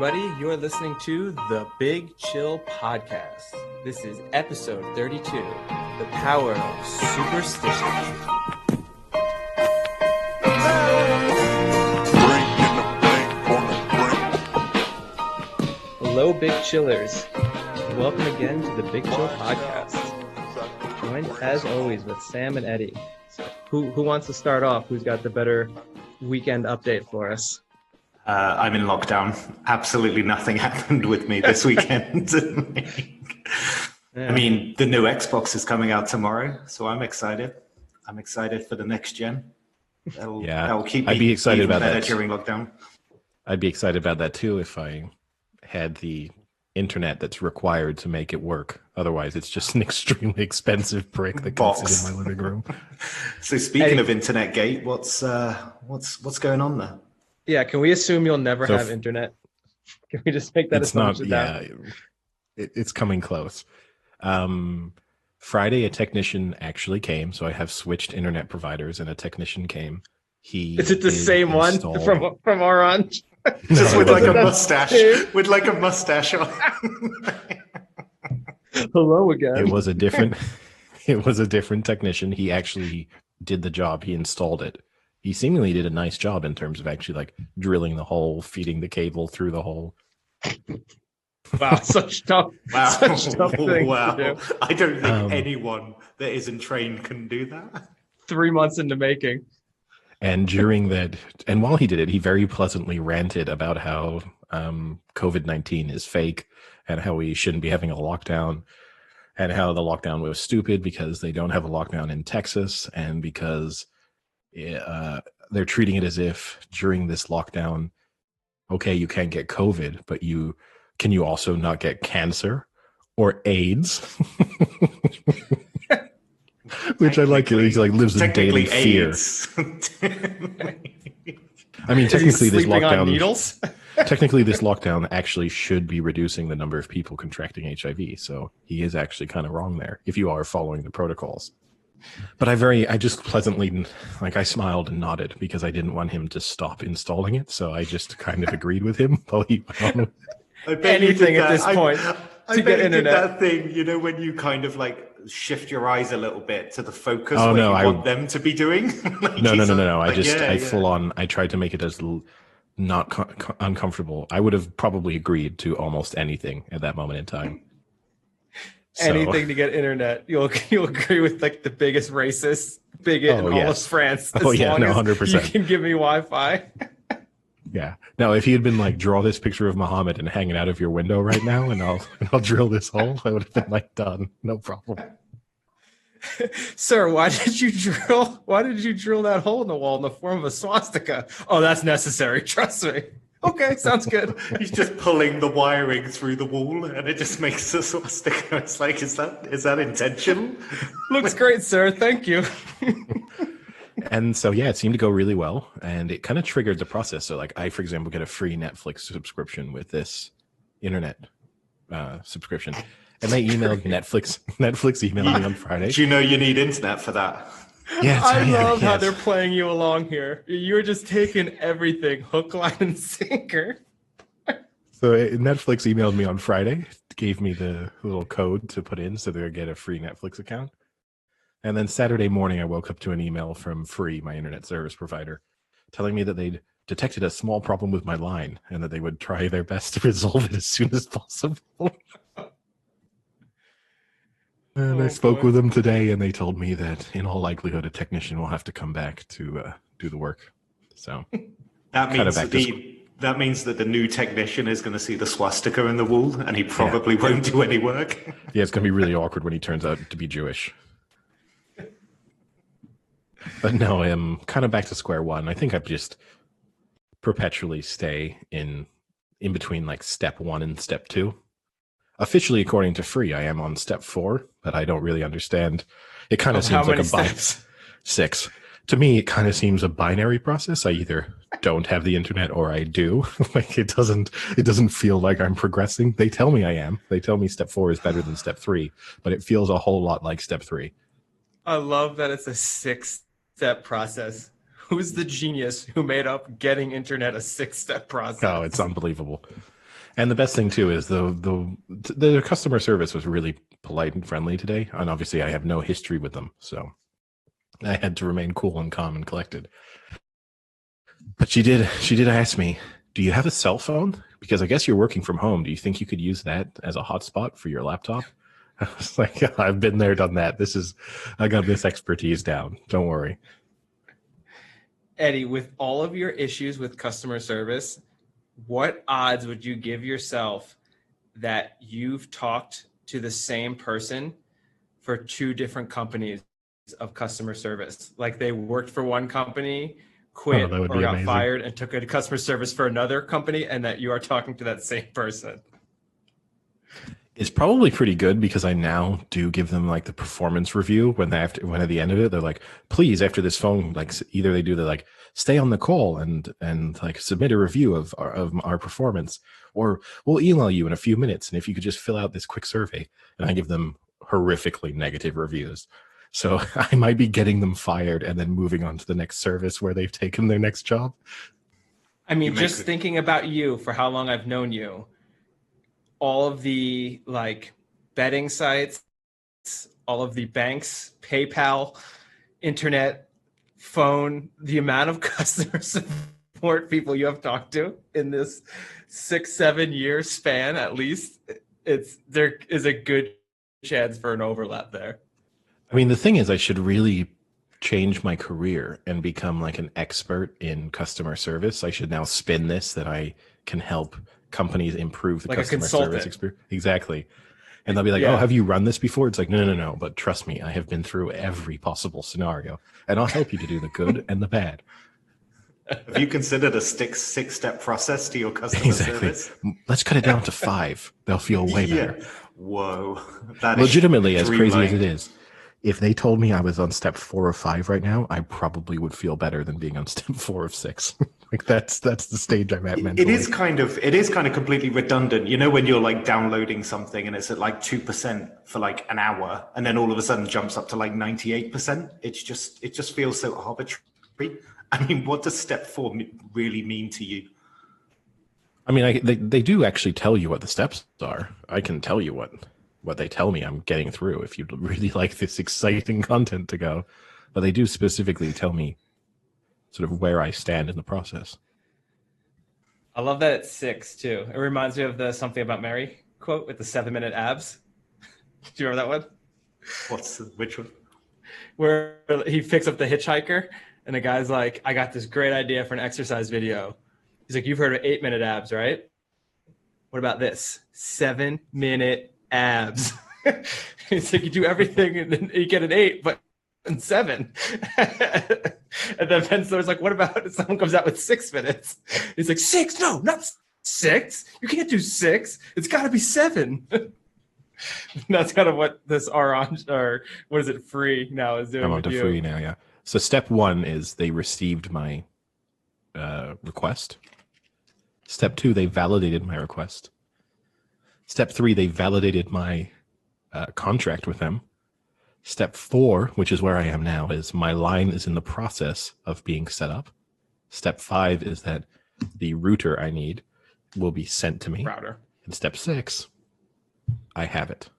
everybody. You are listening to the Big Chill Podcast. This is episode 32, The Power of Superstition. Hello, Big Chillers. Welcome again to the Big Chill Podcast. Joined, as always, with Sam and Eddie. So who wants to start off? Who's got the better weekend update for us? I'm in lockdown. Absolutely nothing happened with me this weekend. I mean, the new Xbox is coming out tomorrow, so I'm excited. I'm excited for the next gen. That'll keep me even better during lockdown. I'd be excited about that too if I had the internet that's required to make it work. Otherwise, it's just an extremely expensive brick that can sit in my living room. So speaking of internet gate, what's going on there? Yeah, can we assume you'll never have internet? Can we just make that assumption? It's coming close. Friday, a technician actually came, so I have switched internet providers, and a technician came. Is it the same one from Orange? Just with like a mustache, on. Hello again. It was a different technician. He actually did the job. He installed it. He seemingly did a nice job in terms of actually like drilling the hole, feeding the cable through the hole. Wow, such tough things to do. I don't think anyone that isn't trained can do that. 3 months into making. And during that, and while he did it, he very pleasantly ranted about how COVID-19 is fake and how we shouldn't be having a lockdown and how the lockdown was stupid because they don't have a lockdown in Texas and because they're treating it as if during this lockdown, okay, you can't get COVID, but can you also not get cancer or AIDS? Which I like. He like lives in daily fear. I mean, technically, this lockdown. Needles? Technically, this lockdown actually should be reducing the number of people contracting HIV. So he is actually kind of wrong there if you are following the protocols. But I just pleasantly, like, I smiled and nodded because I didn't want him to stop installing it. So I just kind of agreed with him while he went on. Anything at this point to get internet. Did that thing, you know, when you kind of like shift your eyes a little bit to the focus you want them to be doing. No. I full on. I tried to make it as not uncomfortable. I would have probably agreed to almost anything at that moment in time. Anything to get internet. You'll agree with like the biggest racist bigot in all of France. 100%. You can give me Wi-Fi. Yeah. Now, if he had been like, draw this picture of Muhammad and hang it out of your window right now, and I'll drill this hole, I would have been like, done, no problem. Sir, why did you drill that hole in the wall in the form of a swastika? Oh, that's necessary. Trust me. Okay, sounds good. He's just pulling the wiring through the wall, and it just makes a swastika. It's like, is that intentional? Looks great, sir. Thank you. And so, yeah, it seemed to go really well, and it kind of triggered the process. So, like, I, for example, get a free Netflix subscription with this internet subscription, and they emailed Netflix emailed me on Friday. Do you know you need internet for that? Yeah, I love how they're playing you along here. You're just taking everything, hook, line, and sinker. So Netflix emailed me on Friday, gave me the little code to put in so they would get a free Netflix account. And then Saturday morning, I woke up to an email from Free, my internet service provider, telling me that they'd detected a small problem with my line and that they would try their best to resolve it as soon as possible. And I spoke with them today, and they told me that in all likelihood, a technician will have to come back to do the work. So that means that the new technician is going to see the swastika in the wall, and he probably won't do any work. Yeah, it's going to be really awkward when he turns out to be Jewish. But no, I'm kind of back to square one. I think I just perpetually stay in between like step 1 and step 2. Officially, according to Free, I am on step 4, but I don't really understand. It kind of seems like a steps? 6. To me, it kind of seems a binary process. I either don't have the internet or I do. Like it doesn't feel like I'm progressing. They tell me I am. They tell me step 4 is better than step 3, but it feels a whole lot like step 3. I love that it's a 6-step process. Who's the genius who made up getting internet a 6-step process? Oh, it's unbelievable. And the best thing too is the customer service was really polite and friendly today. And obviously I have no history with them, so I had to remain cool and calm and collected. But she did ask me, do you have a cell phone? Because I guess you're working from home. Do you think you could use that as a hotspot for your laptop? I was like, yeah, I've been there, done that. I got this expertise down. Don't worry. Eddie, with all of your issues with customer service, what odds would you give yourself that you've talked to the same person for 2 different companies of customer service? Like they worked for one company, quit, that would or be got amazing. fired and took a customer service for another company, and that you are talking to that same person. It's probably pretty good because I now do give them like the performance review when at the end of it, they're like, please, after this phone, like either they're like, stay on the call and like submit a review of our performance, or we'll email you in a few minutes. And if you could just fill out this quick survey, and I give them horrifically negative reviews. So I might be getting them fired and then moving on to the next service where they've taken their next job. I mean, just thinking about you for how long I've known you, all of the like betting sites, all of the banks, PayPal, internet, phone, the amount of customer support people you have talked to in this 6-7 year span, at least, there is a good chance for an overlap there. I mean, the thing is, I should really change my career and become like an expert in customer service. I should now spin this that I can help companies improve the like customer service experience. Exactly. And they'll be like, oh, have you run this before? It's like, no. But trust me, I have been through every possible scenario, and I'll help you to do the good and the bad. Have you considered a 6-step process to your customer service? Let's cut it down to 5. They'll feel way better. Whoa. That legitimately, as crazy dreamlike. as it is, if they told me I was on step 4 or 5 right now, I probably would feel better than being on step 4 of 6. Like that's the stage I'm at mentally. It is kind of completely redundant. You know, when you're like downloading something and it's at like 2% for like an hour, and then all of a sudden jumps up to like 98%. It just feels so arbitrary. I mean, what does step 4 really mean to you? I mean, they do actually tell you what the steps are. I can tell you what they tell me I'm getting through if you'd really like this exciting content to go. But they do specifically tell me sort of where I stand in the process. I love that it's 6 too. It reminds me of the Something About Mary quote with the 7-minute abs. Do you remember that one? Which one? Where he picks up the hitchhiker and the guy's like, I got this great idea for an exercise video. He's like, you've heard of 8-minute abs, right? What about this? 7-minute abs. He's like, you do everything and then you get an 8, but in 7. And then Ben Stiller's like, what about if someone comes out with 6 minutes? He's like, 6? No, not 6. You can't do 6. It's got to be 7. That's kind of what this orange, or what is it, free now is doing. I'm on to free now, yeah. So step 1 is they received my request. Step 2, they validated my request. Step 3, they validated my contract with them. Step 4, which is where I am now, is my line is in the process of being set up. Step 5 is that the router I need will be sent to me. Router. And step 6, I have it.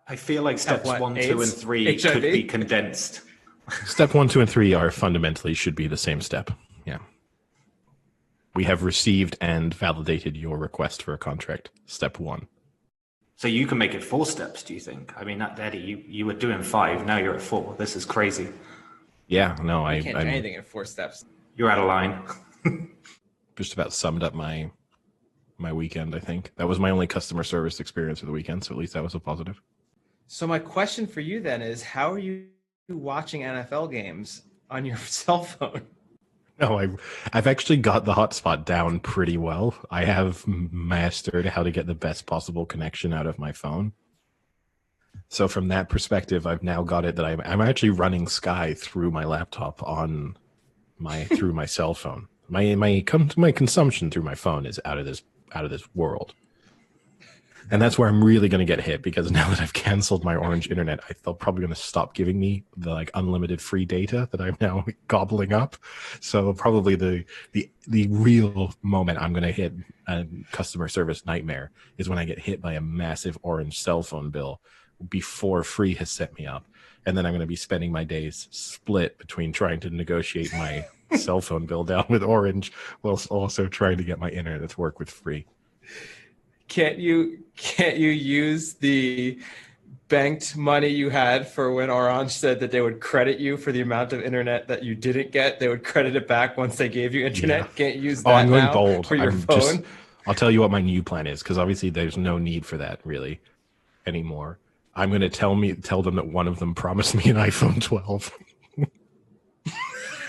I feel like steps 1, AIDS? 2, and 3 HIV? could be condensed. Step 1, 2, and 3 are fundamentally should be the same step. Yeah. We have received and validated your request for a contract. Step 1. So you can make it 4 steps, do you think? I mean, Eddie, you were doing 5, now you're at 4. This is crazy. Yeah, no, You can't do anything in 4 steps. You're out of line. Just about summed up my weekend, I think. That was my only customer service experience of the weekend, so at least that was a positive. So my question for you then is, how are you watching NFL games on your cell phone? No, I've actually got the hotspot down pretty well. I have mastered how to get the best possible connection out of my phone. So from that perspective, I've now got it that I'm actually running Sky through my laptop on through my cell phone. My consumption through my phone is out of this world. And that's where I'm really going to get hit, because now that I've canceled my Orange internet, they're probably going to stop giving me the like unlimited free data that I'm now gobbling up. So probably the real moment I'm going to hit a customer service nightmare is when I get hit by a massive Orange cell phone bill before free has set me up. And then I'm going to be spending my days split between trying to negotiate my cell phone bill down with Orange whilst also trying to get my internet to work with free. Can't you use the banked money you had for when Orange said that they would credit you for the amount of internet that you didn't get? They would credit it back once they gave you internet. Yeah. Can't use that I'm going now bold for your phone. I'll tell you what my new plan is, because obviously there's no need for that really anymore. I'm going to tell them that one of them promised me an iPhone 12.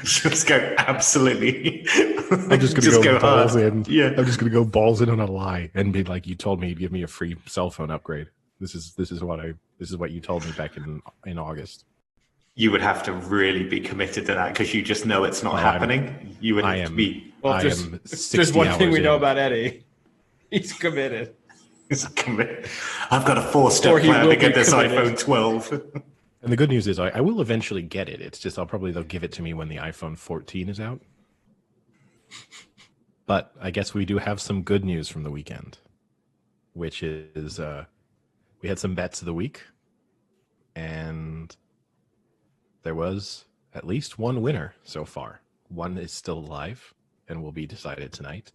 Just go absolutely. I'm just going to go balls in. Yeah. I'm just going to go balls in on a lie and be like, "You told me you'd give me a free cell phone upgrade. This is what you told me back in August." You would have to really be committed to that, because you just know it's not happening. You would have to be. Well, there's one thing we know about Eddie. He's committed. He's committed. I've got a 4-step plan to get this iPhone 12. And the good news is I will eventually get it. It's just they'll give it to me when the iPhone 14 is out. But I guess we do have some good news from the weekend, which is we had some bets of the week, and there was at least one winner so far. One is still alive and will be decided tonight.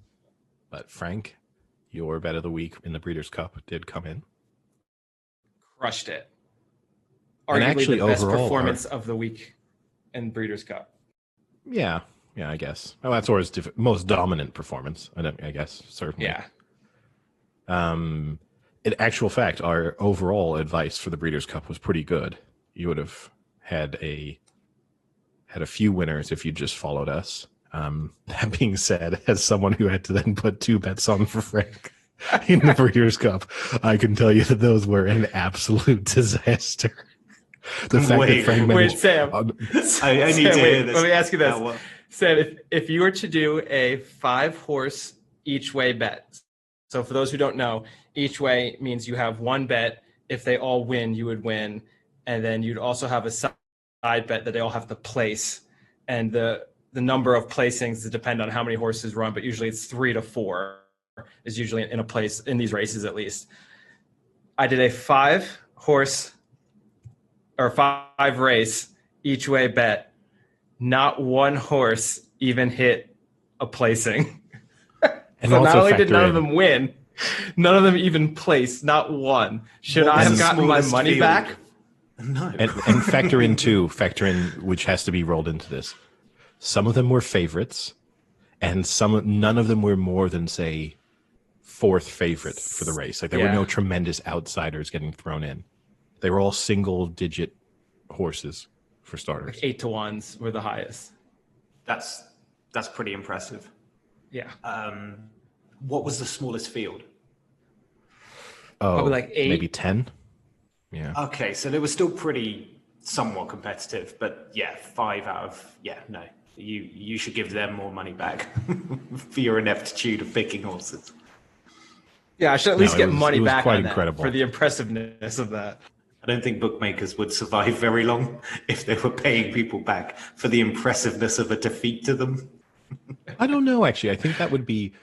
But Frank, your bet of the week in the Breeders' Cup did come in. Crushed it. And Arguably actually, the best overall, performance of the week in Breeders' Cup. Yeah, I guess. Well, that's Or's most dominant performance, I guess, certainly. Yeah. In actual fact, our overall advice for the Breeders' Cup was pretty good. You would have had a few winners if you just followed us. That being said, as someone who had to then put 2 bets on for Frank in the Breeders' Cup, I can tell you that those were an absolute disaster. The fact that Frank managed... Wait, Sam. I need to hear this. Let me ask you this. Sam, if you were to do a 5-horse each way bet, so for those who don't know, each way means you have one bet. If they all win, you would win. And then you'd also have a side bet that they all have to place. And the number of placings depend on how many horses run, but usually it's 3 to 4 is usually in a place in these races, at least. I did a 5-horse or 5 race each way bet. Not one horse even hit a placing. And so not only did none in. of them win, none of them even placed, not one. Should I have gotten my money back? No. And factor in, which has to be rolled into this. Some of them were favorites, and none of them were more than, say, 4th favorite for the race. Like there were no tremendous outsiders getting thrown in. They were all single-digit horses for starters. Like 8-to-1s were the highest. That's pretty impressive. Yeah. What was the smallest field? Oh, probably like 8. Maybe 10. Yeah. Okay, so they were still pretty somewhat competitive, but yeah, 5 out of no. You should give them more money back for your ineptitude of picking horses. Yeah, I should at least get money back quite on incredible. That for the impressiveness of that. I don't think bookmakers would survive very long if they were paying people back for the impressiveness of a defeat to them. I don't know, actually. I think that would be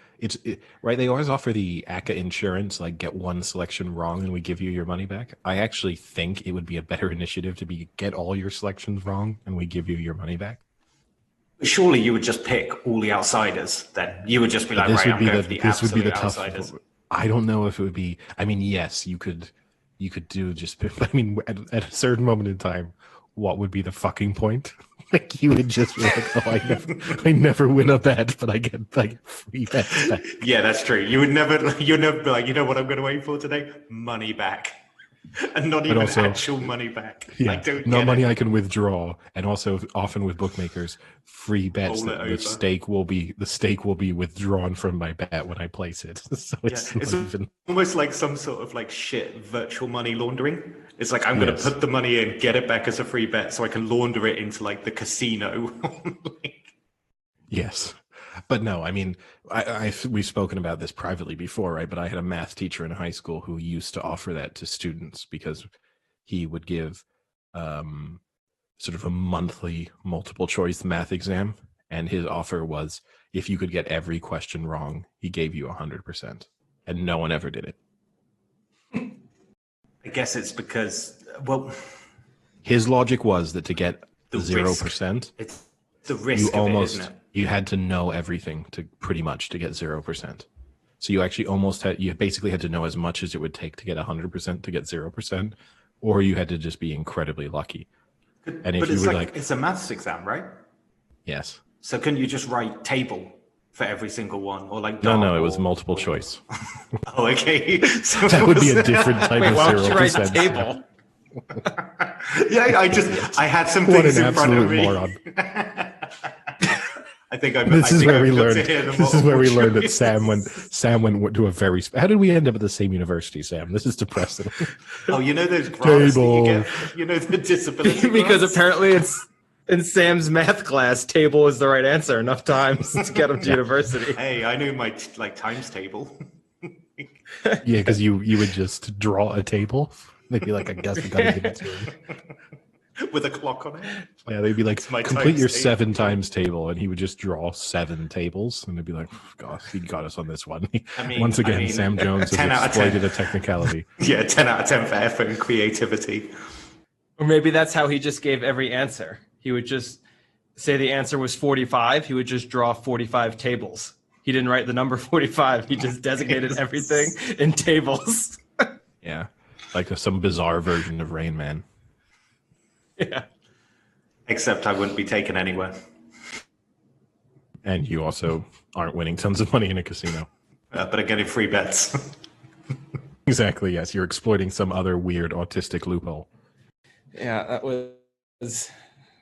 right. They always offer the ACA insurance, like get one selection wrong and we give you your money back. I actually think it would be a better initiative to get all your selections wrong and we give you your money back. Surely you would just pick all the outsiders. Then you would just be like, right, I'm going for the absolute outsiders. I don't know if it would be. I mean, yes, you could do just. I mean, at a certain moment in time, what would be the fucking point? Like you would just be like, oh, I never win a bet, but I get like free bets back. Yeah, that's true. You'd never be like, you know what I'm going to aim for today? Money back. And not even actual money back. Yeah, not money I can withdraw. And also often with bookmakers, free bets that the stake will be withdrawn from my bet when I place it. So it's almost like some sort of like shit virtual money laundering. It's like I'm going to put the money in, get it back as a free bet so I can launder it into like the casino. Yes. But no, I mean, we've spoken about this privately before, right? But I had a math teacher in high school who used to offer that to students because he would give sort of a monthly multiple choice math exam. And his offer was if you could get every question wrong, he gave you 100%. And no one ever did it. I guess it's because, well, his logic was that to get the 0%, it's the risk of it, isn't it? You had to know everything to pretty much to get 0%. So you actually you basically had to know as much as it would take to get 100% to get 0%, or you had to just be incredibly lucky. And if but you it's were it's a maths exam, right? Yes. So can you just write table for every single one, or like no, it was multiple choice. Oh, okay. So that would be a different type of 0%. Table? Yeah, I had some things in front of me. Moron. I think I. This is where we learned. This is where we learned that Sam went to a very. How did we end up at the same university, Sam? This is depressing. Oh, you know those grants that you get. You know the disability. Because grants? apparently it's in Sam's math class. Table is the right answer enough times to get him to university. Hey, I knew my times table. Yeah, because you would just draw a table. They'd be like, I guess we gotta give it to him. With a clock on it. Yeah, they'd be like, complete your 7 times table, and he would just draw 7 tables, and they'd be like, gosh, he got us on this one. Once again, Sam Jones has exploited a technicality. Yeah, 10 out of 10 for effort and creativity. Or maybe that's how he just gave every answer. He would just say the answer was 45. He would just draw 45 tables. He didn't write the number 45. He just designated everything in tables. Yeah, like some bizarre version of Rain Man. Yeah. Except I wouldn't be taken anywhere. And you also aren't winning tons of money in a casino. But I'm getting free bets. Exactly, yes. You're exploiting some other weird autistic loophole. Yeah, that was...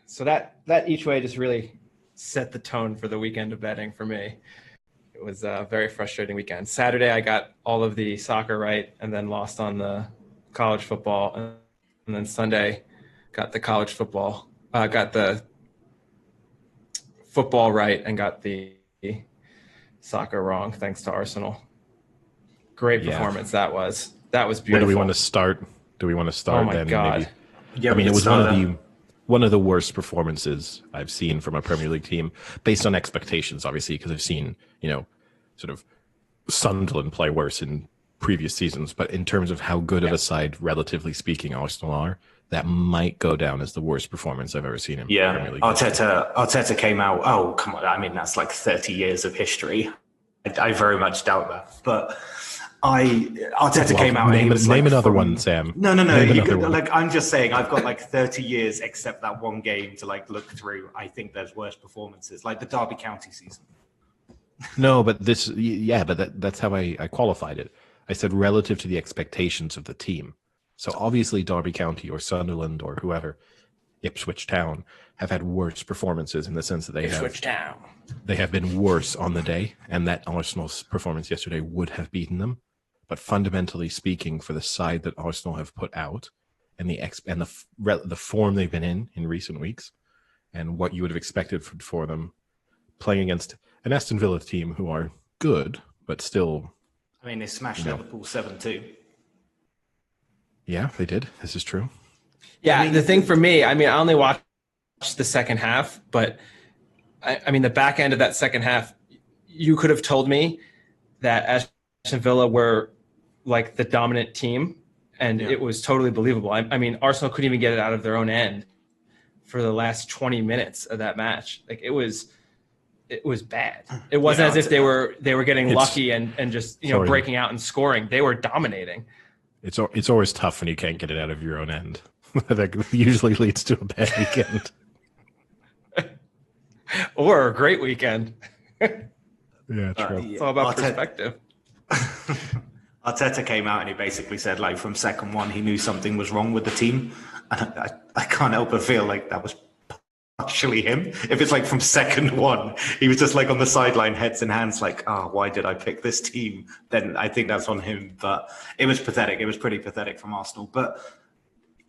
So that each way just really set the tone for the weekend of betting for me. It was a very frustrating weekend. Saturday, I got all of the soccer right and then lost on the college football. And then Sunday... got the college football, got the football right and got the soccer wrong, thanks to Arsenal. Great performance that was. That was beautiful. Where do we want to start? Oh my God. Maybe? Yeah, I mean, it was one of the worst performances I've seen from a Premier League team, based on expectations, obviously, because I've seen, sort of Sunderland play worse in previous seasons. But in terms of how good of a side, relatively speaking, Arsenal are, that might go down as the worst performance I've ever seen in Premier League. Arteta came out. Oh, come on! I mean, that's like 30 years of history. I very much doubt that. But Arteta came out. Name and he was another one, Sam. No. I'm just saying. I've got like 30 years, except that one game to like look through. I think there's worse performances, like the Derby County season. No, but that's how I qualified it. I said relative to the expectations of the team. So obviously Derby County or Sunderland or whoever, Ipswich Town, have had worse performances in the sense that they have been worse on the day, and that Arsenal's performance yesterday would have beaten them. But fundamentally speaking, for the side that Arsenal have put out and the form they've been in recent weeks, and what you would have expected for them playing against an Aston Villa team who are good but still. I mean, they smashed Liverpool 7-2. Yeah, they did. This is true. Yeah, the thing for me, I only watched the second half, but I mean, the back end of that second half, you could have told me that Aston Villa were like the dominant team, and it was totally believable. I mean, Arsenal couldn't even get it out of their own end for the last 20 minutes of that match. Like it was bad. It wasn't as if they were getting lucky and just breaking out and scoring. They were dominating. It's always tough when you can't get it out of your own end. That usually leads to a bad weekend. Or a great weekend. Yeah, true. It's all about perspective. Arteta came out and he basically said, like, from second one, he knew something was wrong with the team. And I can't help but feel like that was partially him. If it's like from second one, he was just like on the sideline, heads in hands, like, why did I pick this team? Then I think that's on him. But it was pathetic. It was pretty pathetic from Arsenal. But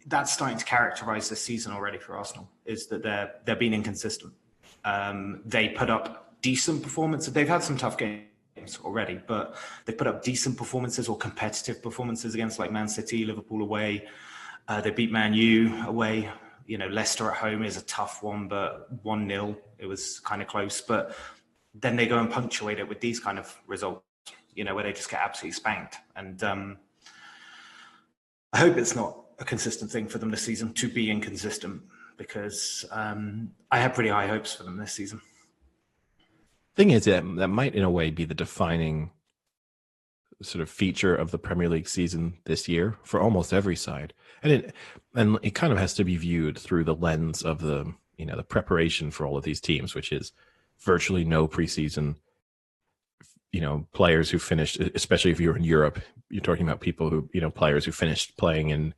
that's starting to characterize this season already for Arsenal, is that they're being inconsistent. They put up decent performances. They've had some tough games already, but they put up decent performances or competitive performances against like Man City, Liverpool away. They beat Man U away. Leicester at home is a tough one, but 1-0, it was kind of close. But then they go and punctuate it with these kind of results, where they just get absolutely spanked. And I hope it's not a consistent thing for them this season to be inconsistent, because I have pretty high hopes for them this season. Thing is, that might in a way be the defining sort of feature of the Premier League season this year for almost every side, and it kind of has to be viewed through the lens of the the preparation for all of these teams, which is virtually no preseason. Players who finished, especially if you're in Europe, you're talking about people who players who finished playing in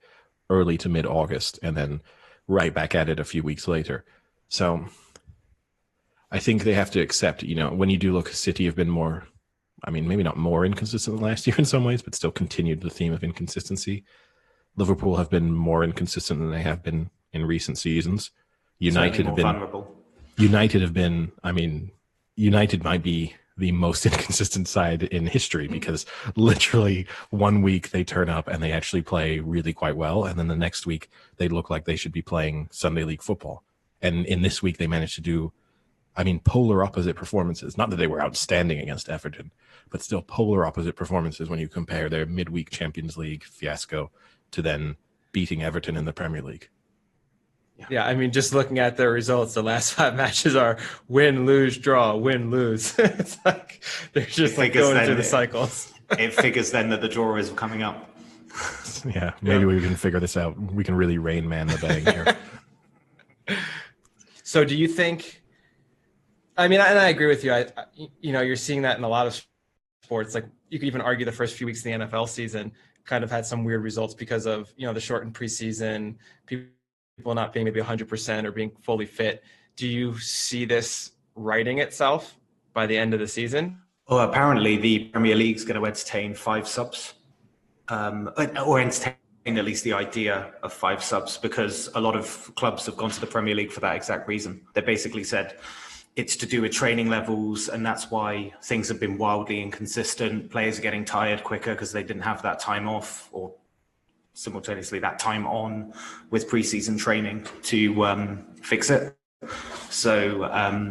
early to mid-August and then right back at it a few weeks later. So I think they have to accept, when you do look, City have been more, maybe not more inconsistent than last year in some ways, but still continued the theme of inconsistency. Liverpool have been more inconsistent than they have been in recent seasons. United have been vulnerable. United might be the most inconsistent side in history, because literally 1 week they turn up and they actually play really quite well, and then the next week they look like they should be playing Sunday League football. And in this week they managed to do, polar opposite performances. Not that they were outstanding against Everton, but still polar opposite performances when you compare their midweek Champions League fiasco to then beating Everton in the Premier League. Yeah, just looking at their results, the last 5 matches are win, lose, draw, win, lose. It's like they're just like going through the cycles. It figures then that the draw is coming up. Yeah, maybe we can figure this out. We can really Rain Man the betting here. So do you think, and I agree with you. You're seeing that in a lot of sports. Like you could even argue the first few weeks of the NFL season kind of had some weird results because of, the shortened preseason, people not being maybe 100% or being fully fit. Do you see this righting itself by the end of the season? Well, apparently the Premier League's going to entertain 5 subs, or entertain at least the idea of 5 subs, because a lot of clubs have gone to the Premier League for that exact reason. They basically said it's to do with training levels, and that's why things have been wildly inconsistent. Players are getting tired quicker because they didn't have that time off, or simultaneously that time on with preseason training to fix it. So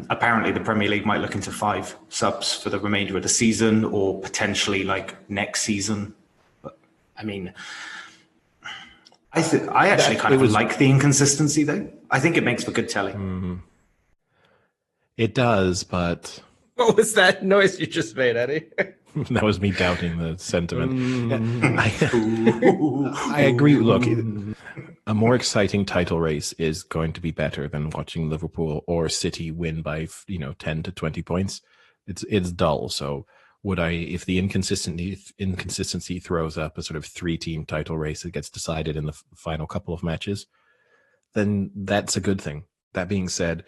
apparently the Premier League might look into 5 subs for the remainder of the season, or potentially like next season. But I actually kind of like the inconsistency though. I think it makes for good telly. Mm-hmm. It does, but what was that noise you just made, Eddie? That was me doubting the sentiment. I agree. Look, a more exciting title race is going to be better than watching Liverpool or City win by 10 to 20 points. It's dull. So would I, if the inconsistency throws up a sort of 3-team title race that gets decided in the final couple of matches, then that's a good thing. That being said,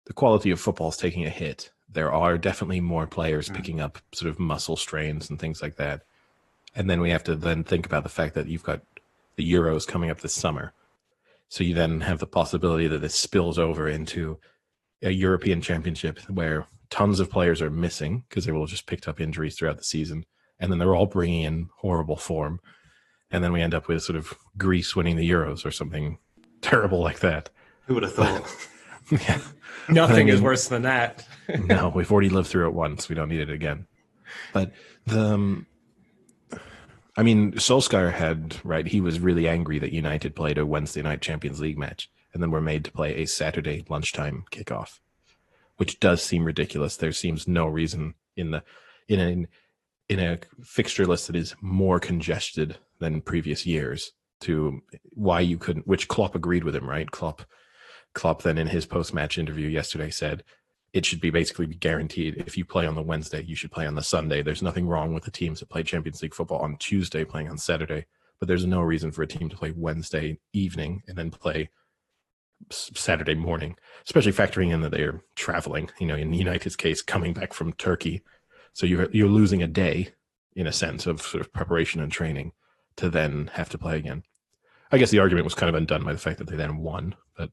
the quality of football is taking a hit. There are definitely more players picking up sort of muscle strains and things like that. And then we have to then think about the fact that you've got the Euros coming up this summer. So you then have the possibility that this spills over into a European Championship where tons of players are missing because they will have just picked up injuries throughout the season. And then they're all bringing in horrible form. And then we end up with sort of Greece winning the Euros or something terrible like that. Who would have thought? Yeah. Nothing is worse than that. No, we've already lived through it once. We don't need it again. But Solskjaer he was really angry that United played a Wednesday night Champions League match and then were made to play a Saturday lunchtime kickoff, which does seem ridiculous. There seems no reason in a fixture list that is more congested than previous years to why you couldn't, which Klopp agreed with him, right? Klopp then in his post-match interview yesterday said it should be basically guaranteed if you play on the Wednesday, you should play on the Sunday. There's nothing wrong with the teams that play Champions League football on Tuesday playing on Saturday, but there's no reason for a team to play Wednesday evening and then play Saturday morning, especially factoring in that they're traveling, in United's case, coming back from Turkey. So you're losing a day in a sense of sort of preparation and training to then have to play again. I guess the argument was kind of undone by the fact that they then won, but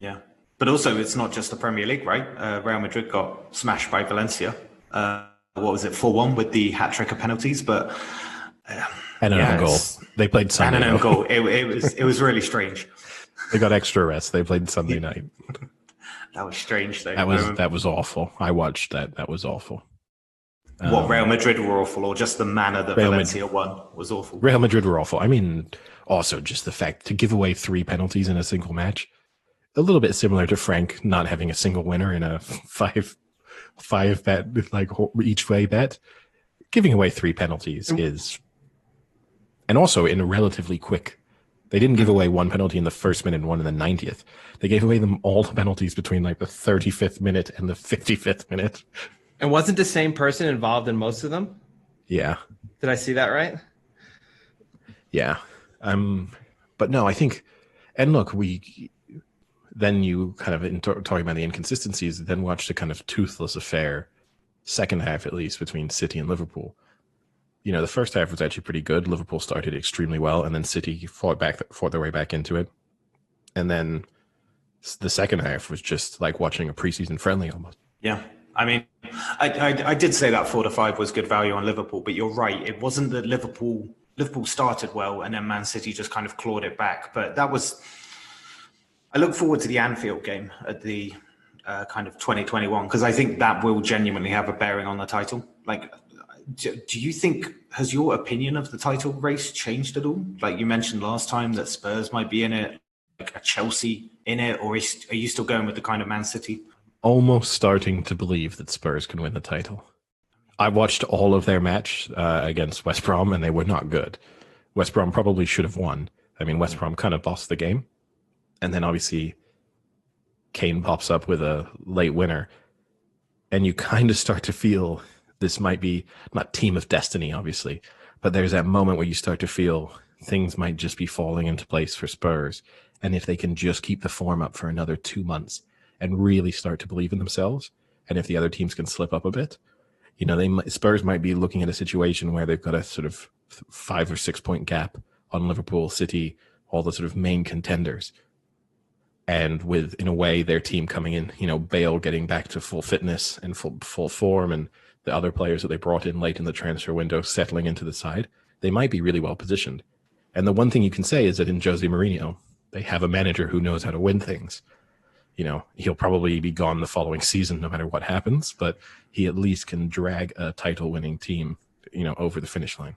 yeah. But also, it's not just the Premier League, right? Real Madrid got smashed by Valencia. What was it, 4-1 with the hat trick of penalties? But and an own goal. They played Sunday. And an own goal. It was really strange. They got extra rest. They played Sunday night. That was strange, though. That was awful. I watched that. That was awful. What, Real Madrid were awful, or just the manner that Valencia won was awful? Real Madrid were awful. I mean, also just the fact to give away 3 penalties in a single match, a little bit similar to Frank not having a single winner in a five bet, like each way bet. Giving away 3 penalties is, and also in a relatively quick. They didn't give away 1 penalty in the first minute and 1 in the 90th. They gave away them all the penalties between like the 35th minute and the 55th minute. And wasn't the same person involved in most of them? Yeah. Did I see that right? Yeah. But no, I think, and look, then you kind of, in talking about the inconsistencies, then watched a kind of toothless affair, second half at least, between City and Liverpool. You know, the first half was actually pretty good. Liverpool started extremely well, and then City fought their way back into it. And then the second half was just like watching a preseason friendly almost. Yeah. I mean, I did say that 4-5 was good value on Liverpool, but you're right. It wasn't that Liverpool started well and then Man City just kind of clawed it back. But that was, I look forward to the Anfield game at the kind of 2021, because I think that will genuinely have a bearing on the title. Like, do you think, has your opinion of the title race changed at all? Like you mentioned last time that Spurs might be in it, like a Chelsea in it, or are you still going with the kind of Man City? Almost starting to believe that Spurs can win the title. I watched all of their match against West Brom, and they were not good. West Brom probably should have won. I mean, West Brom kind of bossed the game. And then obviously Kane pops up with a late winner. And you kind of start to feel this might be not team of destiny, obviously, but there's that moment where you start to feel things might just be falling into place for Spurs. And if they can just keep the form up for another 2 months and really start to believe in themselves, and if the other teams can slip up a bit, you know, Spurs might be looking at a situation where they've got a sort of 5 or 6 point gap on Liverpool, City, all the sort of main contenders. And with, in a way, their team coming in, you know, Bale getting back to full fitness and full form, and the other players that they brought in late in the transfer window settling into the side, they might be really well positioned. And the one thing you can say is that in Jose Mourinho, they have a manager who knows how to win things. You know, he'll probably be gone the following season no matter what happens, but he at least can drag a title-winning team, you know, over the finish line.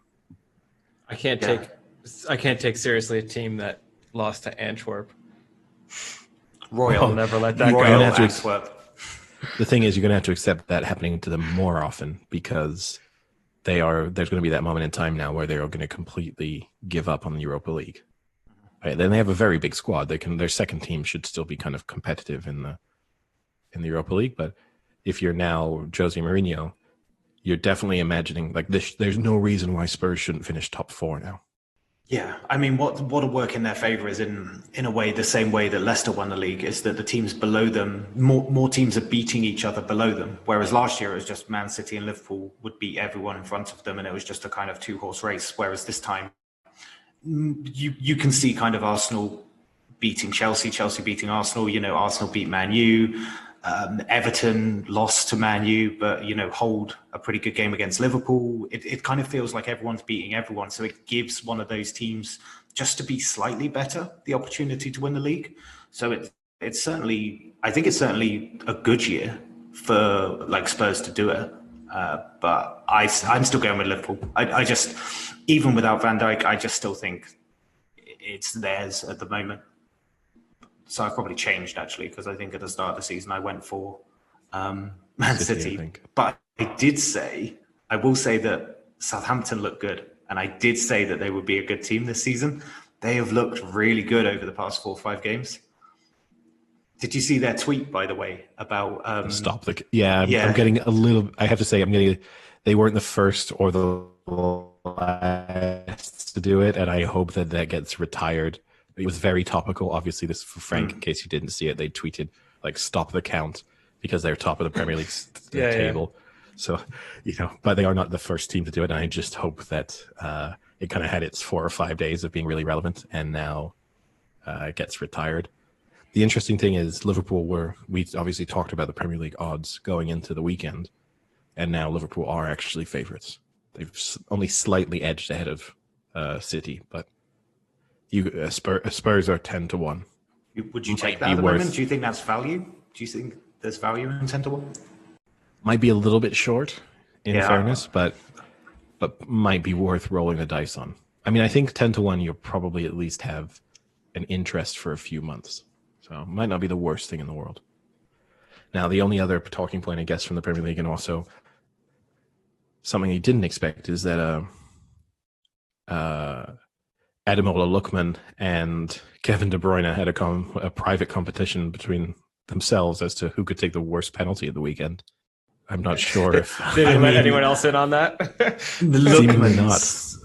I can't take seriously a team that lost to Antwerp. Royal. I'll never let that Royal go. Antwerp. The thing is, you're going to have to accept that happening to them more often, because there's going to be that moment in time now where they're going to completely give up on the Europa League. Right? Then they have a very big squad. Their second team should still be kind of competitive in the Europa League. But if you're now Jose Mourinho, you're definitely imagining like this. There's no reason why Spurs shouldn't finish top 4 now. Yeah, I mean, what'll work in their favour is in a way the same way that Leicester won the league, is that the teams below them, more teams are beating each other below them. Whereas last year it was just Man City and Liverpool would beat everyone in front of them, and it was just a kind of 2-horse race. Whereas this time, you can see kind of Arsenal beating Chelsea, Chelsea beating Arsenal. You know, Arsenal beat Man U. Everton lost to Man U, but, you know, hold a pretty good game against Liverpool. It kind of feels like everyone's beating everyone. So it gives one of those teams just to be slightly better the opportunity to win the league. So it's certainly, I think it's certainly a good year for like Spurs to do it. But I'm still going with Liverpool. I just, even without Van Dijk, I just still think it's theirs at the moment. So I've probably changed, actually, because I think at the start of the season I went for Man City. But I will say that Southampton looked good. And I did say that they would be a good team this season. They have looked really good over the past 4 or 5 games. Did you see their tweet, by the way, about... I'm getting a little... I have to say, they weren't the first or the last to do it, and I hope that gets retired. It was very topical. Obviously, this is for Frank, in case you didn't see it. They tweeted, like, stop the count, because they're top of the Premier League table. Yeah. So, you know, but they are not the first team to do it. And I just hope that it kind of had its 4 or 5 days of being really relevant, and now it gets retired. The interesting thing is we obviously talked about the Premier League odds going into the weekend, and now Liverpool are actually favourites. They've only slightly edged ahead of City, but Spurs are 10-1. Would you take that be at the worth- moment? Do you think that's value? Do you think there's value in 10-1? Might be a little bit short, in Yeah. fairness, but might be worth rolling the dice on. I mean, I think 10-1, you'll probably at least have an interest for a few months. So it might not be the worst thing in the world. Now, the only other talking point, I guess, from the Premier League, and also something you didn't expect, is that Ademola Lookman and Kevin De Bruyne had a private competition between themselves as to who could take the worst penalty of the weekend. I'm not sure if Did they let anyone else in on that? The Seemingly Lookmans.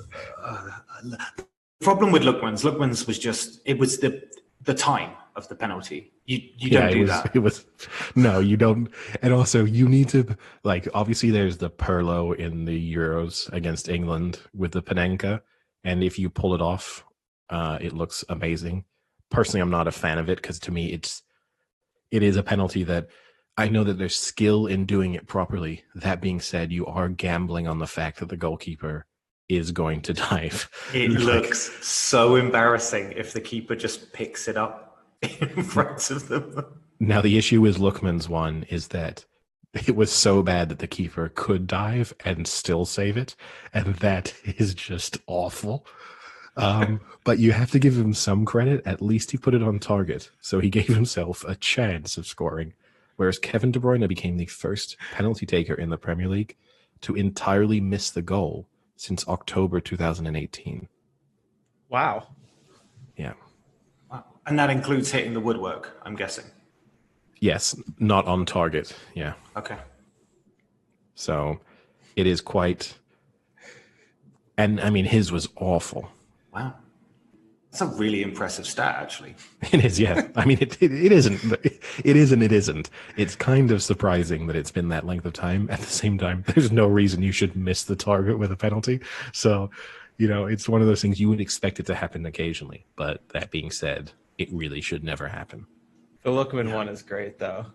The problem with Lookman's was just, it was the time of the penalty. You don't do that. It was no, you don't. And also, you need to, like, obviously there's the Pirlo in the Euros against England with the Panenka, and if you pull it off, it looks amazing. Personally, I'm not a fan of it because to me it is a penalty that I know that there's skill in doing it properly. That being said, you are gambling on the fact that the goalkeeper is going to dive. It looks so embarrassing if the keeper just picks it up in front of them. Now, the issue with Lookman's one is that it was so bad that the keeper could dive and still save it, and that is just awful. But you have to give him some credit. At least he put it on target, so he gave himself a chance of scoring. Whereas Kevin De Bruyne became the first penalty taker in the Premier League to entirely miss the goal since October 2018. Wow. Yeah. Wow. And that includes hitting the woodwork, I'm guessing. Yes, not on target. Yeah. Okay. So it is quite... And, I mean, his was awful. Wow. That's a really impressive stat, actually. It is, yeah. I mean, it isn't. It is and it isn't. It's kind of surprising that it's been that length of time. At the same time, there's no reason you should miss the target with a penalty. So, it's one of those things you would expect it to happen occasionally. But that being said, it really should never happen. The Lookman one is great, though.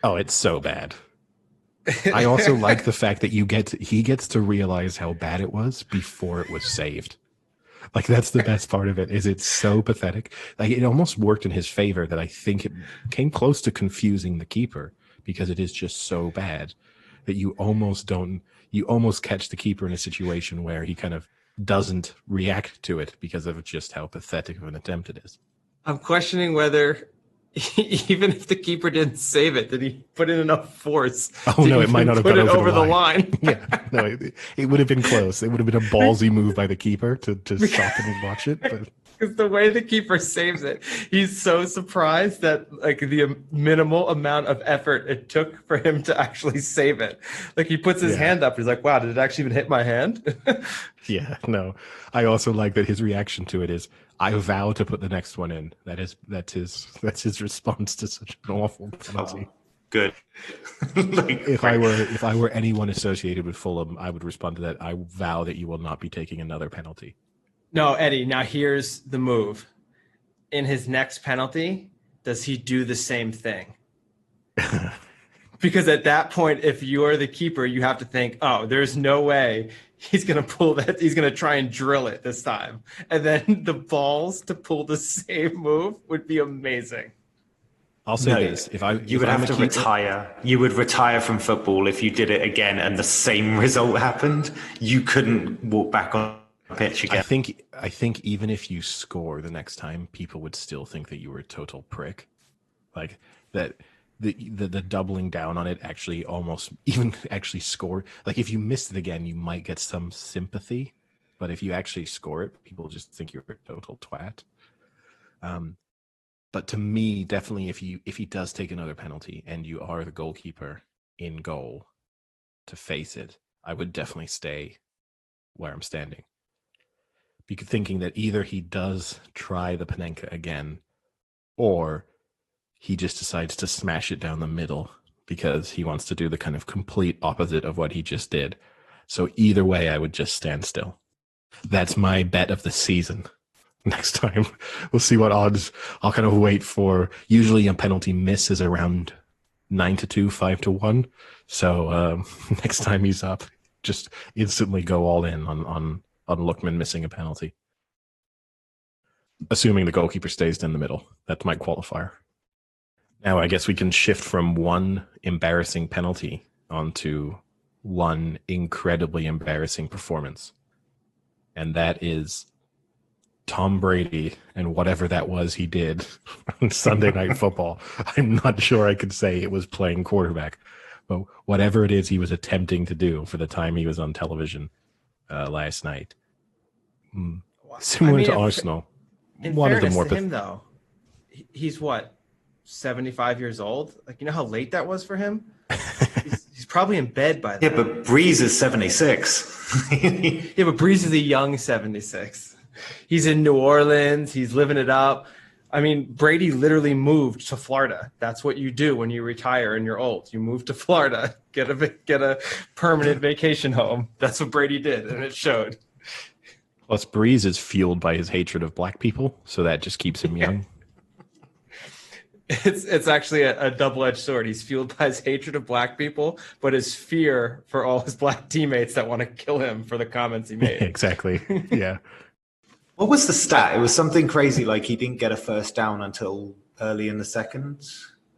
Oh, it's so bad. I also like the fact that he gets to realize how bad it was before it was saved. Like, that's the best part of it, is it's so pathetic. Like, it almost worked in his favor that I think it came close to confusing the keeper, because it is just so bad that you almost catch the keeper in a situation where he kind of doesn't react to it because of just how pathetic of an attempt it is. I'm questioning whether, even if the keeper didn't save it, did he put in enough force? Oh, no, it might not have put gone it over the line. Yeah, no, it would have been close. It would have been a ballsy move by the keeper to stop it and watch it. But Because the way the keeper saves it, he's so surprised that, like, the minimal amount of effort it took for him to actually save it. Like, he puts his hand up. He's like, "Wow, did it actually even hit my hand?" yeah, no. I also like that his reaction to it is, "I vow to put the next one in." That's his response to such an awful penalty. Oh, good. If I were anyone associated with Fulham, I would respond to that. I vow that you will not be taking another penalty. No, Eddie, now here's the move. In his next penalty, does he do the same thing? Because at that point, if you're the keeper, you have to think, oh, there's no way he's going to pull that. He's going to try and drill it this time. And then the balls to pull the same move would be amazing. I'll say this. You would have to retire. You would retire from football if you did it again and the same result happened. You couldn't walk back on pitch again. I think even if you score the next time, people would still think that you were a total prick. Like that the doubling down on it actually score. Like, if you missed it again, you might get some sympathy, but if you actually score it, people just think you're a total twat. But to me, definitely, if he does take another penalty and you are the goalkeeper in goal to face it, I would definitely stay where I'm standing. Thinking that either he does try the Panenka again, or he just decides to smash it down the middle because he wants to do the kind of complete opposite of what he just did. So either way, I would just stand still. That's my bet of the season. next time. We'll see what odds. I'll kind of wait for. Usually a penalty miss is around 9-2, 5-1. So next time he's up, just instantly go all in on Lookman missing a penalty. Assuming the goalkeeper stays in the middle. That's my qualifier. Now I guess we can shift from one embarrassing penalty onto one incredibly embarrassing performance. And that is Tom Brady and whatever that was he did on Sunday Night Football. I'm not sure I could say it was playing quarterback, but whatever it is he was attempting to do for the time he was on television last night. Similar to Arsenal. In fairness to him, though, he's what, 75 years old? Like, you know how late that was for him? He's probably in bed by then. Yeah, but Breeze is 76. Yeah, but Breeze is a young 76. He's in New Orleans. He's living it up. I mean, Brady literally moved to Florida. That's what you do when you retire and you're old. You move to Florida, get a permanent vacation home. That's what Brady did, and it showed. Plus, Breeze is fueled by his hatred of black people, so that just keeps him young. It's actually a double-edged sword. He's fueled by his hatred of black people, but his fear for all his black teammates that want to kill him for the comments he made. Exactly. Yeah. What was the stat? It was something crazy, like he didn't get a first down until early in the second.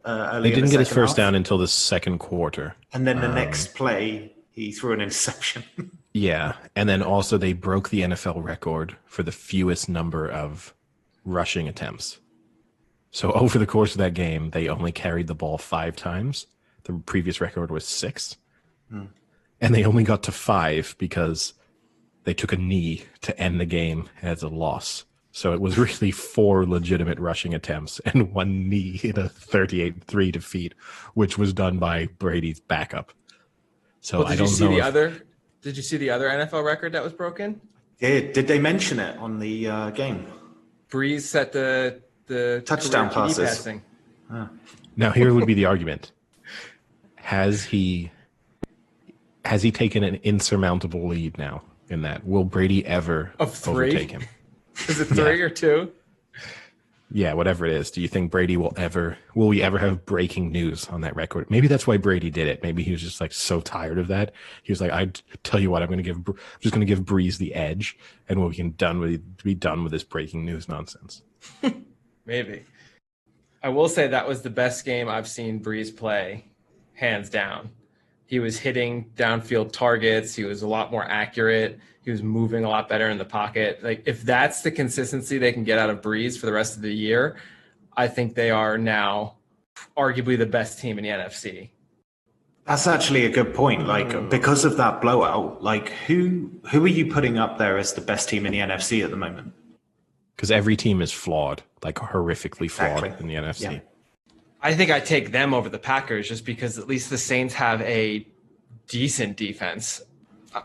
He didn't get his first down until the second quarter. And then the next play, he threw an interception. Yeah. And then also they broke the NFL record for the fewest number of rushing attempts. So over the course of that game, they only carried the ball 5 times. The previous record was 6. And they only got to 5 because they took a knee to end the game as a loss. So it was really 4 legitimate rushing attempts and 1 knee in a 38-3 defeat, which was done by Brady's backup. So well, did you see the other NFL record that was broken? Yeah, did they mention it on the game? Breeze set the touchdown passes. Passing. Now here would be the argument. Has he taken an insurmountable lead now in that? Will Brady ever overtake him? Is it 3 or 2? Yeah, whatever it is. Do you think Brady will we ever have breaking news on that record? Maybe that's why Brady did it. Maybe he was just like so tired of that. He was like, I tell you what, I'm just going to give Breeze the edge, and we can be done with this breaking news nonsense. Maybe. I will say that was the best game I've seen Breeze play, hands down. He was hitting downfield targets. He was a lot more accurate. He was moving a lot better in the pocket. Like, if that's the consistency they can get out of Breeze for the rest of the year, I think they are now arguably the best team in the NFC. That's actually a good point. Like, because of that blowout, like who are you putting up there as the best team in the NFC at the moment? Because every team is flawed, like horrifically flawed in the NFC. Yeah. I think I take them over the Packers just because at least the Saints have a decent defense.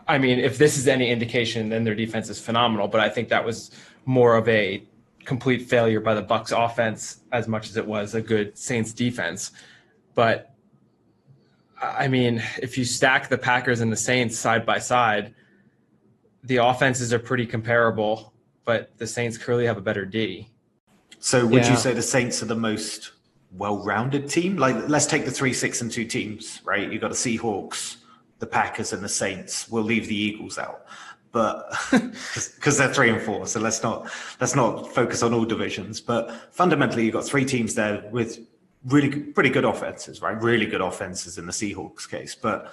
I mean, if this is any indication, then their defense is phenomenal. But I think that was more of a complete failure by the Bucs offense as much as it was a good Saints defense. But I mean, if you stack the Packers and the Saints side by side, the offenses are pretty comparable, but the Saints clearly have a better D. So would you say the Saints are the most well-rounded team? Like, let's take the 3, 6, and 2 teams, right? You've got the Seahawks, the Packers, and the Saints. We'll leave the Eagles out, but because they're 3 and 4. So let's not focus on all divisions. But fundamentally, you've got 3 teams there with pretty good offenses, right? Really good offenses in the Seahawks case. But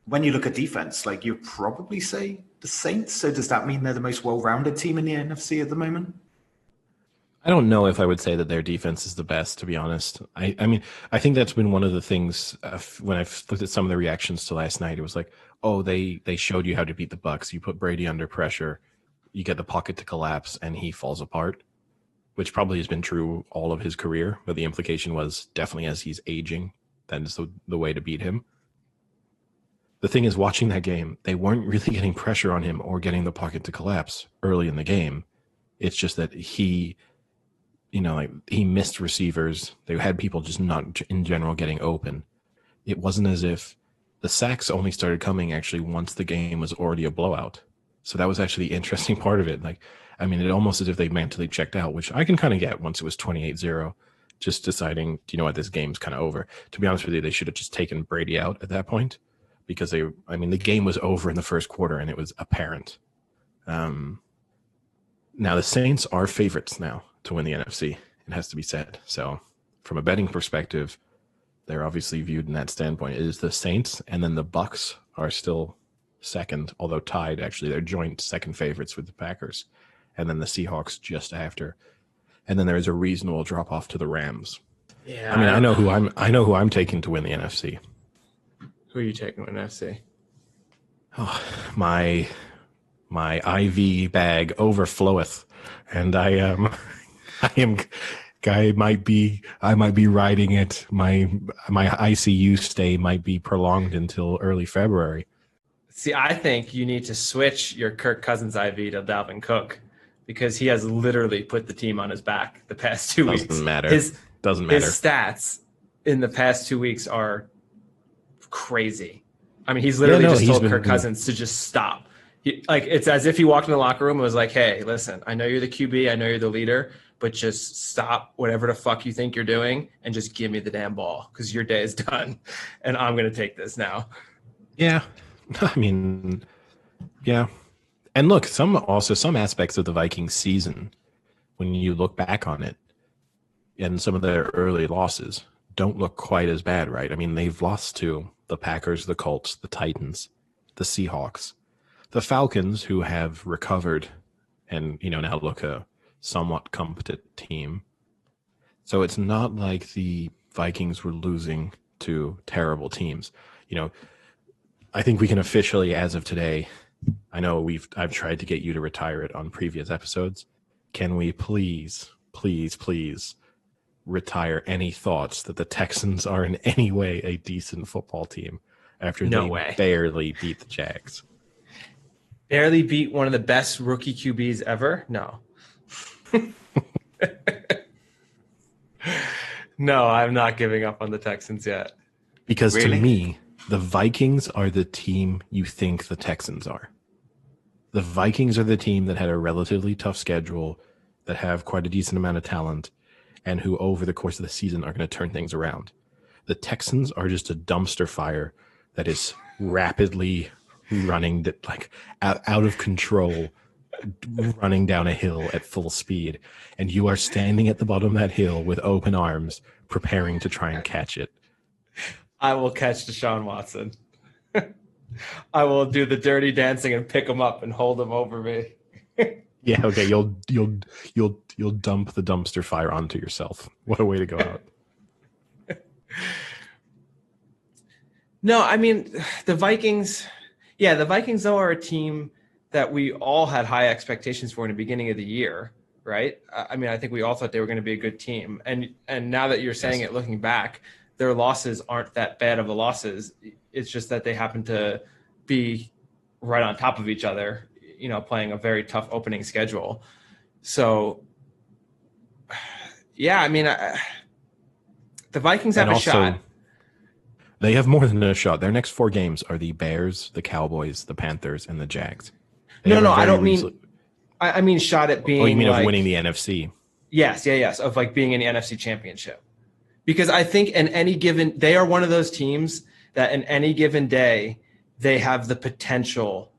when you look at defense, like, you probably say the Saints. So does that mean they're the most well-rounded team in the NFC at the moment? I don't know if I would say that their defense is the best, to be honest. I mean, I think that's been one of the things when I've looked at some of the reactions to last night. It was like, oh, they showed you how to beat the Bucs. You put Brady under pressure, you get the pocket to collapse, and he falls apart, which probably has been true all of his career. But the implication was definitely as he's aging, that is the way to beat him. The thing is, watching that game, they weren't really getting pressure on him or getting the pocket to collapse early in the game. It's just that he missed receivers. They had people just not in general getting open. It wasn't as if the sacks only started coming actually once the game was already a blowout. So that was actually the interesting part of it. Like, I mean, it almost as if they mentally checked out, which I can kind of get once it was 28-0, just deciding, do you know what, this game's kind of over. To be honest with you, they should have just taken Brady out at that point because the game was over in the first quarter and it was apparent. Now the Saints are favorites now to win the NFC. It has to be said. So from a betting perspective, they're obviously viewed in that standpoint. It is the Saints, and then the Bucks are still second, although tied. Actually, they're joint second favorites with the Packers, and then the Seahawks just after. And then there is a reasonable drop off to the Rams. Yeah, I mean, I know who I'm taking to win the NFC. Who are you taking to win NFC? Oh, my IV bag overfloweth, and I might be riding it. My ICU stay might be prolonged until early February. See, I think you need to switch your Kirk Cousins IV to Dalvin Cook because he has literally put the team on his back the past 2 weeks. Doesn't matter. His stats in the past 2 weeks are crazy. I mean, he's literally told Kirk Cousins to just stop. It's as if he walked in the locker room and was like, hey, listen, I know you're the QB, I know you're the leader, but just stop whatever the fuck you think you're doing and just give me the damn ball because your day is done and I'm going to take this now. Yeah. I mean, yeah. And look, some aspects of the Vikings season, when you look back on it, and some of their early losses don't look quite as bad, right? I mean, they've lost to the Packers, the Colts, the Titans, the Seahawks, the Falcons, who have recovered and, now look a somewhat competent team. So it's not like the Vikings were losing to terrible teams. I think we can officially, as of today, I know I've tried to get you to retire it on previous episodes. Can we please retire any thoughts that the Texans are in any way a decent football team after they barely beat the Jags? Barely beat one of the best rookie QBs ever? No. No, I'm not giving up on the Texans yet. Because to me, the Vikings are the team you think the Texans are. The Vikings are the team that had a relatively tough schedule, that have quite a decent amount of talent, and who over the course of the season are going to turn things around. The Texans are just a dumpster fire that is rapidly running out of control, running down a hill at full speed, and you are standing at the bottom of that hill with open arms, preparing to try and catch it. I will catch Deshaun Watson. I will do the dirty dancing and pick him up and hold him over me. Yeah, okay. You'll dump the dumpster fire onto yourself. What a way to go out. No, I mean the Vikings. Yeah, the Vikings though are a team that we all had high expectations for in the beginning of the year, right? I mean, I think we all thought they were going to be a good team, and now that you're saying it, looking back, their losses aren't that bad of a losses. It's just that they happen to be right on top of each other, playing a very tough opening schedule. So, yeah, I mean, the Vikings have a shot. They have more than a shot. Their next 4 games are the Bears, the Cowboys, the Panthers, and the Jags. No, I don't mean. I mean shot at being. Oh, you mean of winning the NFC? Yes, of being in the NFC Championship. Because I think they are one of those teams that in any given day, they have the potential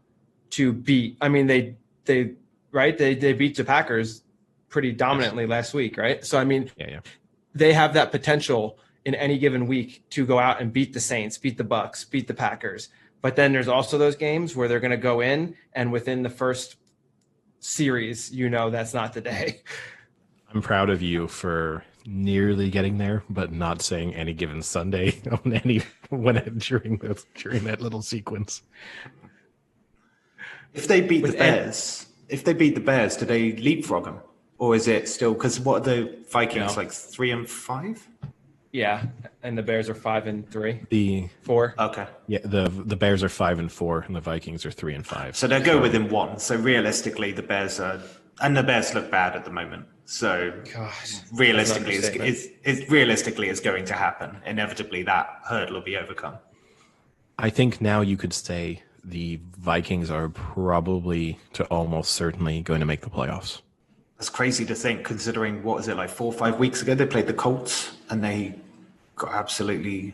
to beat. I mean, they beat the Packers pretty dominantly last week, right? So, I mean, they have that potential in any given week to go out and beat the Saints, beat the Bucks, beat the Packers. But then there's also those games where they're going to go in and within the first series, that's not the day. I'm proud of you for nearly getting there, but not saying any given Sunday during that little sequence. If they beat the Bears, do they leapfrog them, or is it still? Because what are the Vikings 3-5? Yeah, and the Bears are 5-3. 4. Okay. Yeah, the Bears are 5-4, and the Vikings are 3-5. So they'll go within 1. So realistically, the Bears look bad at the moment. So realistically, it's going to happen. Inevitably, that hurdle will be overcome. I think now you could say the Vikings are probably to almost certainly going to make the playoffs. That's crazy to think, considering, what is it, like 4 or 5 weeks ago, they played the Colts and they got absolutely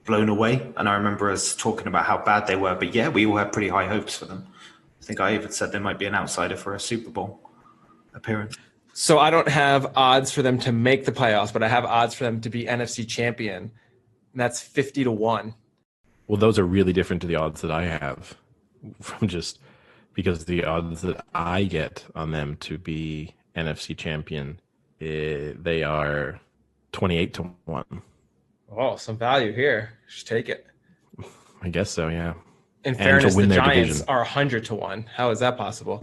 blown away. And I remember us talking about how bad they were. But yeah, we all had pretty high hopes for them. I think I even said they might be an outsider for a Super Bowl appearance. So I don't have odds for them to make the playoffs, but I have odds for them to be NFC champion. And that's 50-1. Well, those are really different to the odds that I have, from just because the odds that I get on them to be NFC champion, they are 28-1. Oh, some value here. Just take it. I guess so, yeah. In fairness, to win the their Giants division are 100-1. How is that possible?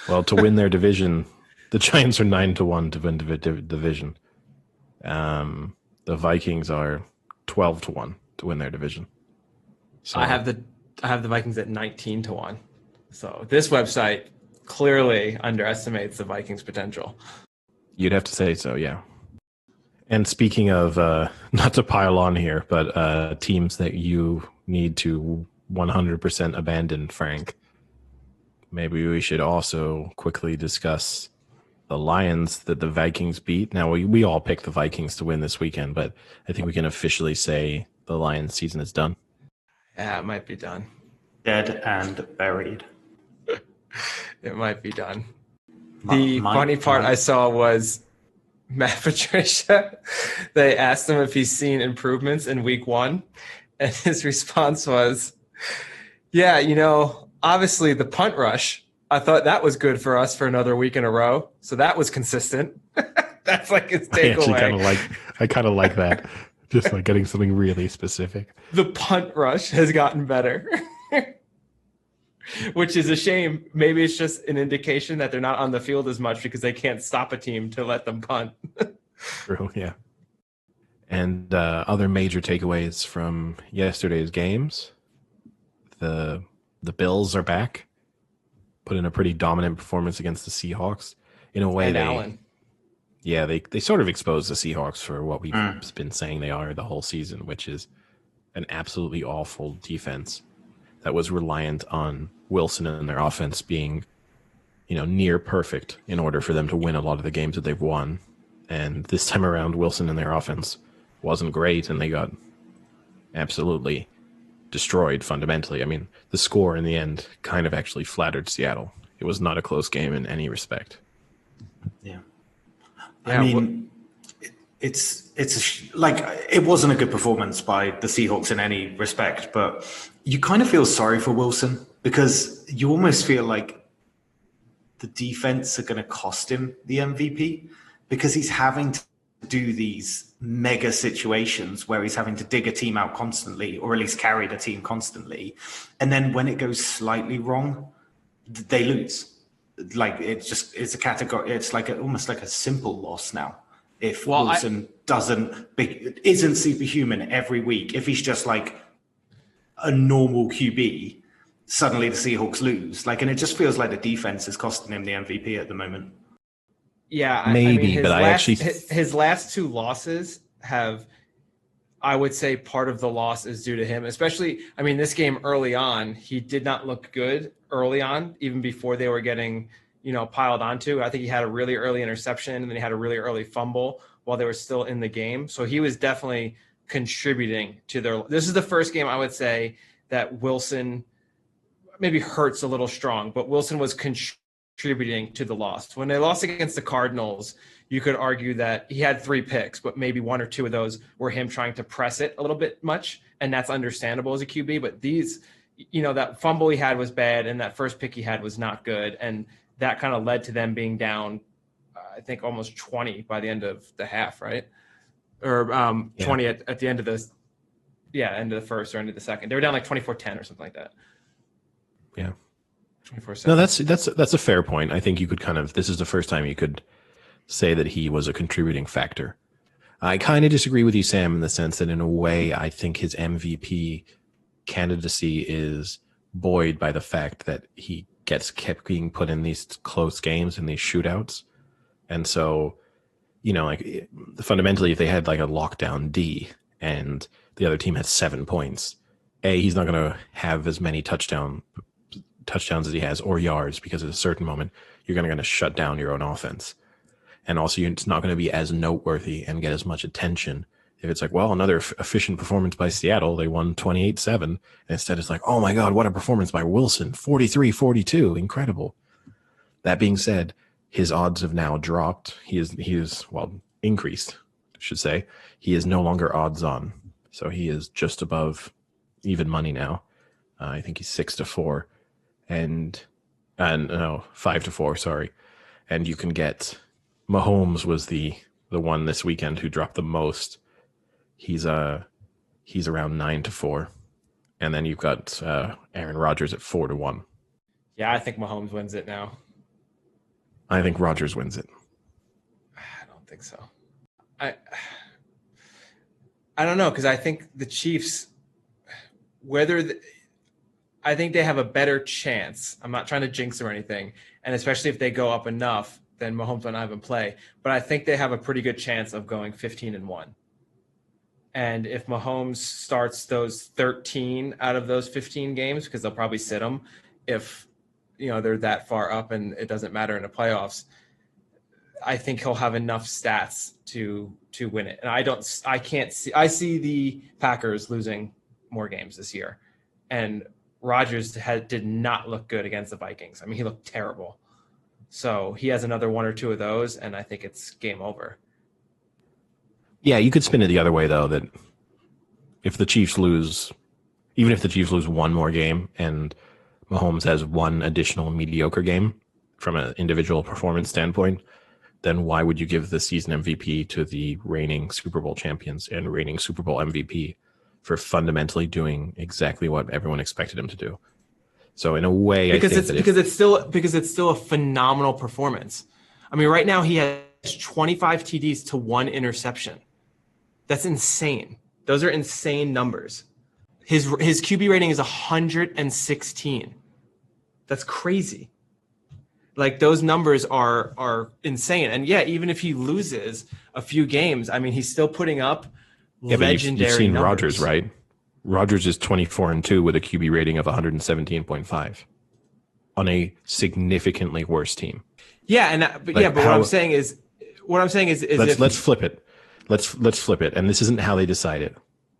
Well, to win their division, the Giants are 9-1 to win the division. The Vikings are 12-1 to win their division. So I have the Vikings at 19-1. So this website clearly underestimates the Vikings' potential. You'd have to say so, yeah. And speaking of, not to pile on here, but teams that you need to 100% abandon, Frank, maybe we should also quickly discuss the Lions that the Vikings beat. Now, we all picked the Vikings to win this weekend, but I think we can officially say the Lions season is done. Yeah, it might be done. Dead and buried. It might be done. The funny part I saw was Matt Patricia. They asked him if he's seen improvements in week 1. And his response was, yeah, obviously the punt rush, I thought that was good for us for another week in a row. So that was consistent. That's like his takeaway. I kind of like that. Just like getting something really specific. The punt rush has gotten better. Which is a shame. Maybe it's just an indication that they're not on the field as much because they can't stop a team to let them punt. True, yeah. And other major takeaways from yesterday's games. The Bills are back. Put in a pretty dominant performance against the Seahawks. In a way, they sort of exposed the Seahawks for what we've been saying they are the whole season, which is an absolutely awful defense that was reliant on Wilson and their offense being, near perfect in order for them to win a lot of the games that they've won. And this time around, Wilson and their offense wasn't great, and they got absolutely destroyed fundamentally. I mean, the score in the end kind of actually flattered Seattle. It was not a close game in any respect. Yeah. I mean, it wasn't a good performance by the Seahawks in any respect, but you kind of feel sorry for Wilson because you almost feel like the defense are going to cost him the MVP because he's having to do these mega situations where he's having to dig a team out constantly, or at least carry the team constantly. And then when it goes slightly wrong, they lose. Like it's a category. It's like almost like a simple loss now. If Wilson isn't superhuman every week, if he's just like a normal QB, suddenly the Seahawks lose. And it just feels like the defense is costing him the MVP at the moment. Yeah, maybe, his last 2 losses have, I would say, part of the loss is due to him. Especially, this game early on, he did not look good early on, even before they were getting, piled onto. I think he had a really early interception, and then he had a really early fumble while they were still in the game. So he was definitely contributing to their. This is the first game I would say that Wilson maybe hurts a little strong, but Wilson was contributing to the loss. When they lost against the Cardinals, you could argue that he had 3 picks, but maybe 1 or 2 of those were him trying to press it a little bit much, and that's understandable as a QB. But these, that fumble he had was bad, and that first pick he had was not good, and that kind of led to them being down, I think, almost 20 by the end of the half, right? Or 20 at the end of end of the first or end of the second. They were down like 24-10 or something like that. Yeah. 24-7. No, that's a fair point. I think you could this is the first time you could say that he was a contributing factor. I kind of disagree with you, Sam, in the sense that in a way, I think his MVP candidacy is buoyed by the fact that he kept being put in these close games and these shootouts. And so, fundamentally, if they had like a lockdown D and the other team had 7 points, he's not going to have as many touchdowns as he has or yards, because at a certain moment you're going to shut down your own offense. And also it's not going to be as noteworthy and get as much attention if it's like, well, another efficient performance by Seattle. They won 28-7. And instead it's like, oh my God, what a performance by Wilson. 43-42. Incredible. That being said, his odds have now dropped. He is increased, I should say. He is no longer odds on. So he is just above even money now. I think he's 6-4 and no, 5-4, sorry. And you can get Mahomes was the one this weekend who dropped the most. He's around 9-4. And then you've got Aaron Rodgers at 4-1. Yeah, I think Mahomes wins it now. I think Rodgers wins it. I don't think so. I don't know, because I think the Chiefs, I think they have a better chance. I'm not trying to jinx or anything, and especially if they go up enough, then Mahomes will not even play. But I think they have a pretty good chance of going 15-1. And if Mahomes starts those 13 out of those 15 games, because they'll probably sit him if they're that far up and it doesn't matter in the playoffs, I think he'll have enough stats to win it. And I see the Packers losing more games this year. And Rodgers did not look good against the Vikings. I mean, he looked terrible. So he has another one or two of those, and I think it's game over. Yeah, you could spin it the other way, though, that if the Chiefs lose, even if the Chiefs lose one more game and Mahomes has one additional mediocre game from an individual performance standpoint, then why would you give the season MVP to the reigning Super Bowl champions and reigning Super Bowl MVP for fundamentally doing exactly what everyone expected him to do? So in a way, because it's still a phenomenal performance. I mean, right now he has 25 TDs to 1 interception. That's insane. Those are insane numbers. His QB rating is 116. That's crazy. Like, those numbers are insane. And yeah, even if he loses a few games, I mean, he's still putting up legendary you've seen numbers. Rodgers, right? Rodgers is 24-2 with a QB rating of 117.5 on a significantly worse team. Yeah, but what I'm saying is let's flip it. Let's flip it. And this isn't how they decide it.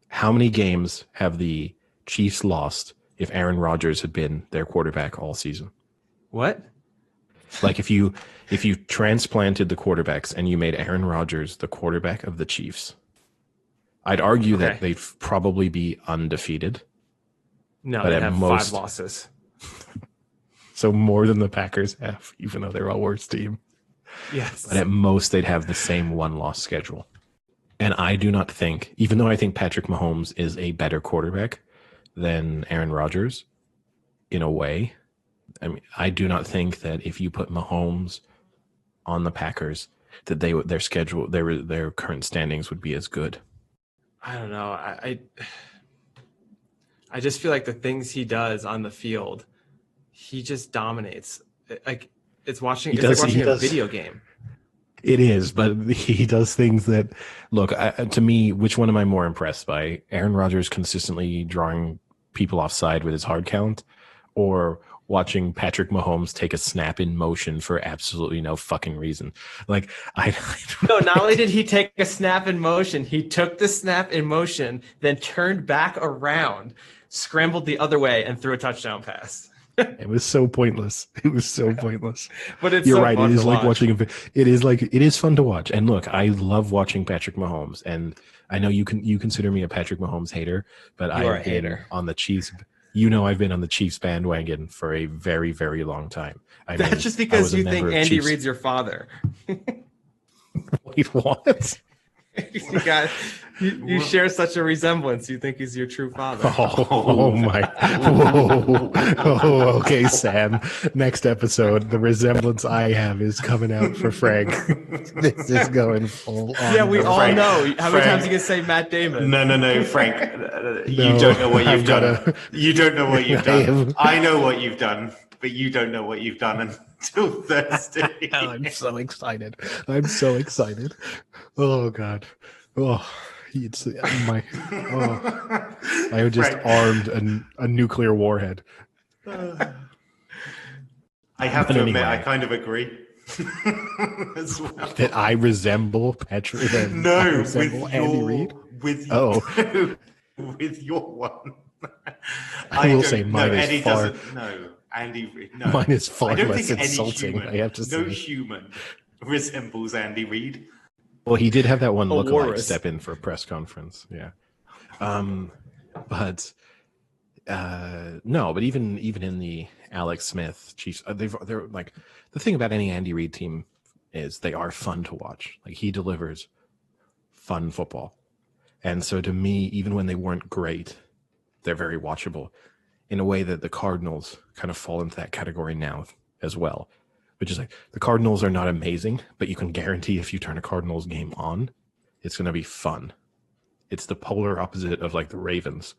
How many games have the Chiefs lost if Aaron Rodgers had been their quarterback all season? What? Like if you transplanted the quarterbacks and you made Aaron Rodgers the quarterback of the Chiefs, I'd argue that they'd probably be undefeated. No, they have 5 losses. So more than the Packers have, even though they're a worse team. Yes. But at most, they'd have the same 1-loss schedule. And I do not think, even though I think Patrick Mahomes is a better quarterback than Aaron Rodgers, in a way, I mean, I do not think that if you put Mahomes on the Packers, that their schedule, their current standings would be as good. I don't know. I just feel like the things he does on the field, he just dominates. Like, it's like watching a video game. It is, but he does things that, look, to me, which one am I more impressed by? Aaron Rodgers consistently drawing people offside with his hard count, or watching Patrick Mahomes take a snap in motion for absolutely no fucking reason? Like, No, not only did he take a snap in motion, he took the snap in motion, then turned back around, scrambled the other way, and threw a touchdown pass. It was so pointless. It was so pointless. But it's You're so right. fun It is to like watch. it is fun to watch. And look, I love watching Patrick Mahomes. And I know you consider me a Patrick Mahomes hater, but I've been on the Chiefs. I've been on the Chiefs bandwagon for a very, very long time. That's just because you think Andy Reid's your father. Wait, what? You share such a resemblance. You think he's your true father. Oh my! Whoa! Oh, okay, Sam. Next episode, the resemblance I have is coming out for Frank. This is going full on. Yeah, we all Frank. know. How many times you can say Matt Damon? No, Frank. You don't know what you've done. You don't know what you've done. I know what you've done, but you don't know what you've done until Thursday. I'm so excited. Oh God. Oh, It's my. I have just armed a nuclear warhead. I have to admit, I kind of agree. As well. That I resemble Patrick. No, I resemble Andy Reid. With with your one. I will say mine is Eddie far. doesn't. No, Andy Reid. No, mine is far I don't less think insulting. I have to say, no human resembles Andy Reid. Well, he did have that one lookalike walrus. step in for a press conference. Yeah. But no, but even in the Alex Smith Chiefs, they're like, the thing about any Andy Reid team is they are fun to watch. Like, he delivers fun football. And so to me, even when they weren't great, they're very watchable in a way that the Cardinals kind of fall into that category now as well. Which is like, the Cardinals are not amazing, but you can guarantee if you turn a Cardinals game on, it's going to be fun. It's the polar opposite of like the Ravens,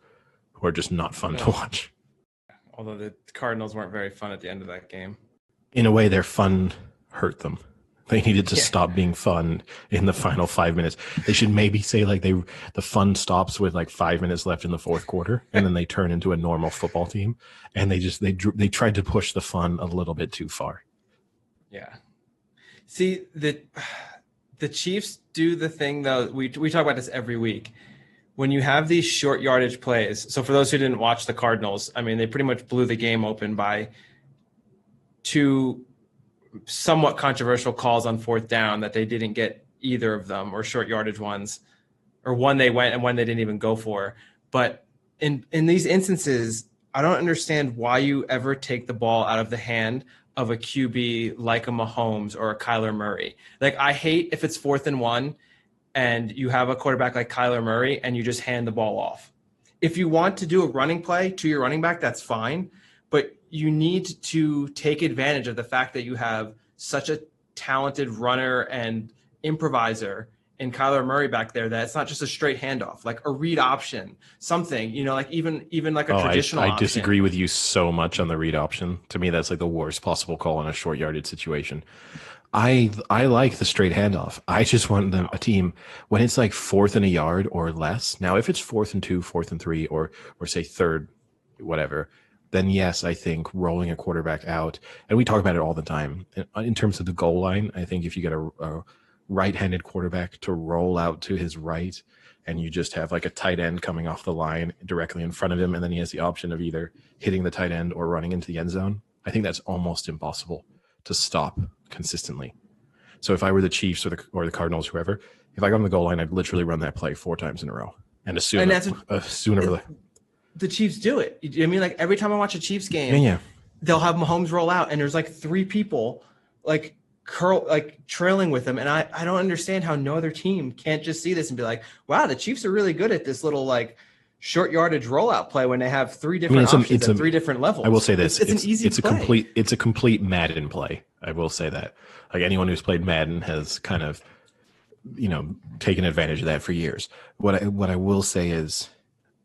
who are just not fun to watch. Although the Cardinals weren't very fun at the end of that game. In a way, their fun hurt them. They needed to stop being fun in the final 5 minutes. They should maybe say like the fun stops with like 5 minutes left in the fourth quarter, and then they turn into a normal football team. And they tried to push the fun a little bit too far. Yeah. See, the Chiefs do the thing, though. We talk about this every week. When you have these short yardage plays, so for those who didn't watch the Cardinals, I mean, they pretty much blew the game open by two somewhat controversial calls on fourth down that they didn't get either of them, or short yardage ones, or one they went and one they didn't even go for. But in these instances, I don't understand why you ever take the ball out of the hand of a QB like a Mahomes or a Kyler Murray. Like, I hate if it's 4th and 1 and you have a quarterback like Kyler Murray and you just hand the ball off. If you want to do a running play to your running back, that's fine. But you need to take advantage of the fact that you have such a talented runner and improviser in Kyler Murray back there, that it's not just a straight handoff, like a read option, something, like even like a traditional I option. disagree with you so much on the read option. To me, that's like the worst possible call in a short yardage situation. I like the straight handoff. I just want a team when it's like 4th and a yard or less. Now, if it's 4th and 2, 4th and 3, or say 3rd, whatever, then yes, I think rolling a quarterback out, and we talk about it all the time in terms of the goal line. I think if you get a right-handed quarterback to roll out to his right, and you just have like a tight end coming off the line directly in front of him, and then he has the option of either hitting the tight end or running into the end zone, I think that's almost impossible to stop consistently. So if I were the Chiefs or the Cardinals, whoever, if I got on the goal line, I'd literally run that play 4 times in a row and assume the Chiefs do it. I mean, like, every time I watch a Chiefs game, they'll have Mahomes roll out, and there's like 3 people like trailing with him, and I don't understand how no other team can't just see this and be like, wow, the Chiefs are really good at this little like short yardage rollout play when they have 3 different options at 3 different levels. I will say this: it's an easy play. It's a complete Madden play. I will say that. Like, anyone who's played Madden has kind of, taken advantage of that for years. What I will say is,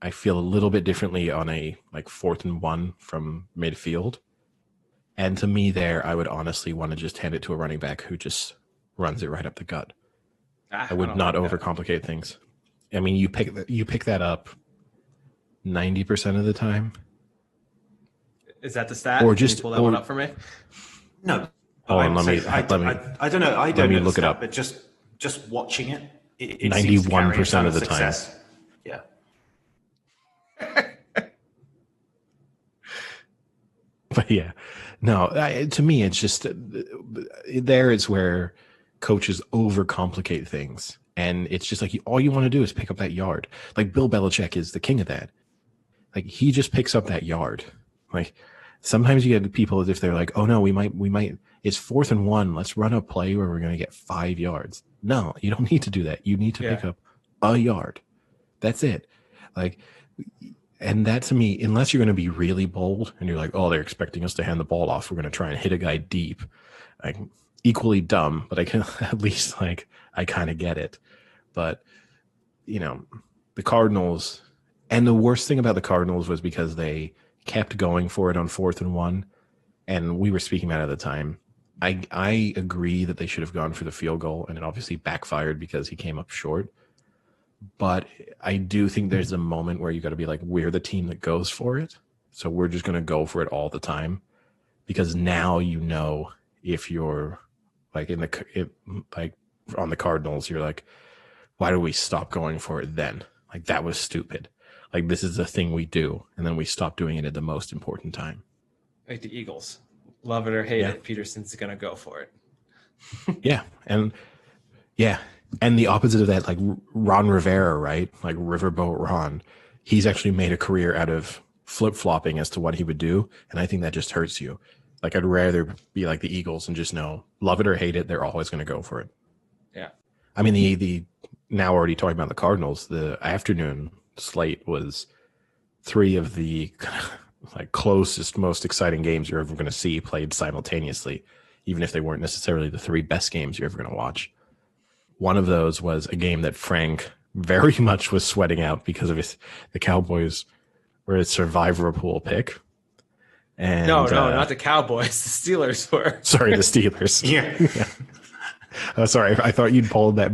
I feel a little bit differently on a like 4th and 1 from midfield. And to me there, I would honestly want to just hand it to a running back who just runs it right up the gut. I would not overcomplicate things. I mean, you pick that up 90% of the time. Is that the stat? Or just Can you pull that one up for me? No. I don't know. I don't know. Look it up. But just watching it 91% of the time. Yeah. But yeah, no, to me, it's just there is where coaches overcomplicate things. And it's just like, all you want to do is pick up that yard. Like, Bill Belichick is the king of that. Like, he just picks up that yard. Like, sometimes you get people as if they're like, oh no, we might, it's 4th and 1. Let's run a play where we're going to get 5 yards. No, you don't need to do that. You need to pick up a yard. That's it. Like, and that, to me, unless you're going to be really bold and you're like, oh, they're expecting us to hand the ball off, we're going to try and hit a guy deep. Like, equally dumb, but I can at least, like, I kind of get it. But, the Cardinals, and the worst thing about the Cardinals was because they kept going for it on 4th and 1, and we were speaking about it at the time. I agree that they should have gone for the field goal, and it obviously backfired because he came up short. But I do think there's a moment where you got to be like, we're the team that goes for it. So we're just going to go for it all the time, because now, if you're like like on the Cardinals, you're like, why do we stop going for it then? Like, that was stupid. Like, this is the thing we do, and then we stop doing it at the most important time. Like the Eagles, love it or hate it, Peterson's going to go for it. And the opposite of that, like Ron Rivera, right? Like Riverboat Ron, he's actually made a career out of flip-flopping as to what he would do, and I think that just hurts you. Like, I'd rather be like the Eagles and just know, love it or hate it, they're always going to go for it. Yeah. I mean, the now already talking about the Cardinals, the afternoon slate was 3 of the like closest, most exciting games you're ever going to see played simultaneously, even if they weren't necessarily the 3 best games you're ever going to watch. One of those was a game that Frank very much was sweating out because of the Cowboys were a survivor pool pick. And no, not the Cowboys. The Steelers were. Sorry, the Steelers. Yeah. Sorry, I thought you'd pulled that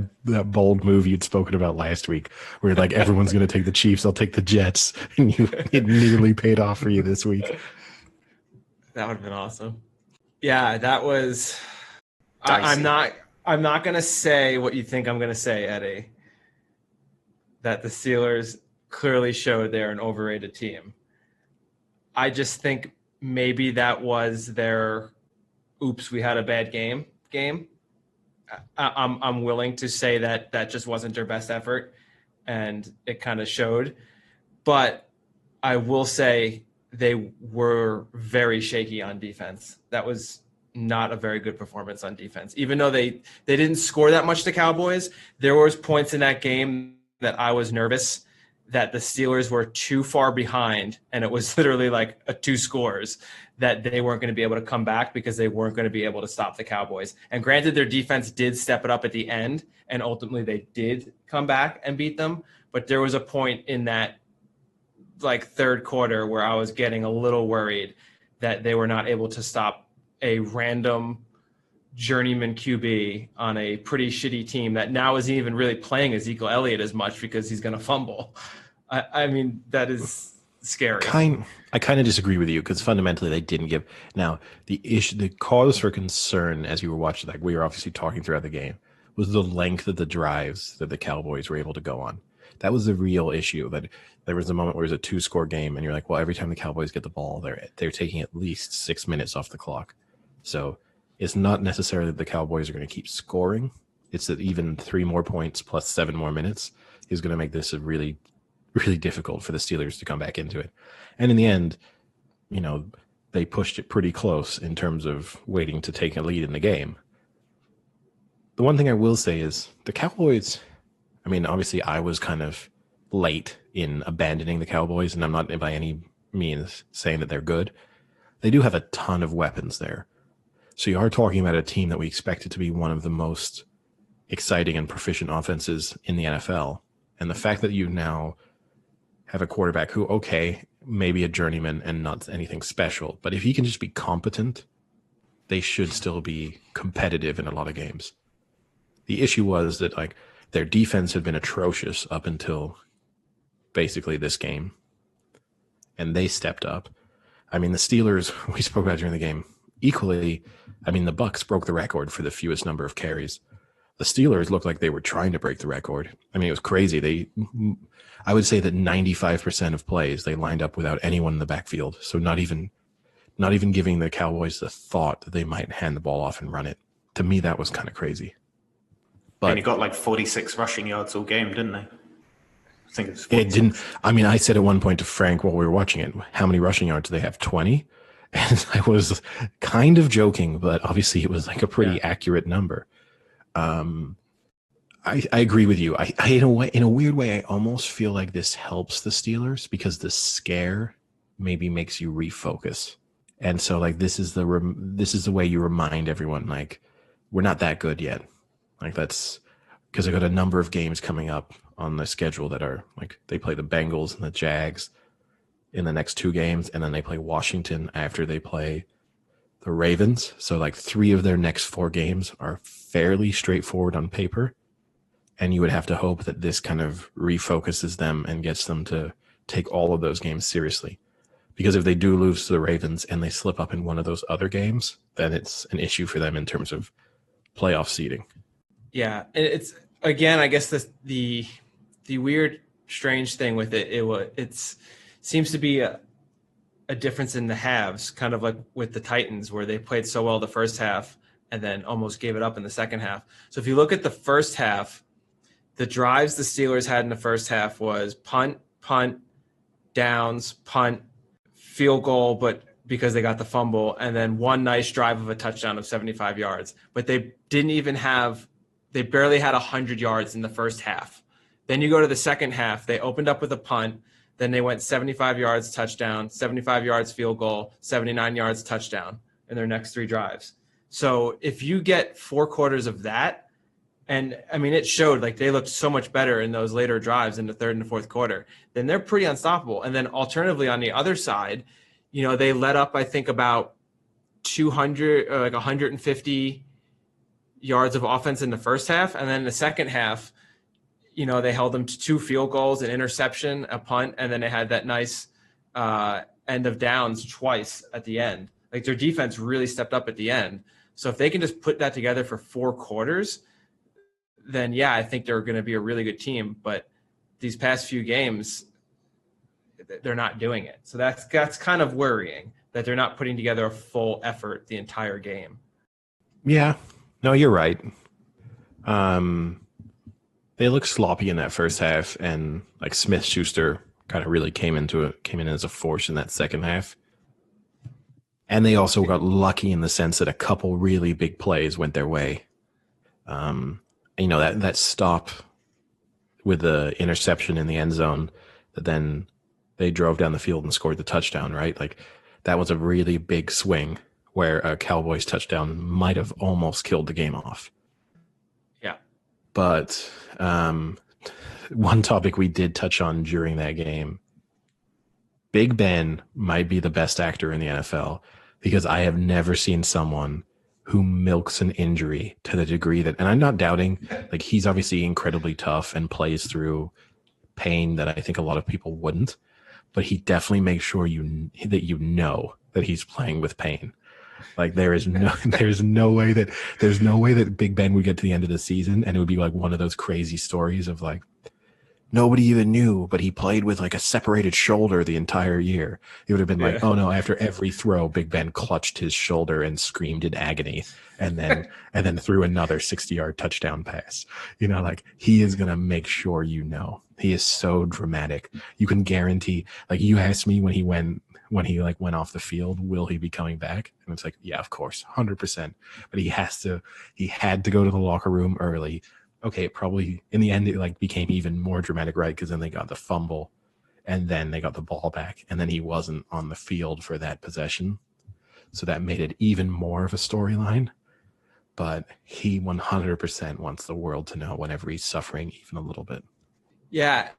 bold move you'd spoken about last week, where like everyone's going to take the Chiefs, I'll take the Jets, and it nearly paid off for you this week. That would have been awesome. Yeah, that was. I'm not going to say what you think I'm going to say, Eddie. That the Steelers clearly showed they're an overrated team. I just think maybe that was their "oops, we had a bad game." I'm willing to say that just wasn't their best effort, and it kind of showed. But I will say they were very shaky on defense. That was not a very good performance on defense. Even though they didn't score that much, the Cowboys, there was points in that game that I was nervous that the Steelers were too far behind, and it was literally like 2 scores, that they weren't going to be able to come back because they weren't going to be able to stop the Cowboys. And granted, their defense did step it up at the end, and ultimately they did come back and beat them. But there was a point in that like third quarter where I was getting a little worried that they were not able to stop a random journeyman QB on a pretty shitty team that now isn't even really playing Ezekiel Elliott as much because he's going to fumble. I mean, that is scary. I kind of disagree with you, because fundamentally they didn't give. Now, the cause for concern as you were watching, like we were obviously talking throughout the game, was the length of the drives that the Cowboys were able to go on. That was the real issue. That there was a moment where it was a 2-score game, and you're like, well, every time the Cowboys get the ball, they're taking at least 6 minutes off the clock. So it's not necessarily that the Cowboys are going to keep scoring. It's that even 3 more points plus 7 more minutes is going to make this a really, really difficult for the Steelers to come back into it. And in the end, they pushed it pretty close in terms of waiting to take a lead in the game. The one thing I will say is the Cowboys, I mean, obviously I was kind of late in abandoning the Cowboys, and I'm not by any means saying that they're good. They do have a ton of weapons there. So you are talking about a team that we expected to be one of the most exciting and proficient offenses in the NFL. And the fact that you now have a quarterback who, okay, maybe a journeyman and not anything special, but if he can just be competent, they should still be competitive in a lot of games. The issue was that like their defense had been atrocious up until basically this game, and they stepped up. I mean, the Steelers, we spoke about during the game, equally, I mean, the Bucs broke the record for the fewest number of carries. The Steelers looked like they were trying to break the record. I mean, it was crazy. I would say that 95% of plays they lined up without anyone in the backfield. So not even giving the Cowboys the thought that they might hand the ball off and run it. To me, that was kind of crazy. But he got like 46 rushing yards all game, didn't they? I think it's 46. It didn't. I mean, I said at one point to Frank while we were watching it, how many rushing yards do they have? 20? And I was kind of joking, but obviously it was like a pretty accurate number. I agree with you. I in a weird way, I almost feel like this helps the Steelers because the scare maybe makes you refocus. And so like this is the way you remind everyone, like, we're not that good yet. Like that's because I got a number of games coming up on the schedule that are like they play the Bengals and the Jags in the next 2 games, and then they play Washington after they play the Ravens. So like 3 of their next 4 games are fairly straightforward on paper. And you would have to hope that this kind of refocuses them and gets them to take all of those games seriously. Because if they do lose to the Ravens and they slip up in one of those other games, then it's an issue for them in terms of playoff seeding. Yeah, and it's again, I guess the weird, strange thing with it seems to be a difference in the halves, kind of like with the Titans, where they played so well the first half and then almost gave it up in the second half. So if you look at the first half, the drives the Steelers had in the first half was punt, downs, punt, field goal, but because they got the fumble, and then one nice drive of a touchdown of 75 yards. But they barely had 100 yards in the first half. Then you go to the second half, they opened up with a punt, then they went 75 yards touchdown, 75 yards field goal, 79 yards touchdown in their next 3 drives. So if you get 4 quarters of that, and I mean, it showed like they looked so much better in those later drives in the third and the fourth quarter, then they're pretty unstoppable. And then alternatively on the other side, they let up, I think, about 200 or like 150 yards of offense in the first half. And then in the second half, they held them to 2 field goals, an interception, a punt, and then they had that nice end of downs twice at the end. Like their defense really stepped up at the end. So if they can just put that together for 4 quarters, then yeah, I think they're going to be a really good team. But these past few games, they're not doing it. So that's kind of worrying that they're not putting together a full effort the entire game. Yeah, no, you're right. They look sloppy in that first half, and like Smith-Schuster kind of really came in as a force in that second half. And they also got lucky in the sense that a couple really big plays went their way. That stop with the interception in the end zone that then they drove down the field and scored the touchdown, right? Like that was a really big swing where a Cowboys touchdown might have almost killed the game off. Yeah. But one topic we did touch on during that game, Big Ben might be the best actor in the NFL because I have never seen someone who milks an injury to the degree that, and I'm not doubting, like he's obviously incredibly tough and plays through pain that I think a lot of people wouldn't, but he definitely makes sure that he's playing with pain. Like there's no way that Big Ben would get to the end of the season and it would be like one of those crazy stories of like nobody even knew, but he played with like a separated shoulder the entire year. It would have been like, oh no, after every throw, Big Ben clutched his shoulder and screamed in agony and then threw another 60-yard touchdown pass. Like he is going to make sure he is so dramatic. You can guarantee, like you asked me when he went off the field, will he be coming back? And it's like, yeah, of course, 100%. But he had to go to the locker room early. Okay, probably in the end it like became even more dramatic, right? Because then they got the fumble and then they got the ball back and then he wasn't on the field for that possession. So that made it even more of a storyline. But he 100% wants the world to know whenever he's suffering even a little bit. Yeah.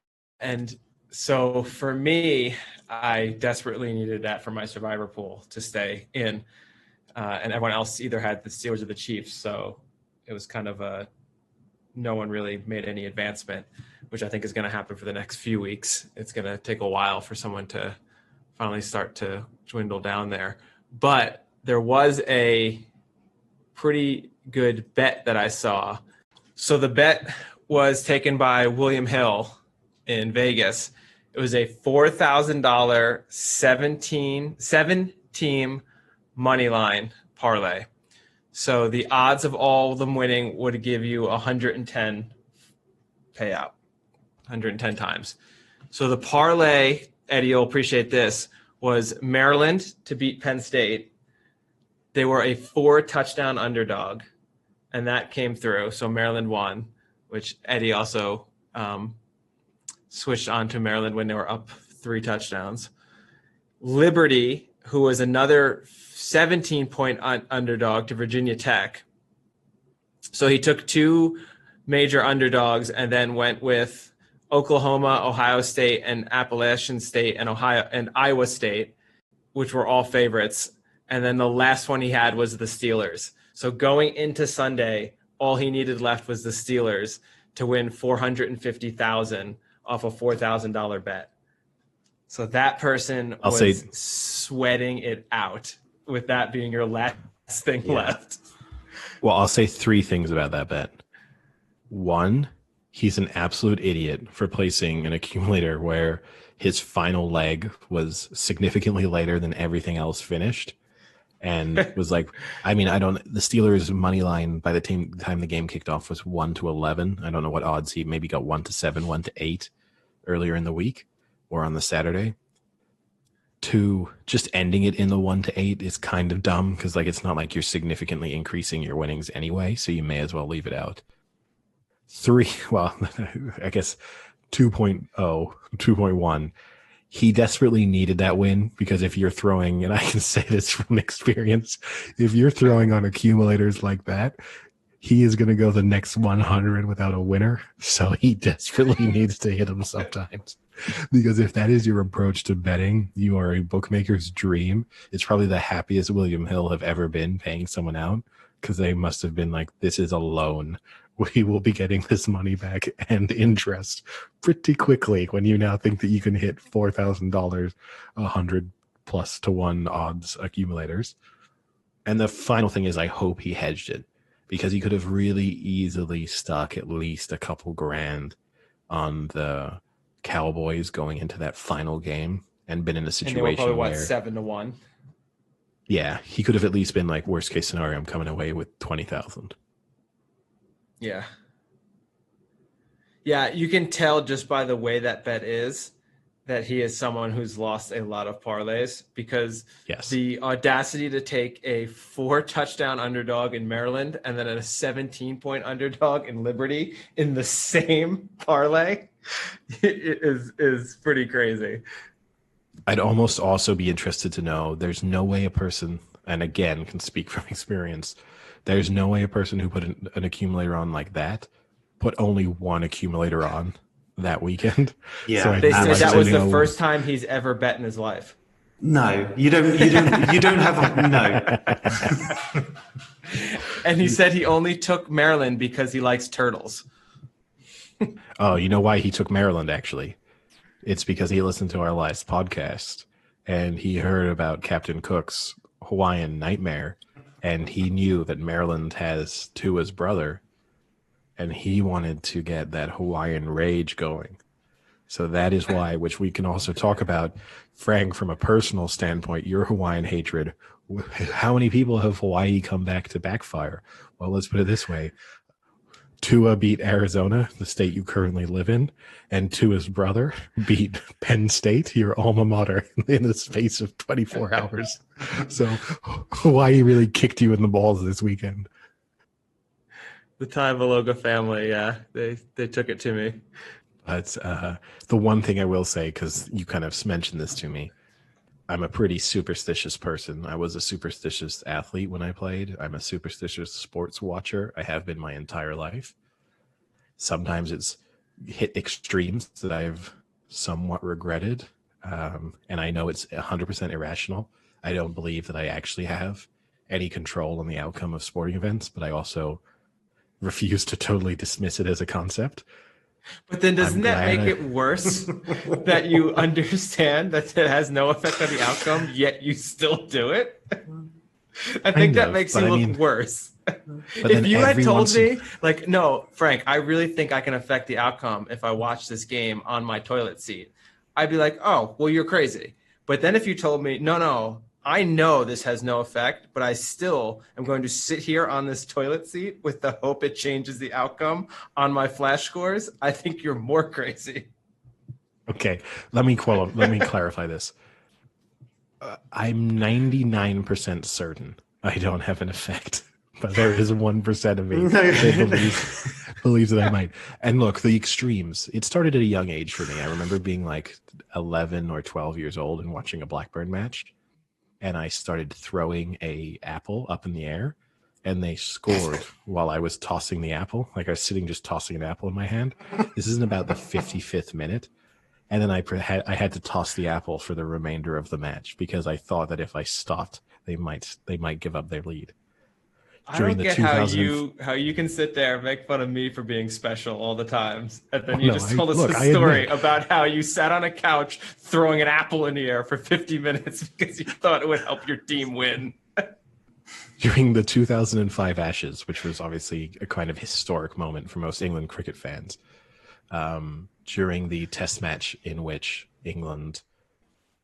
And so for me, I desperately needed that for my survivor pool to stay in. And everyone else either had the Steelers or the Chiefs. So it was kind of no one really made any advancement, which I think is going to happen for the next few weeks. It's going to take a while for someone to finally start to dwindle down there. But there was a pretty good bet that I saw. So the bet was taken by William Hill in Vegas. It was a $4,000 7-team money line parlay. So the odds of all of them winning would give you 110 payout, 110 times. So the parlay, Eddie, you'll appreciate this, was Maryland to beat Penn State. They were a 4-touchdown underdog, and that came through. So Maryland won, which Eddie also switched on to Maryland when they were up 3 touchdowns. Liberty, who was another 17-point underdog to Virginia Tech. So he took 2 major underdogs and then went with Oklahoma, Ohio State, and Appalachian State and Iowa State, which were all favorites. And then the last one he had was the Steelers. So going into Sunday, all he needed left was the Steelers to win $450,000 off a $4,000 bet. So that person was sweating it out, with that being your last thing left. Well, I'll say 3 things about that bet. 1, he's an absolute idiot for placing an accumulator where his final leg was significantly later than everything else finished. And was like, I mean, the Steelers money line by the time the game kicked off was 1-11. I don't know what odds he maybe got 1-7, 1-8 earlier in the week or on the Saturday. 2, just ending it in the 1-8 is kind of dumb because like it's not like you're significantly increasing your winnings anyway, so you may as well leave it out. 3, well, I guess 2.0, 2.1. He desperately needed that win because if you're throwing, and I can say this from experience, if you're throwing on accumulators like that, he is going to go the next 100 without a winner. So he desperately needs to hit them sometimes. Because if that is your approach to betting, you are a bookmaker's dream. It's probably the happiest William Hill have ever been paying someone out because they must have been like, this is a loan. We will be getting this money back and interest pretty quickly when you now think that you can hit $4,000, 100+ to 1 odds accumulators. And the final thing is I hope he hedged it because he could have really easily stuck at least a couple grand on the Cowboys going into that final game and been in a situation and they were probably, where 7-1. Yeah, he could have at least been like, worst case scenario, I'm coming away with 20,000. Yeah. Yeah, you can tell just by the way that bet is that he is someone who's lost a lot of parlays because the audacity to take a 4-touchdown underdog in Maryland and then a 17-point underdog in Liberty in the same parlay is pretty crazy. I'd almost also be interested to know, there's no way a person, and again, can speak from experience, there's no way a person who put an accumulator on like that put only 1 accumulator on that weekend. Yeah, so they said that was the first time he's ever bet in his life. No, you don't have a no. And he said he only took Maryland because he likes turtles. Oh, you know why he took Maryland? Actually, it's because he listened to our last podcast and he heard about Captain Cook's Hawaiian nightmare. And he knew that Maryland has Tua's brother, and he wanted to get that Hawaiian rage going. So that is why, which we can also talk about, Frank, from a personal standpoint, your Hawaiian hatred. How many people have Hawaii come back to backfire? Well, let's put it this way. Tua beat Arizona, the state you currently live in, and Tua's brother beat Penn State, your alma mater, in the space of 24 hours. So Hawaii really kicked you in the balls this weekend. The Taivaloga family, yeah, they took it to me. But the one thing I will say, because you kind of mentioned this to me, I'm a pretty superstitious person. I was a superstitious athlete when I played. I'm a superstitious sports watcher. I have been my entire life. Sometimes it's hit extremes that I've somewhat regretted. And I know it's 100% irrational. I don't believe that I actually have any control on the outcome of sporting events, but I also refuse to totally dismiss it as a concept. But then doesn't that make it worse that you understand that it has no effect on the outcome, yet you still do it? I think that makes you look worse. If you had told me, like, no, Frank, I really think I can affect the outcome if I watch this game on my toilet seat, I'd be like, oh, well, you're crazy. But then if you told me, no, I know this has no effect, but I still am going to sit here on this toilet seat with the hope it changes the outcome on my flash scores, I think you're more crazy. Okay, let me clarify this. I'm 99% certain I don't have an effect, but there is 1% of me that believes that I might. And look, the extremes, it started at a young age for me. I remember being like 11 or 12 years old and watching a Blackburn match. And I started throwing a apple up in the air, and they scored while I was tossing the apple. Like I was sitting just tossing an apple in my hand. This isn't about the 55th minute. And then I had to toss the apple for the remainder of the match because I thought that if I stopped, they might give up their lead. I during don't the get 2000. how you can sit there and make fun of me for being special all the times, and then Oh, you no, just told us a I story admit, about how you sat on a couch throwing an apple in the air for 50 minutes because you thought it would help your team win. during the 2005 Ashes, which was obviously a kind of historic moment for most England cricket fans, during the Test match in which England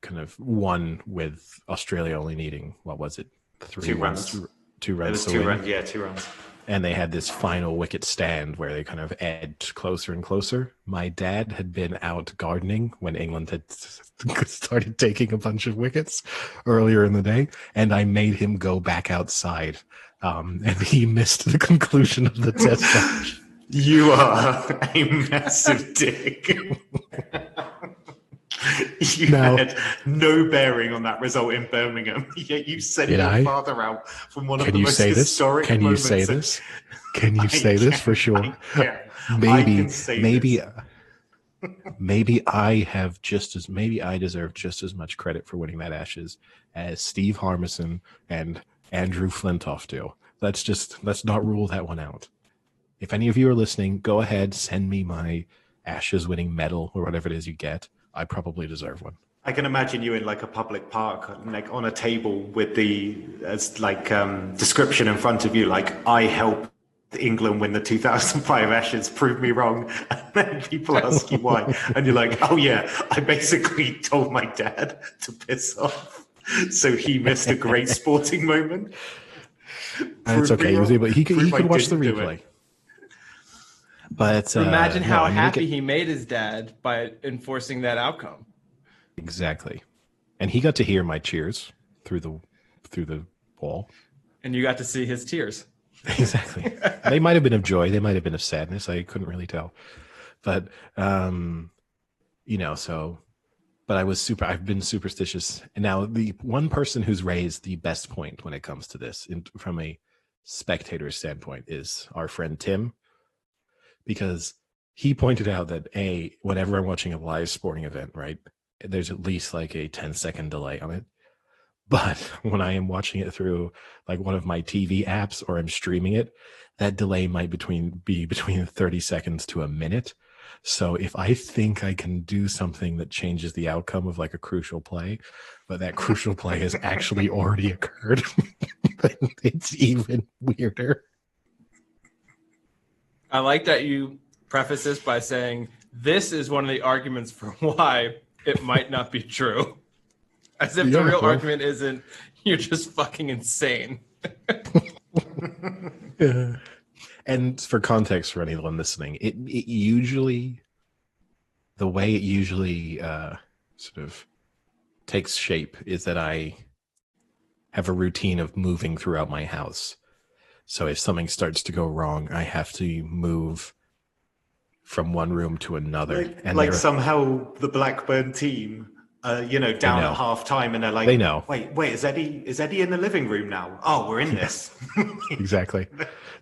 kind of won with Australia only needing, what was it, 2 runs. Two It runs was to 2 runs. win. Yeah, 2 runs. And they had this final wicket stand where they kind of edged closer and closer. My dad had been out gardening when England had started taking a bunch of wickets earlier in the day, and I made him go back outside, and he missed the conclusion of the test match. You are a massive dick. You had no bearing on that result in Birmingham, yet you sent your father out from one of the most historic moments. Can you say this? Can you say this for sure? Maybe I deserve just as much credit for winning that Ashes as Steve Harmison and Andrew Flintoff do. Let's not rule that one out. If any of you are listening, go ahead, send me my Ashes winning medal or whatever it is you get. I probably deserve one. I can imagine you in like a public park, like on a table with the description in front of you, like, I helped England win the 2005 Ashes, prove me wrong. And then people ask you why. And you're like, oh yeah, I basically told my dad to piss off. So he missed a great sporting moment. It's okay. But he could watch the replay. But imagine how happy he made his dad by enforcing that outcome. Exactly, and he got to hear my cheers through the wall, and you got to see his tears. Exactly. They might have been of joy. They might have been of sadness. I couldn't really tell, but so. But I've been superstitious, and now the one person who's raised the best point when it comes to this, from a spectator standpoint, is our friend Tim. Because he pointed out that whenever I'm watching a live sporting event, right, there's at least like a 10-second delay on it. But when I am watching it through like one of my TV apps or I'm streaming it, that delay might be between 30 seconds to a minute. So if I think I can do something that changes the outcome of like a crucial play, but that crucial play has actually already occurred, then it's even weirder. I like that you preface this by saying this is one of the arguments for why it might not be true. As if the real argument isn't you're just fucking insane. Yeah. And for context for anyone listening, it usually, the way it usually sort of takes shape is that I have a routine of moving throughout my house. So if something starts to go wrong, I have to move from one room to another. Like somehow the Blackburn team, down at half time, and they're like, they know. Wait, is Eddie in the living room now? Oh, we're in this. Exactly.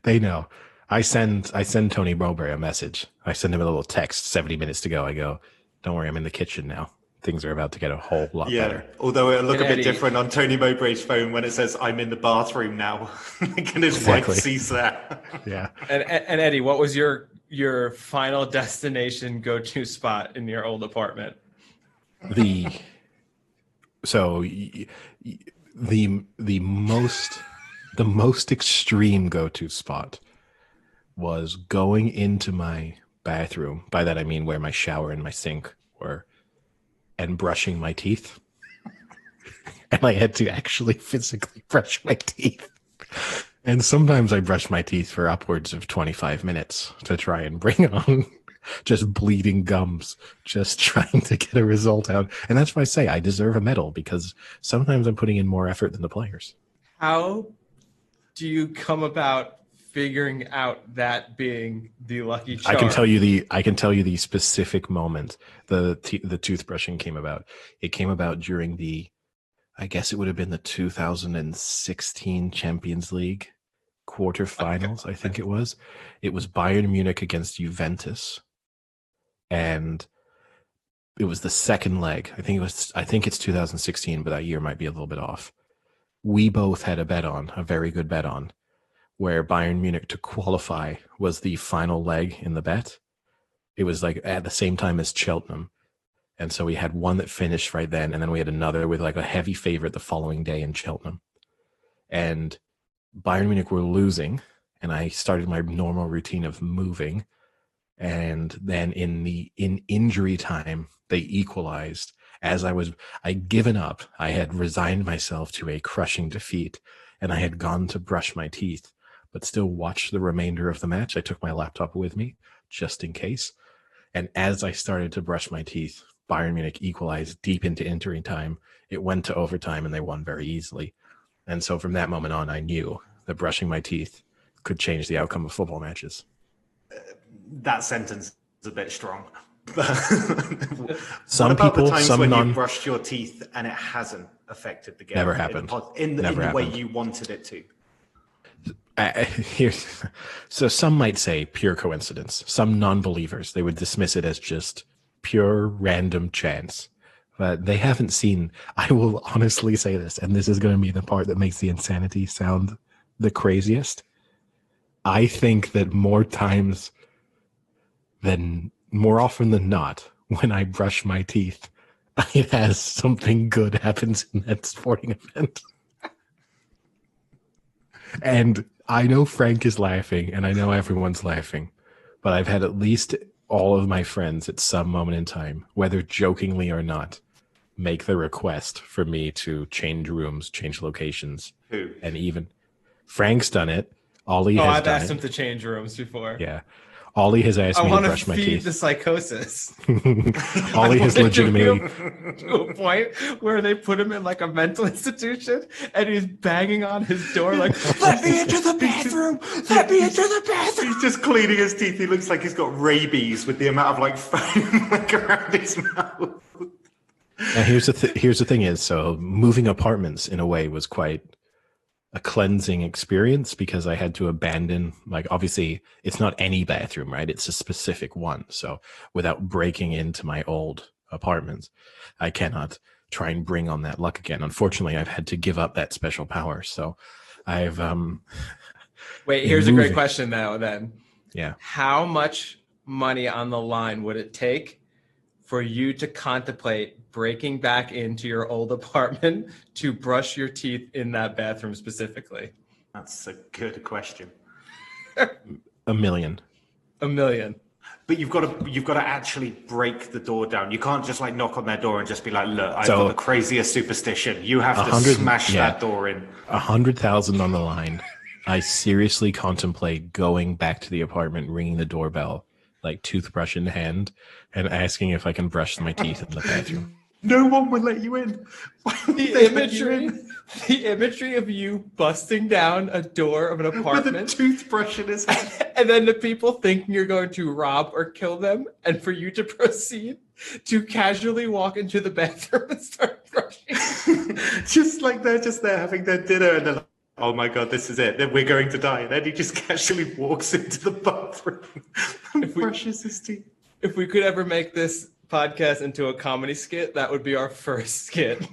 They know. I send Tony Mowbray a message. I send him a little text 70 minutes to go. I go, don't worry, I'm in the kitchen now. Things are about to get a whole lot better. Although it'll look a bit different on Tony Mowbray's phone when it says, I'm in the bathroom now. And his wife sees that. Yeah. And Eddie, what was your final destination go-to spot in your old apartment? The most extreme go-to spot was going into my bathroom. By that I mean where my shower and my sink were, and brushing my teeth. And I had to actually physically brush my teeth. And sometimes I brushed my teeth for upwards of 25 minutes to try and bring on just bleeding gums, just trying to get a result out. And that's why I say I deserve a medal, because sometimes I'm putting in more effort than the players. How do you come about figuring out that being the lucky charm? I can tell you the specific moment the toothbrushing came about. It came about during I guess it would have been the 2016 Champions League quarterfinals. I think it was. It was Bayern Munich against Juventus, and it was the second leg. I think it's 2016, but that year might be a little bit off. We both had a very good bet on, where Bayern Munich to qualify was the final leg in the bet. It was like at the same time as Cheltenham. And so we had one that finished right then, and then we had another with like a heavy favorite the following day in Cheltenham. And Bayern Munich were losing, and I started my normal routine of moving. And then in injury time, they equalized. As I'd given up, I had resigned myself to a crushing defeat, and I had gone to brush my teeth, but still watched the remainder of the match. I took my laptop with me just in case. And as I started to brush my teeth, Bayern Munich equalized deep into injury time. It went to overtime, and they won very easily. And so from that moment on, I knew that brushing my teeth could change the outcome of football matches. That sentence is a bit strong. Some what about people, the times some when non- you brushed your teeth and it hasn't affected the game? Never happened. In Never the way happened. you wanted it to. So some might say pure coincidence. Some non-believers, they would dismiss it as just pure random chance. But they haven't seen, I will honestly say this, and this is going to be the part that makes the insanity sound the craziest. I think that more often than not, when I brush my teeth, it has something good happens in that sporting event. And I know Frank is laughing, and I know everyone's laughing, but I've had at least all of my friends at some moment in time, whether jokingly or not, make the request for me to change rooms, change locations. Who? And even Frank's done it. Ollie has I've done asked it. him to change rooms before. Yeah. Ollie has asked I me to want to brush my feed teeth. the psychosis. Ollie has legitimately. To a point where they put him in like a mental institution, and he's banging on his door like, "Let me into the bathroom! Let me into the bathroom!" He's just cleaning his teeth. He looks like he's got rabies with the amount of like foam like around his mouth. Now here's the thing is, so moving apartments in a way was quite a cleansing experience because I had to abandon, like, obviously it's not any bathroom, right? It's a specific one. So without breaking into my old apartments, I cannot try and bring on that luck again. Unfortunately, I've had to give up that special power. So I've Wait, here's a great question though, then. Yeah. How much money on the line would it take for you to contemplate breaking back into your old apartment to brush your teeth in that bathroom specifically? That's a good question. $1 million. $1 million. But you've got to actually break the door down. You can't just like knock on their door and just be like, "Look, I've got the craziest superstition." You have to smash that door in. 100,000 on the line. I seriously contemplate going back to the apartment, ringing the doorbell, like toothbrush in hand, and asking if I can brush my teeth in the bathroom. No one will let you in. The imagery of you busting down a door of an apartment with a toothbrush in his hand, and then the people thinking you're going to rob or kill them, and for you to proceed to casually walk into the bathroom and start brushing. Just like they're just there having their dinner, and they're like, "Oh my god, this is it. Then we're going to die." And then he just casually walks into the bathroom and brushes his teeth. If we could ever make this podcast into a comedy skit, that would be our first skit.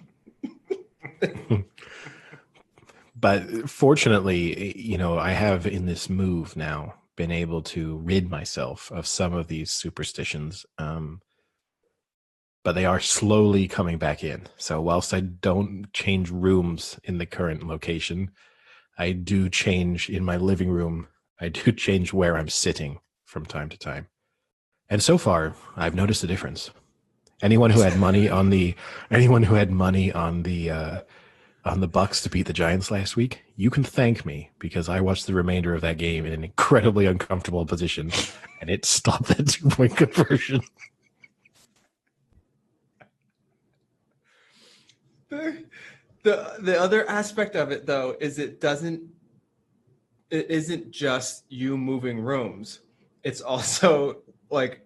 But fortunately, you know, I have in this move now been able to rid myself of some of these superstitions. But they are slowly coming back in. So whilst I don't change rooms in the current location, I do change in my living room. I do change where I'm sitting from time to time. And so far, I've noticed a difference. Anyone who had money on the Bucks to beat the Giants last week, you can thank me because I watched the remainder of that game in an incredibly uncomfortable position, and it stopped that 2-point conversion. The other aspect of it, though, is it isn't just you moving rooms. It's also like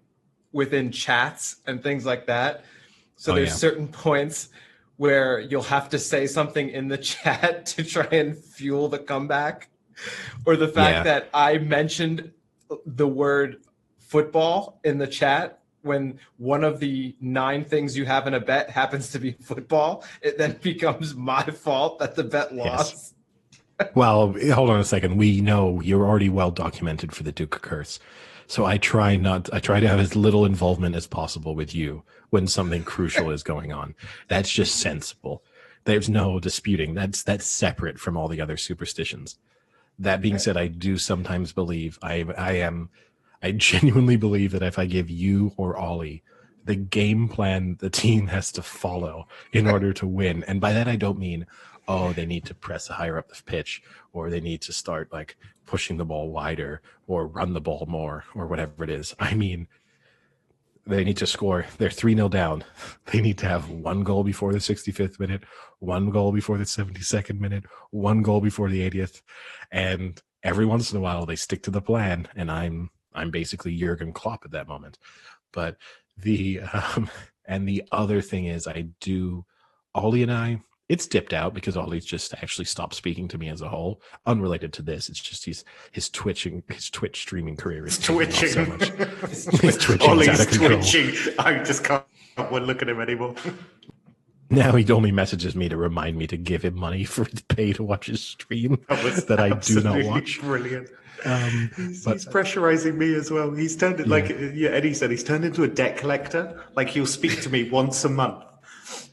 within chats and things like that. So there's certain points where you'll have to say something in the chat to try and fuel the comeback. Or the fact that I mentioned the word football in the chat when one of the 9 things you have in a bet happens to be football, it then becomes my fault that the bet lost. Well, hold on a second. We know you're already well documented for the Duke curse. So I try to have as little involvement as possible with you when something crucial is going on. That's just sensible. There's no disputing. That's separate from all the other superstitions. That being said, I do sometimes believe I genuinely believe that if I give you or Ollie the game plan the team has to follow in order to win, and by that I don't mean, oh, they need to press higher up the pitch, or they need to start like pushing the ball wider, or run the ball more, or whatever it is. I mean, they need to score. They're 3-0 down. They need to have one goal before the 65th minute, one goal before the 72nd minute, one goal before the 80th, and every once in a while they stick to the plan. And I'm basically Jurgen Klopp at that moment. But the other thing is, Ollie and I, it's dipped out because Ollie's just actually stopped speaking to me as a whole, unrelated to this. It's just his Twitch streaming career is twitching so much. He's twitching. Ollie's twitching. I just can't look at him anymore. Now he only messages me to remind me to give him money for pay to watch his stream that I do not watch. Brilliant. He's pressurizing me as well. He's turned it Eddie said, he's turned into a debt collector. Like he'll speak to me once a month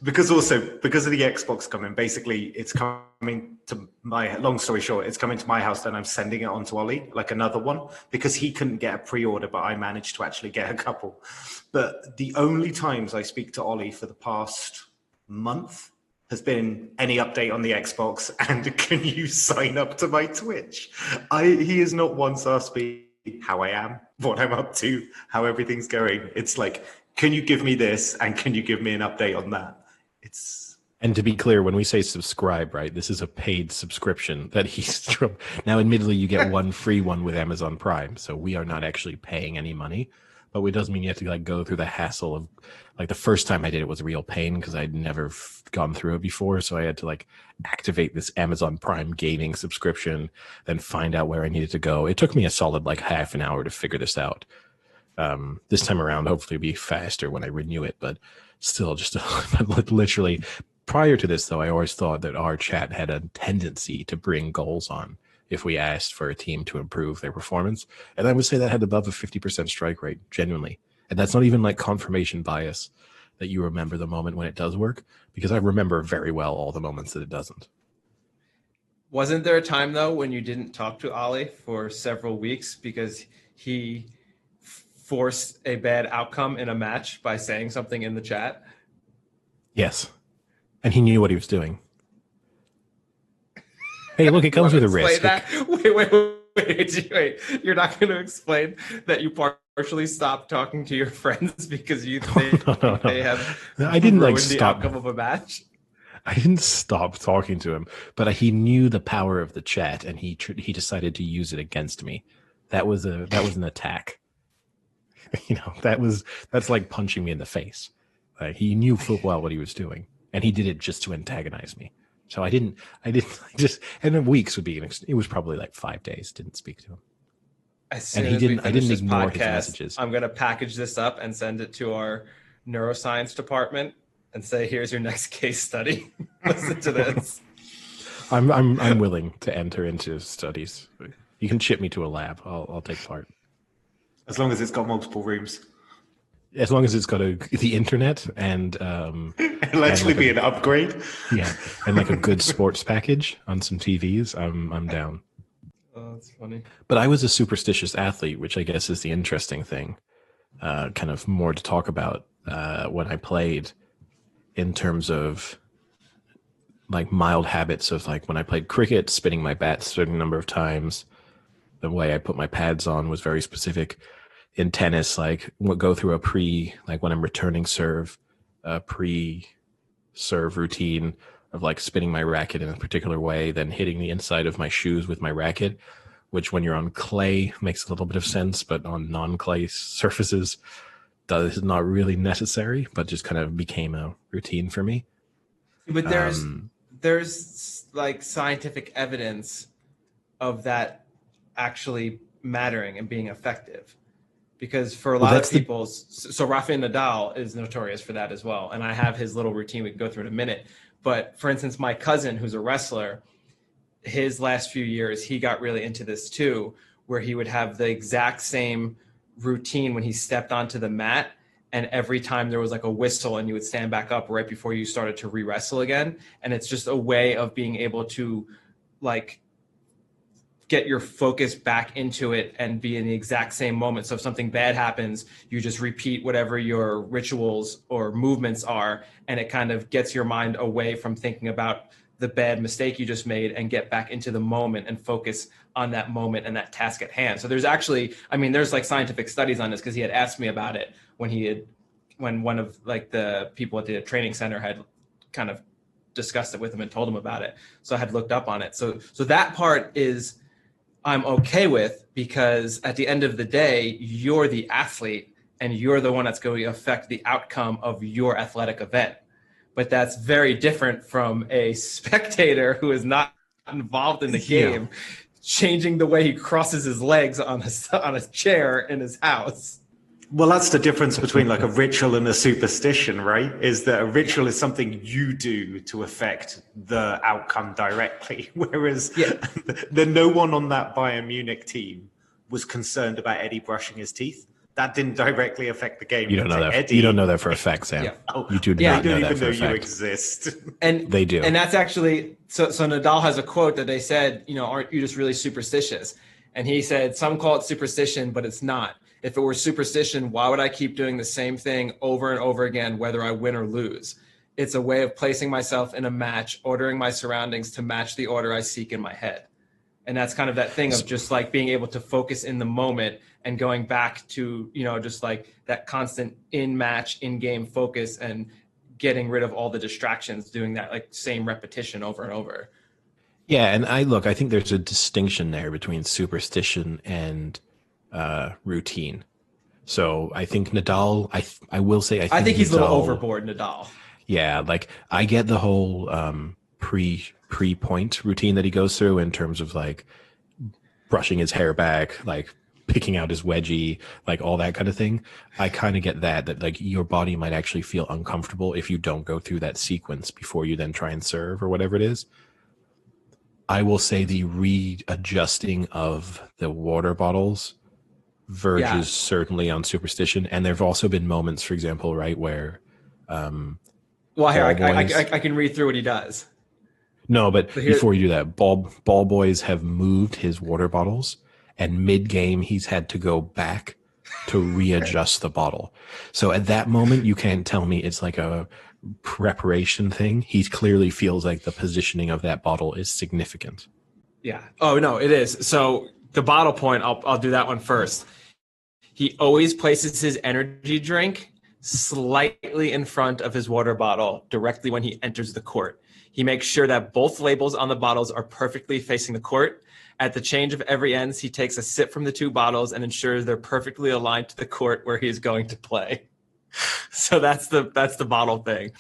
because of the Xbox coming. Basically, it's coming to my. Long story short, it's coming to my house. Then I'm sending it on to Ollie, like another one, because he couldn't get a pre-order, but I managed to actually get a couple. But the only times I speak to Ollie for the past month has been any update on the Xbox and can you sign up to my Twitch? He has not once asked me how I am, what I'm up to, how everything's going. It's like, can you give me this and can you give me an update on that? And to be clear, when we say subscribe, right, this is a paid subscription that he's now. Admittedly, you get one free one with Amazon Prime, so we are not actually paying any money. But it doesn't mean you have to like go through the hassle of like the first time I did it was a real pain because I'd never gone through it before. So I had to like activate this Amazon Prime gaming subscription, then find out where I needed to go. It took me a solid like half an hour to figure this out. This time around, hopefully it'll be faster when I renew it, but still just literally prior to this though, I always thought that our chat had a tendency to bring goals on if we asked for a team to improve their performance. And I would say that had above a 50% strike rate, genuinely. And that's not even like confirmation bias that you remember the moment when it does work, because I remember very well all the moments that it doesn't. Wasn't there a time, though, when you didn't talk to Ollie for several weeks because he forced a bad outcome in a match by saying something in the chat? Yes. And he knew what he was doing. Hey, look, it comes with a risk. Wait. You're not going to explain that you partially stopped talking to your friends because you think they have I didn't ruined like the stop. outcome of a match? I didn't stop talking to him, but he knew the power of the chat, and he decided to use it against me. That was an attack. You know, that's like punching me in the face. He knew full well what he was doing, and he did it just to antagonize me. So I didn't just, and then weeks would be, it was probably like 5 days, didn't speak to him. I didn't ignore his messages. I'm going to package this up and send it to our neuroscience department and say, here's your next case study. Listen to this. I'm willing to enter into studies. You can ship me to a lab. I'll take part. As long as it's got multiple rooms. As long as it's got the internet and it'll actually be an upgrade. Yeah, and like a good sports package on some TVs. I'm down. Oh, that's funny. But I was a superstitious athlete, which I guess is the interesting thing. Kind of more to talk about when I played, in terms of like mild habits of like when I played cricket, spinning my bat a certain number of times. The way I put my pads on was very specific. In tennis, like go through like when I'm returning serve, a pre-serve routine of like spinning my racket in a particular way, then hitting the inside of my shoes with my racket, which when you're on clay makes a little bit of sense, but on non-clay surfaces is not really necessary, but just kind of became a routine for me. But there's like scientific evidence of that actually mattering and being effective. Because for a lot of people, so Rafael Nadal is notorious for that as well. And I have his little routine we can go through in a minute. But for instance, my cousin, who's a wrestler, his last few years, he got really into this too, where he would have the exact same routine when he stepped onto the mat. And every time there was like a whistle and you would stand back up right before you started to re-wrestle again. And it's just a way of being able to like get your focus back into it and be in the exact same moment. So if something bad happens, you just repeat whatever your rituals or movements are, and it kind of gets your mind away from thinking about the bad mistake you just made and get back into the moment and focus on that moment and that task at hand. So there's actually, I mean, there's like scientific studies on this, because he had asked me about it when one of like the people at the training center had kind of discussed it with him and told him about it. So I had looked up on it. So that part is, I'm okay with, because at the end of the day, you're the athlete and you're the one that's going to affect the outcome of your athletic event. But that's very different from a spectator who is not involved in the game, changing the way he crosses his legs on a chair in his house. Well, that's the difference between like a ritual and a superstition, right? Is that a ritual is something you do to affect the outcome directly. Whereas no one on that Bayern Munich team was concerned about Eddie brushing his teeth. That didn't directly affect the game. You don't know that. Eddie, you don't know that for a fact, Sam. Yeah. Oh, you do yeah, not know that for a fact. You exist. And they do. And that's actually, so Nadal has a quote that they said, aren't you just really superstitious? And he said, some call it superstition, but it's not. If it were superstition, why would I keep doing the same thing over and over again, whether I win or lose? It's a way of placing myself in a match, ordering my surroundings to match the order I seek in my head. And that's kind of that thing of just like being able to focus in the moment and going back to, just like that constant in-match, in-game focus and getting rid of all the distractions, doing that like same repetition over and over. Yeah, and I think there's a distinction there between superstition and routine. So I think Nadal, I will say, I think he's a little Nadal, overboard, Nadal. Yeah, like I get the whole pre-point routine that he goes through in terms of like brushing his hair back, like picking out his wedgie, like all that kind of thing. I kind of get that like your body might actually feel uncomfortable if you don't go through that sequence before you then try and serve or whatever it is. I will say the readjusting of the water bottles verges certainly on superstition. And there have also been moments, for example, right, where well, here, I can read through what he does. No, but before you do that, ball boys have moved his water bottles, and mid-game he's had to go back to readjust the bottle. So at that moment, you can't tell me it's like a preparation thing. He clearly feels like the positioning of that bottle is significant. Yeah. Oh, no, it is. So the bottle point, I'll do that one first. He always places his energy drink slightly in front of his water bottle directly when he enters the court. He makes sure that both labels on the bottles are perfectly facing the court. At the change of every ends, he takes a sip from the two bottles and ensures they're perfectly aligned to the court where he is going to play. So that's the bottle thing.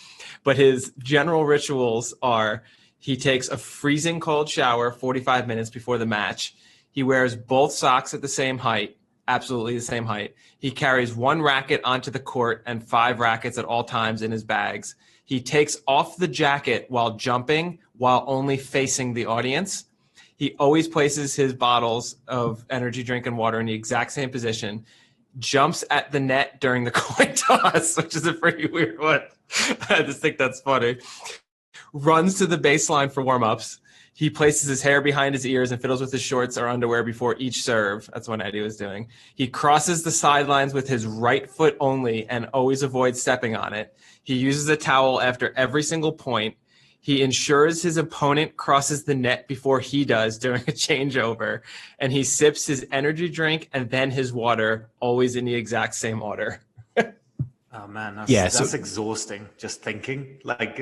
But his general rituals are he takes a freezing cold shower 45 minutes before the match. He wears both socks at the same height, absolutely the same height. He carries one racket onto the court and 5 rackets at all times in his bags. He takes off the jacket while jumping, while only facing the audience. He always places his bottles of energy drink and water in the exact same position, jumps at the net during the coin toss, which is a pretty weird one. I just think that's funny. Runs to the baseline for warm-ups. He places his hair behind his ears and fiddles with his shorts or underwear before each serve. That's what Eddie was doing. He crosses the sidelines with his right foot only and always avoids stepping on it. He uses a towel after every single point. He ensures his opponent crosses the net before he does during a changeover. And he sips his energy drink and then his water, always in the exact same order. Oh man, that's exhausting. Just thinking, like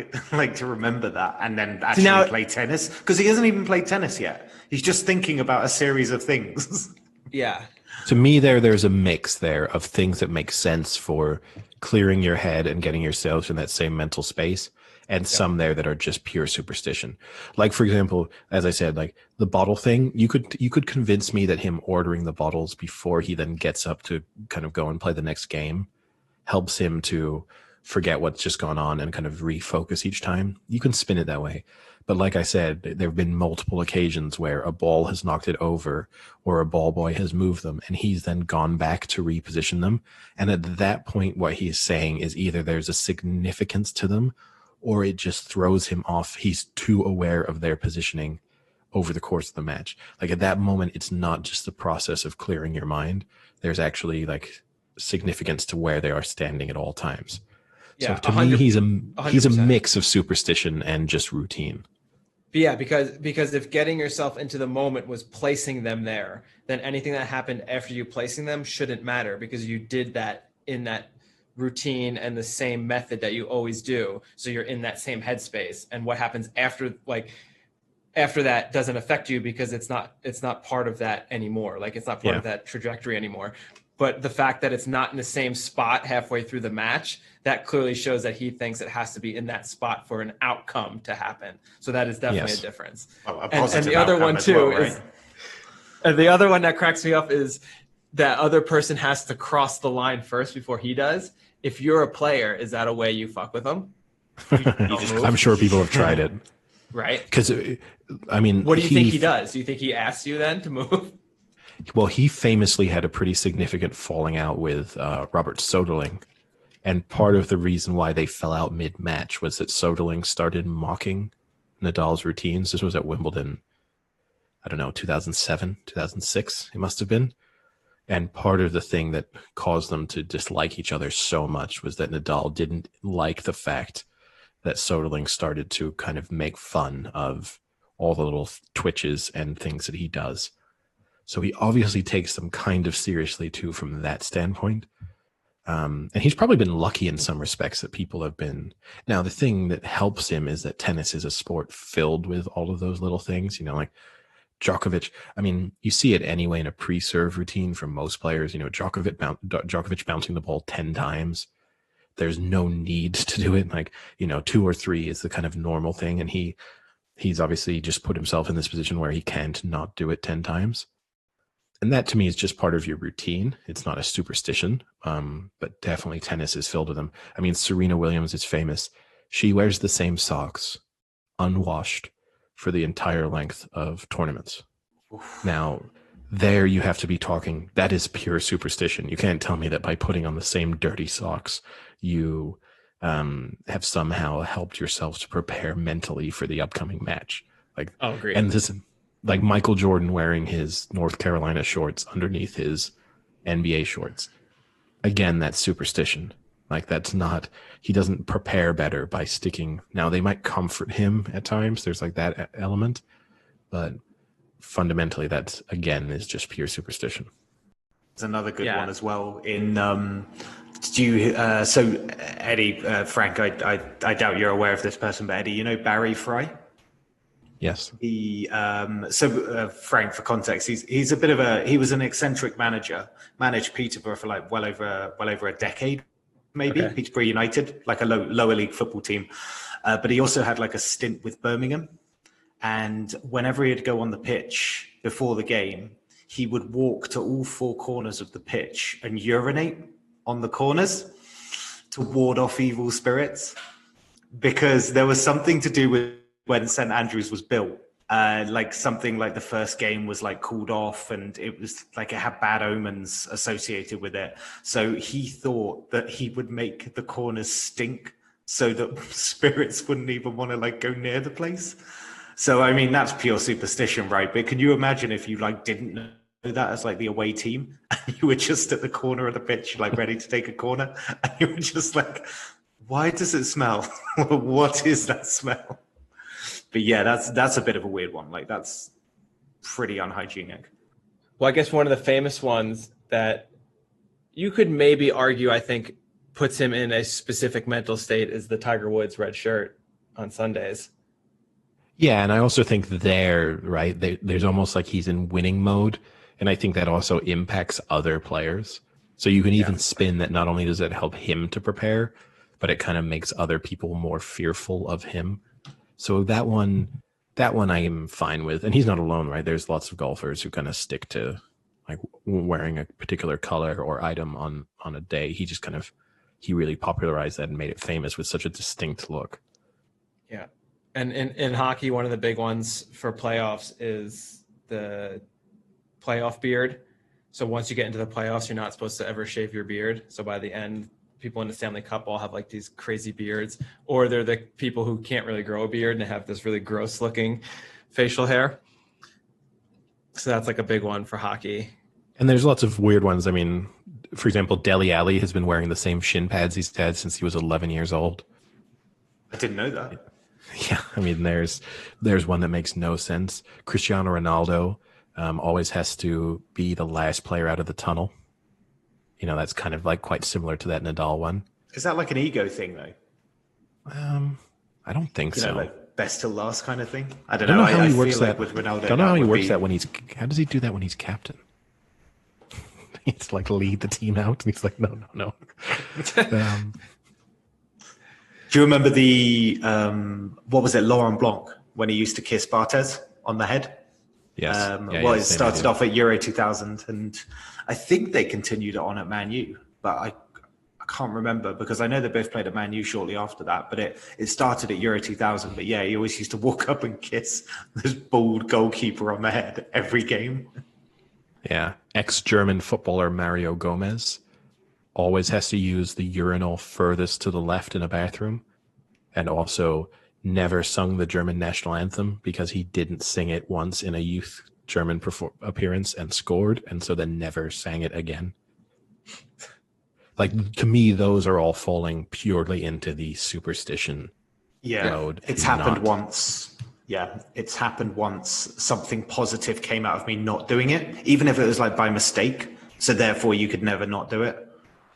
to remember that, and then actually play tennis, because he hasn't even played tennis yet. He's just thinking about a series of things. Yeah. To me, there's a mix there of things that make sense for clearing your head and getting yourself in that same mental space, and some there that are just pure superstition. Like, for example, as I said, like the bottle thing, you could convince me that him ordering the bottles before he then gets up to kind of go and play the next game helps him to forget what's just gone on and kind of refocus each time. You can spin it that way. But like I said, there have been multiple occasions where a ball has knocked it over or a ball boy has moved them and he's then gone back to reposition them. And at that point, what he's saying is either there's a significance to them or it just throws him off. He's too aware of their positioning over the course of the match. Like at that moment, it's not just the process of clearing your mind. There's actually like significance to where they are standing at all times. Yeah, so to me, he's a 100%. mix of superstition and just routine. But yeah, because if getting yourself into the moment was placing them there, then anything that happened after you placing them shouldn't matter because you did that in that routine and the same method that you always do. So you're in that same headspace. And what happens after that doesn't affect you because it's not part of that anymore. Like it's not part of that trajectory anymore. But the fact that it's not in the same spot halfway through the match, that clearly shows that he thinks it has to be in that spot for an outcome to happen. So that is definitely a difference. And the other one too is, and the other one that cracks me up is that other person has to cross the line first before he does. If you're a player, is that a way you fuck with them? I'm sure people have tried it. Right? Because, I mean... What do you think he does? Do you think he asks you then to move? Well, he famously had a pretty significant falling out with Robert Soderling. And part of the reason why they fell out mid-match was that Soderling started mocking Nadal's routines. This was at Wimbledon, I don't know, 2007, 2006, it must have been. And part of the thing that caused them to dislike each other so much was that Nadal didn't like the fact that Soderling started to kind of make fun of all the little twitches and things that he does. So he obviously takes them kind of seriously too from that standpoint. And he's probably been lucky in some respects that people have been. Now, the thing that helps him is that tennis is a sport filled with all of those little things, like Djokovic. I mean, you see it anyway in a pre-serve routine from most players, Djokovic bouncing the ball 10 times. There's no need to do it. Like, 2 or 3 is the kind of normal thing. And he's obviously just put himself in this position where he can't not do it 10 times. And that to me is just part of your routine. It's not a superstition, but definitely tennis is filled with them. I mean, Serena Williams is famous. She wears the same socks, unwashed, for the entire length of tournaments. Oof. Now, there you have to be talking, that is pure superstition. You can't tell me that by putting on the same dirty socks, you have somehow helped yourself to prepare mentally for the upcoming match. Great. And this... like Michael Jordan wearing his North Carolina shorts underneath his NBA shorts. Again, that's superstition. Like that's not, he doesn't prepare better by sticking. Now they might comfort him at times. There's like that element, but fundamentally that's, again, is just pure superstition. There's another good one as well in, so Eddie, Frank, I doubt you're aware of this person, but Eddie, Barry Fry? Yes. Frank, for context, he's a bit of he was an eccentric manager, managed Peterborough for like well over a decade, maybe. Okay. Peterborough United, like a lower league football team. But he also had like a stint with Birmingham. And whenever he'd go on the pitch before the game, he would walk to all 4 corners of the pitch and urinate on the corners to ward off evil spirits, because there was something to do with when St Andrews was built, like something like the first game was like called off and it was like it had bad omens associated with it. So he thought that he would make the corners stink so that spirits wouldn't even want to like go near the place. So, I mean, that's pure superstition, right? But can you imagine if you like didn't know that as like the away team and you were just at the corner of the pitch, like ready to take a corner and you were just like, why does it smell? What is that smell? But yeah, that's a bit of a weird one. Like that's pretty unhygienic. Well, I guess one of the famous ones that you could maybe argue, I think, puts him in a specific mental state is the Tiger Woods red shirt on Sundays. Yeah, and I also think there's almost like he's in winning mode, and I think that also impacts other players. So you can even spin that not only does it help him to prepare, but it kind of makes other people more fearful of him. So that one I am fine with. And he's not alone, right? There's lots of golfers who kind of stick to like wearing a particular color or item on a day. He just kind of he really popularized that and made it famous with such a distinct look. Yeah. And in hockey, one of the big ones for playoffs is the playoff beard. So once you get into the playoffs, you're not supposed to ever shave your beard. So by the end, people in the Stanley Cup all have like these crazy beards, or they're the people who can't really grow a beard and they have this really gross looking facial hair. So that's like a big one for hockey. And there's lots of weird ones. I mean, for example, Dele Alli has been wearing the same shin pads he's had since he was 11 years old. I didn't know that. Yeah, I mean, there's one that makes no sense. Cristiano Ronaldo always has to be the last player out of the tunnel. You know, that's kind of like quite similar to that Nadal one. Is that like an ego thing, though? I don't think so. Like best till last kind of thing. I don't know know. how he works feel that. Like with Ronaldo, don't know how he works that when he's. How does he do that when he's captain? He's like lead the team out, and he's like, no. Do you remember the what was it, Laurent Blanc, when he used to kiss Barthez on the head? Yes. It started off at Euro 2000, and I think they continued it on at Man U, but I can't remember because I know they both played at Man U shortly after that. But it started at Euro 2000. But yeah, he always used to walk up and kiss this bald goalkeeper on the head every game. Yeah, ex-German footballer Mario Gomez always has to use the urinal furthest to the left in a bathroom, and also never sung the German national anthem because he didn't sing it once in a youth German appearance and scored, and so then never sang it again. Like, to me, those are all falling purely into the superstition mode. It's happened once. Yeah, it's happened once. Something positive came out of me not doing it, even if it was like by mistake. So therefore, you could never not do it.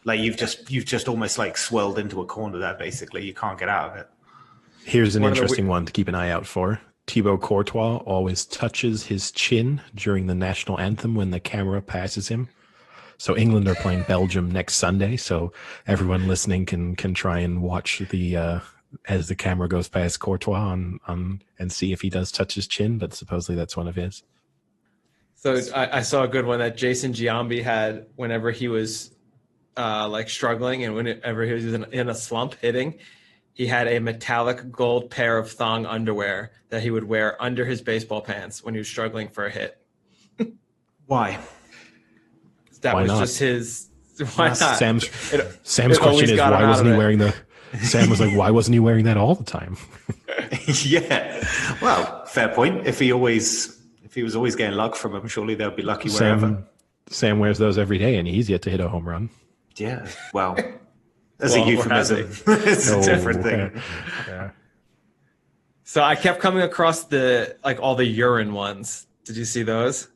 Like you've just almost like swirled into a corner there. Basically, you can't get out of it. Here's an interesting one to keep an eye out for. Thibaut Courtois always touches his chin during the national anthem when the camera passes him. So England are playing Belgium next Sunday. So everyone listening can try and watch the as the camera goes past Courtois on and see if he does touch his chin. But supposedly that's one of his. So I saw a good one that Jason Giambi had whenever he was like struggling and whenever he was in a slump hitting. He had a metallic gold pair of thong underwear that he would wear under his baseball pants when he was struggling for a hit. Why? That why was not? Just his. Why not? Sam's question is why wasn't he wearing the? Sam was like, why wasn't he wearing that all the time? Yeah. Well, fair point. If he was always getting luck from him, surely they'll be lucky wherever. Sam wears those every day, and he's yet to hit a home run. Yeah. Well. As a euphemism. It's a different thing. Yeah. So I kept coming across all the urine ones. Did you see those?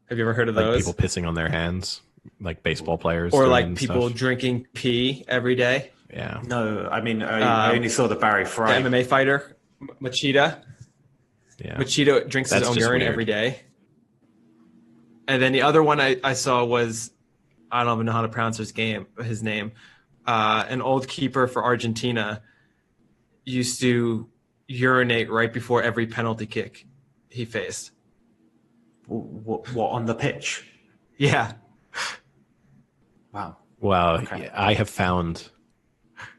Have you ever heard of those? People pissing on their hands, like baseball players. Or like people drinking pee every day. Yeah. No, I mean, I only saw the Barry Fry. The MMA fighter, Machida. Yeah. Machida drinks his own urine every day. And then the other one I saw was, I don't even know how to pronounce his name. An old keeper for Argentina used to urinate right before every penalty kick he faced. What on the pitch? Yeah. Wow. Well, Okay. I have found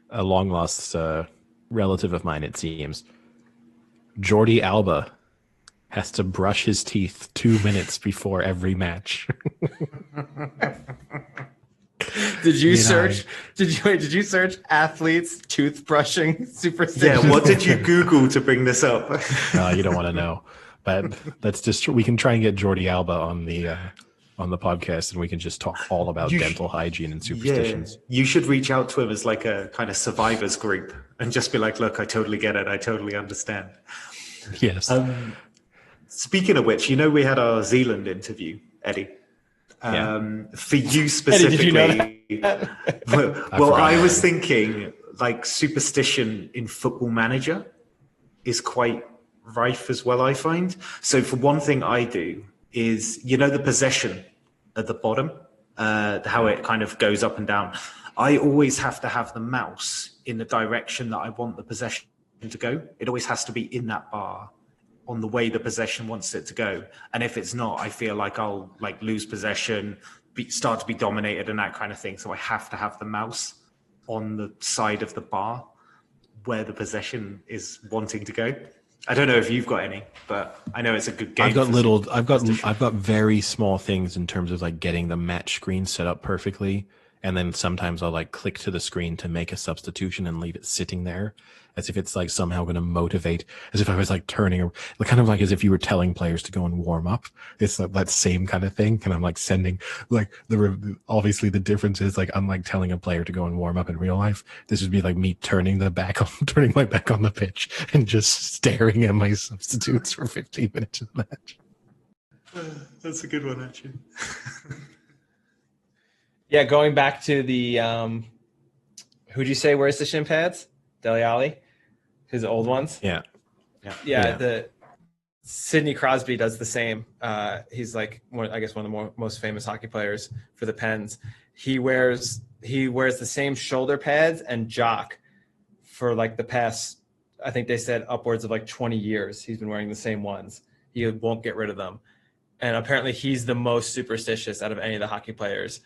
a long lost relative of mine, it seems. Jordi Alba has to brush his teeth 2 minutes before every match. Did you search athletes toothbrushing superstition? Yeah, what did you Google to bring this up? You don't want to know. But we can try and get Jordi Alba on the podcast, and we can just talk all about dental hygiene and superstitions. Yeah, you should reach out to him as like a kind of survivors group and just be like, look, I totally get it. I totally understand. Yes. Speaking of which, we had our Zealand interview, Eddie. For you specifically, Eddie, did you know that? well, I was thinking like superstition in Football Manager is quite rife as well, I find. So for one thing I do is, the possession at the bottom, how it kind of goes up and down. I always have to have the mouse in the direction that I want the possession to go. It always has to be in that bar on the way the possession wants it to go. And if it's not, I feel like I'll lose possession, start to be dominated and that kind of thing. So I have to have the mouse on the side of the bar where the possession is wanting to go. I don't know if you've got any, but I know it's a good game. I've got very small things in terms of like getting the match screen set up perfectly. And then sometimes I'll like click to the screen to make a substitution and leave it sitting there as if it's like somehow going to motivate, as if I was like kind of like as if you were telling players to go and warm up. It's like that same kind of thing. And I'm like sending like obviously the difference is like, I'm like telling a player to go and warm up in real life. This would be like me turning my back on the pitch and just staring at my substitutes for 15 minutes of the match. That's a good one, actually. Yeah, going back to the who'd you say wears the shin pads? Dele Alli, his old ones. Yeah. The Sidney Crosby does the same. He's like one of the most famous hockey players for the Pens. He wears the same shoulder pads and jock for like the past, I think they said upwards of like 20 years. He's been wearing the same ones. He won't get rid of them. And apparently he's the most superstitious out of any of the hockey players.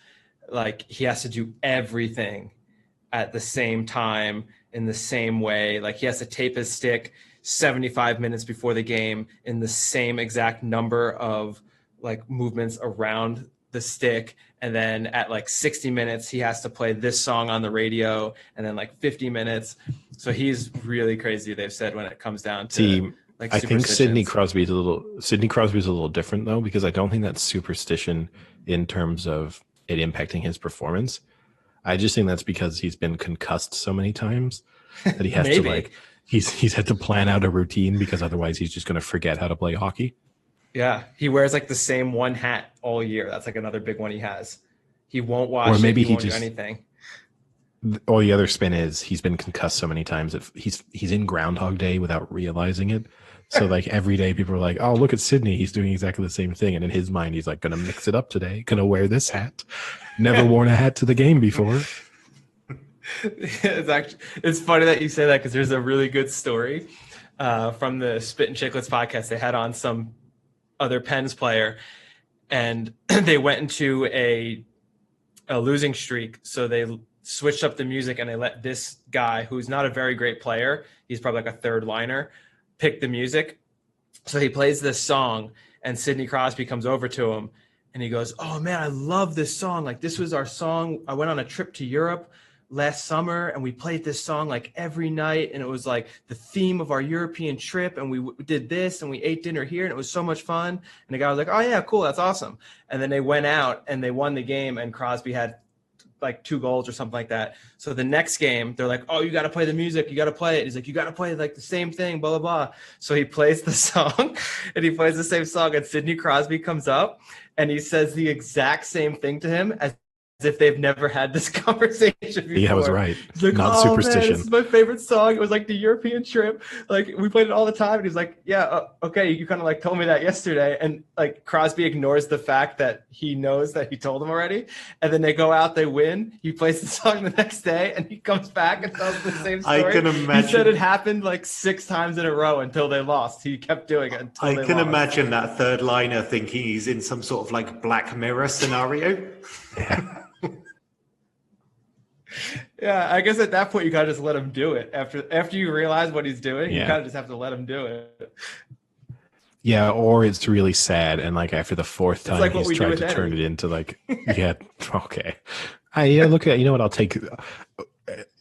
Like he has to do everything at the same time in the same way. Like he has to tape his stick 75 minutes before the game in the same exact number of like movements around the stick. And then at like 60 minutes, he has to play this song on the radio, and then like 50 minutes. So he's really crazy, they've said, when it comes down to like I think Sidney Crosby is a little different though, because I don't think that's superstition in terms of it impacting his performance. I just think that's because he's been concussed so many times that he has to like he's had to plan out a routine, because otherwise he's just going to forget how to play hockey. Yeah, he wears like the same one hat all year. That's like another big one he has. He won't wash or maybe it. He won't do anything. Or the other spin is he's been concussed so many times that he's in Groundhog Day without realizing it. So like every day people are like, oh, look at Sydney. He's doing exactly the same thing. And in his mind, he's like, going to mix it up today. Going to wear this hat. Never worn a hat to the game before. It's funny that you say that, because there's a really good story from the Spit and Chicklets podcast. They had on some other Pens player, and they went into a losing streak. So they switched up the music, and they let this guy, who's not a very great player, he's probably like a third liner, pick the music. So he plays this song, and Sidney Crosby comes over to him and he goes, oh man, I love this song. Like this was our song. I went on a trip to Europe last summer and we played this song like every night. And it was like the theme of our European trip. And we did this and we ate dinner here and it was so much fun. And the guy was like, oh yeah, cool. That's awesome. And then they went out and they won the game, and Crosby had like 2 goals or something like that. So the next game, they're like, oh, you got to play the music. You got to play it. He's like, you got to play like the same thing, blah, blah, blah. So he plays the song and he plays the same song, and Sidney Crosby comes up and he says the exact same thing to him as if they've never had this conversation before. Yeah, I was right. He's like, not superstition. Man, this is my favorite song. It was like the European trip. Like we played it all the time. And he's like, yeah, okay. You kind of like told me that yesterday. And like Crosby ignores the fact that he knows that he told him already. And then they go out, they win. He plays the song the next day and he comes back and tells the same story. I can imagine. He said it happened like 6 times in a row until they lost. He kept doing it until they lost. Imagine that third liner thinking he's in some sort of like Black Mirror scenario. Yeah. Yeah, I guess at that point you gotta just let him do it. After you realize what he's doing, you kind of just have to let him do it. Yeah, or it's really sad, and like after the 4th time he's tried to turn it into like, yeah, okay. Look at, you know what, I'll take.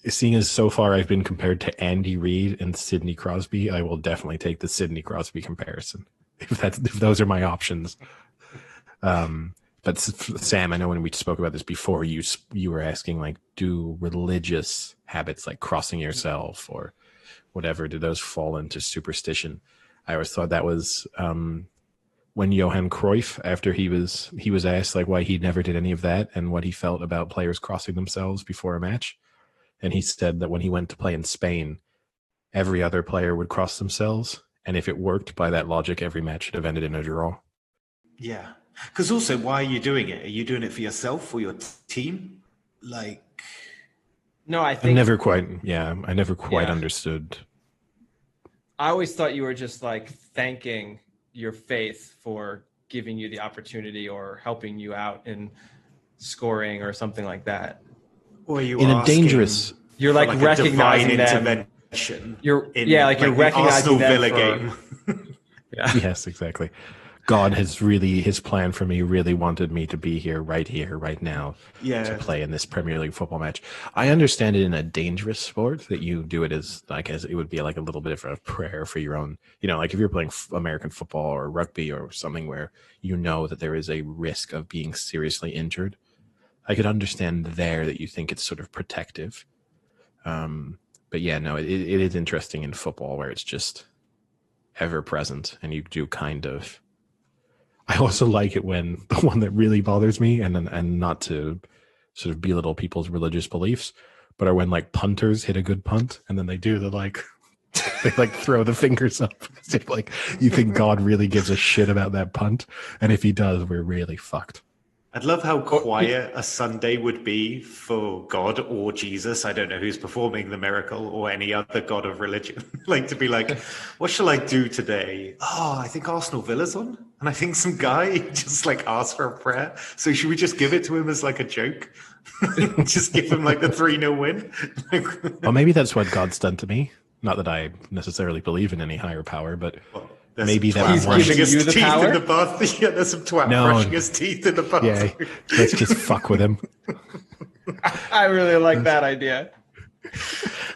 Seeing as so far I've been compared to Andy Reid and Sidney Crosby, I will definitely take the Sidney Crosby comparison if those are my options. But Sam, I know when we spoke about this before, you were asking like, do religious habits like crossing yourself or whatever, do those fall into superstition? I always thought that was when Johan Cruyff, after he was asked like why he never did any of that and what he felt about players crossing themselves before a match, and he said that when he went to play in Spain, every other player would cross themselves, and if it worked by that logic, every match should have ended in a draw. Yeah. Because also, why are you doing it? Are you doing it for yourself or your team? Like, no, I think I never quite understood. I always thought you were just like thanking your faith for giving you the opportunity or helping you out in scoring or something like that. Or are you in a asking dangerous. You're for like a recognizing divine them. intervention? You're in, you're the recognizing Arsenal them Villa for, game. Yeah. Yes, exactly. God has really, his plan for me really wanted me to be here, right now, Yeah. to play in this Premier League football match. I understand it in a dangerous sport that you do it as, like, as it would be like a little bit of a prayer for your own, like if you're playing American football or rugby or something where you know that there is a risk of being seriously injured. I could understand there that you think it's sort of protective. But yeah, no, it is interesting in football where it's just ever present and you do kind of. I also like it when the one that really bothers me, and not to sort of belittle people's religious beliefs, but are when like punters hit a good punt and then they do the they like throw the fingers up as if like you think God really gives a shit about that punt, and if he does, we're really fucked. I'd love how quiet a Sunday would be for God or Jesus. I don't know who's performing the miracle, or any other god of religion. Like to be like, what shall I do today? Oh, I think Arsenal Villa's on. And I think some guy just like asked for a prayer. So should we just give it to him as like a joke? Just give him like the 3-0 win? Well, maybe that's what God's done to me. Not that I necessarily believe in any higher power, but there's maybe some that He's twat brushing giving his you the teeth power? in the bath. Yeah, there's some twat brushing his teeth in the bath. Yeah, let's just fuck with him. I really like that idea.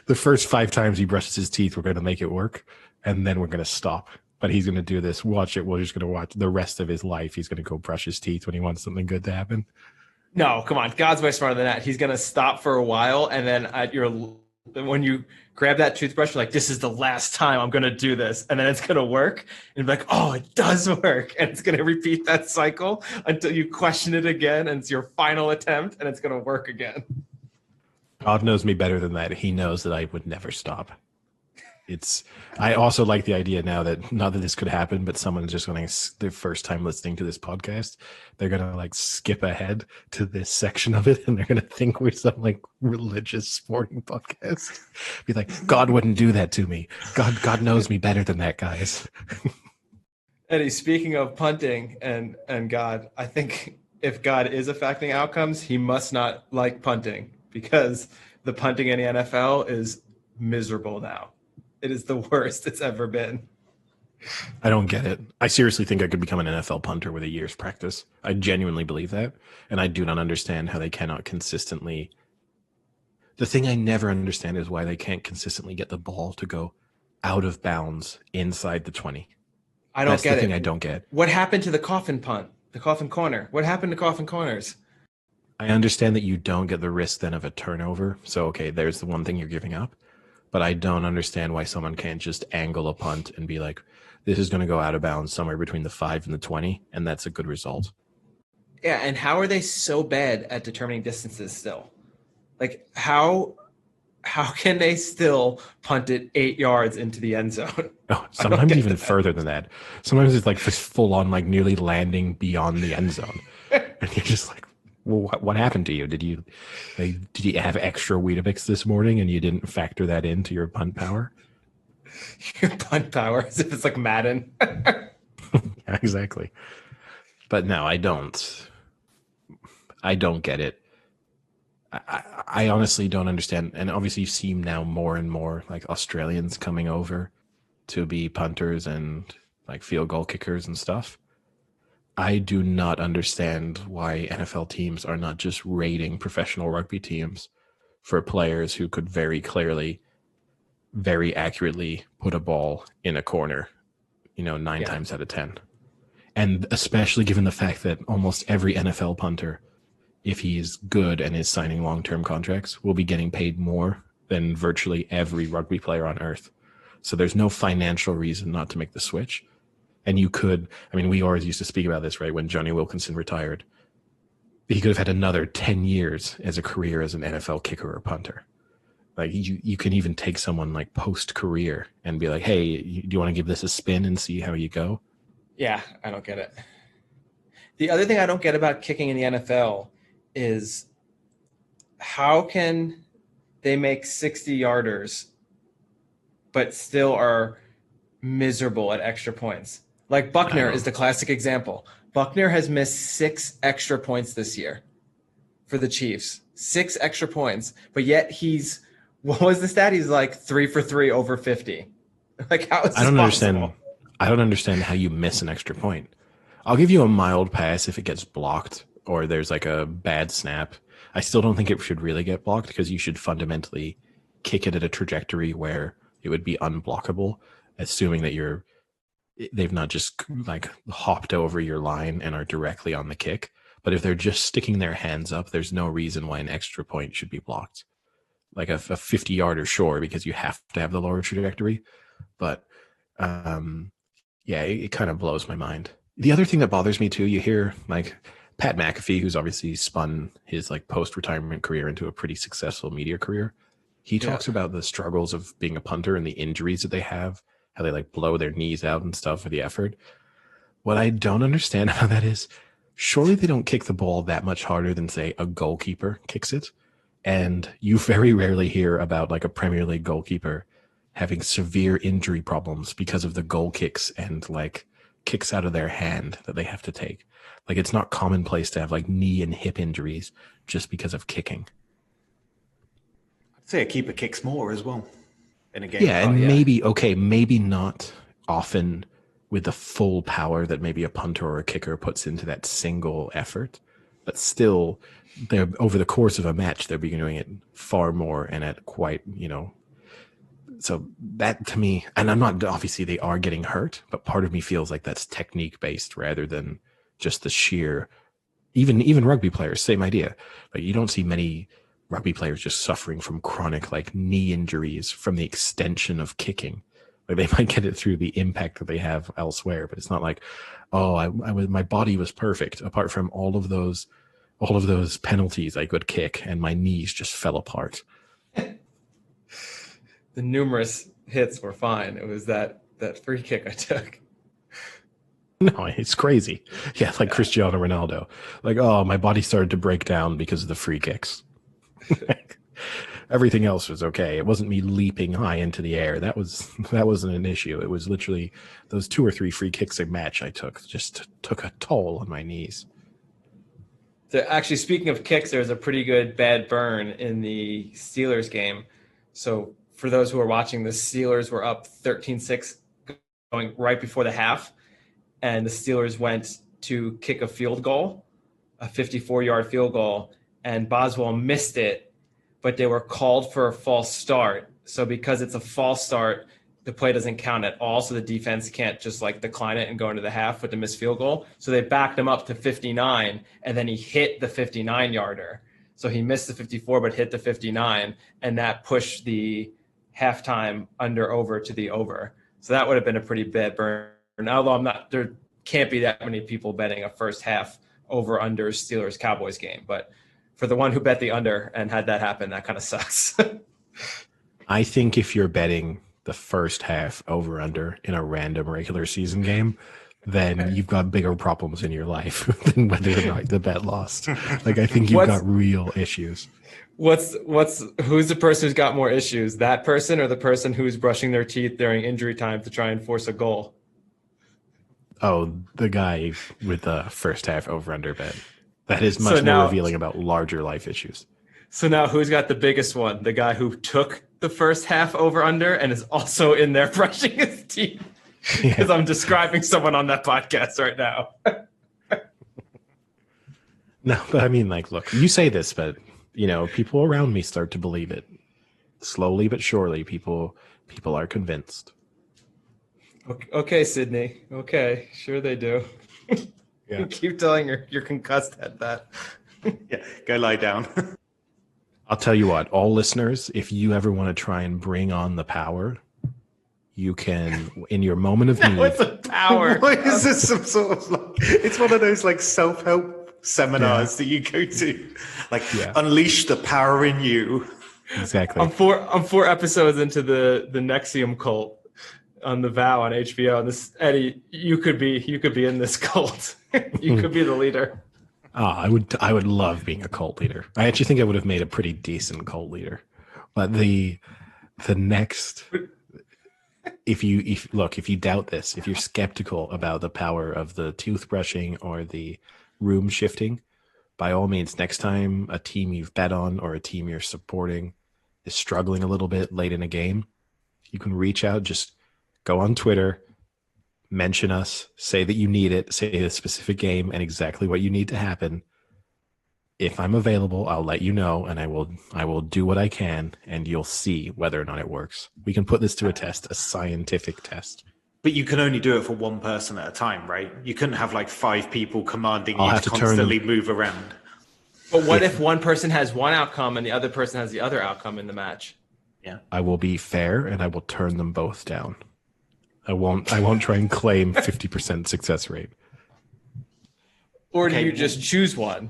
The first 5 times he brushes his teeth, we're going to make it work, and then we're going to stop. But he's going to do this. Watch it. We're just going to watch the rest of his life. He's going to go brush his teeth when he wants something good to happen. No, come on. God's way smarter than that. He's going to stop for a while, and then when you grab that toothbrush, you're like, this is the last time I'm going to do this. And then it's going to work. And you're like, oh, it does work. And it's going to repeat that cycle until you question it again. And it's your final attempt, and it's going to work again. God knows me better than that. He knows that I would never stop. I also like the idea now that not that this could happen, but someone's just going to, their first time listening to this podcast, they're going to like skip ahead to this section of it. And they're going to think we're some like religious sporting podcast. Be like, God wouldn't do that to me. God knows me better than that, guys. Eddie, speaking of punting and God, I think if God is affecting outcomes, he must not like punting, because the punting in the NFL is miserable now. It is the worst it's ever been. I don't get it. I seriously think I could become an NFL punter with a year's practice. I genuinely believe that. And I do not understand how they cannot consistently. The thing I never understand is why they can't consistently get the ball to go out of bounds inside the 20. I don't get it. That's the thing I don't get. What happened to the coffin punt? The coffin corner? What happened to coffin corners? I understand that you don't get the risk then of a turnover. So, okay, there's the one thing you're giving up. But I don't understand why someone can't just angle a punt and be like, this is going to go out of bounds somewhere between the 5 and the 20, and that's a good result. Yeah, and how are they so bad at determining distances still? Like, how can they still punt it 8 yards into the end zone? Oh, sometimes even further than that. Sometimes it's like full on, like nearly landing beyond the end zone. And you're just like, well, what happened to you? Did you have extra Weetabix this morning and you didn't factor that into your punt power? Your punt power, as if it's like Madden. Yeah, exactly. But no, I don't get it. I honestly don't understand. And obviously you see now more and more like Australians coming over to be punters and like field goal kickers and stuff. I do not understand why NFL teams are not just raiding professional rugby teams for players who could very clearly, very accurately put a ball in a corner, 9 times out of 10. And especially given the fact that almost every NFL punter, if he's good and is signing long-term contracts, will be getting paid more than virtually every rugby player on earth. So there's no financial reason not to make the switch. And you could, we always used to speak about this, right? When Johnny Wilkinson retired, he could have had another 10 years as a career as an NFL kicker or punter. Like you can even take someone like post-career and be like, hey, do you want to give this a spin and see how you go? Yeah, I don't get it. The other thing I don't get about kicking in the NFL is how can they make 60-yarders but still are miserable at extra points? Like Buckner is the classic example. Buckner has missed 6 extra points this year for the Chiefs. 6 extra points, but yet what was the stat? He's like 3 for 3 over 50. Like, how is this possible? I don't understand how you miss an extra point. I'll give you a mild pass if it gets blocked or there's like a bad snap. I still don't think it should really get blocked because you should fundamentally kick it at a trajectory where it would be unblockable, assuming that they've not just like hopped over your line and are directly on the kick. But if they're just sticking their hands up, there's no reason why an extra point should be blocked. Like a 50-yarder, sure, because you have to have the lower trajectory. But yeah, it kind of blows my mind. The other thing that bothers me too, you hear like Pat McAfee, who's obviously spun his like post-retirement career into a pretty successful media career. He talks about the struggles of being a punter and the injuries that they have, how they like blow their knees out and stuff for the effort. What I don't understand about that is, surely they don't kick the ball that much harder than, say, a goalkeeper kicks it. And you very rarely hear about like a Premier League goalkeeper having severe injury problems because of the goal kicks and like kicks out of their hand that they have to take. Like, it's not commonplace to have like knee and hip injuries just because of kicking. I'd say a keeper kicks more as well in a game. Yeah, and maybe not often with the full power that maybe a punter or a kicker puts into that single effort, but still, they're over the course of a match, they'll be doing it far more and at quite, so that to me, and I'm not, obviously they are getting hurt, but part of me feels like that's technique based rather than just the sheer, even rugby players, same idea. Like, you don't see many rugby players just suffering from chronic like knee injuries from the extension of kicking. Like, they might get it through the impact that they have elsewhere, but it's not like, my body was perfect apart from all of those penalties I could kick and my knees just fell apart. The numerous hits were fine. It was that free kick I took. No, it's crazy. Yeah, like Cristiano Ronaldo. Like, my body started to break down because of the free kicks. Everything else was okay. It wasn't me leaping high into the air. That wasn't an issue. It was literally those 2 or 3 free kicks a match I just took a toll on my knees. So actually, speaking of kicks, there was a pretty good bad burn in the Steelers game. So for those who are watching, the Steelers were up 13-6 going right before the half, and the Steelers went to kick a field goal, a 54-yard field goal, and Boswell missed it, but they were called for a false start. So because it's a false start, the play doesn't count at all. So the defense can't just like decline it and go into the half with the missed field goal. So they backed him up to 59, and then he hit the 59-yarder. So he missed the 54, but hit the 59, and that pushed the halftime under over to the over. So that would have been a pretty bad burn. Although there can't be that many people betting a first half over under Steelers Cowboys game. But for the one who bet the under and had that happen, that kind of sucks. I think if you're betting the first half over under in a random regular season game, then you've got bigger problems in your life than whether or not the bet lost. Like, I think you've got real issues. Who's the person who's got more issues? That person or the person who's brushing their teeth during injury time to try and force a goal? Oh, the guy with the first half over under bet. That is much more revealing about larger life issues. So now who's got the biggest one? The guy who took the first half over under and is also in there brushing his teeth? Because I'm describing someone on that podcast right now. No, but I mean, like, look, you say this, but people around me start to believe it. Slowly but surely, people are convinced. Okay, Sydney. Okay, sure they do. Yeah. You keep telling her you're concussed at that. Yeah, go lie down. I'll tell you what, all listeners, if you ever want to try and bring on the power, you can, in your moment of need. What's the power? Why is this some sort of like? It's one of those like self-help seminars that you go to, like unleash the power in you. Exactly. I'm 4 episodes into the Nexium cult on The Vow on HBO, and this, Eddie, you could be in this cult. You could be the leader. Oh, I would love being a cult leader. I actually think I would have made a pretty decent cult leader. But the next, if you doubt this, if you're skeptical about the power of the toothbrushing or the room shifting, by all means, next time a team you've bet on or a team you're supporting is struggling a little bit late in a game, you can reach out, just go on Twitter, mention us, say that you need it, say a specific game and exactly what you need to happen. If I'm available, I'll let you know, and I will do what I can, and you'll see whether or not it works. We can put this to a test, a scientific test. But you can only do it for one person at a time, right? You couldn't have like 5 people commanding I'll you have to to turn constantly move around. But what if one person has one outcome and the other person has the other outcome in the match? Yeah. I will be fair, and I will turn them both down. I won't try and claim 50% success rate. Or do you just choose one?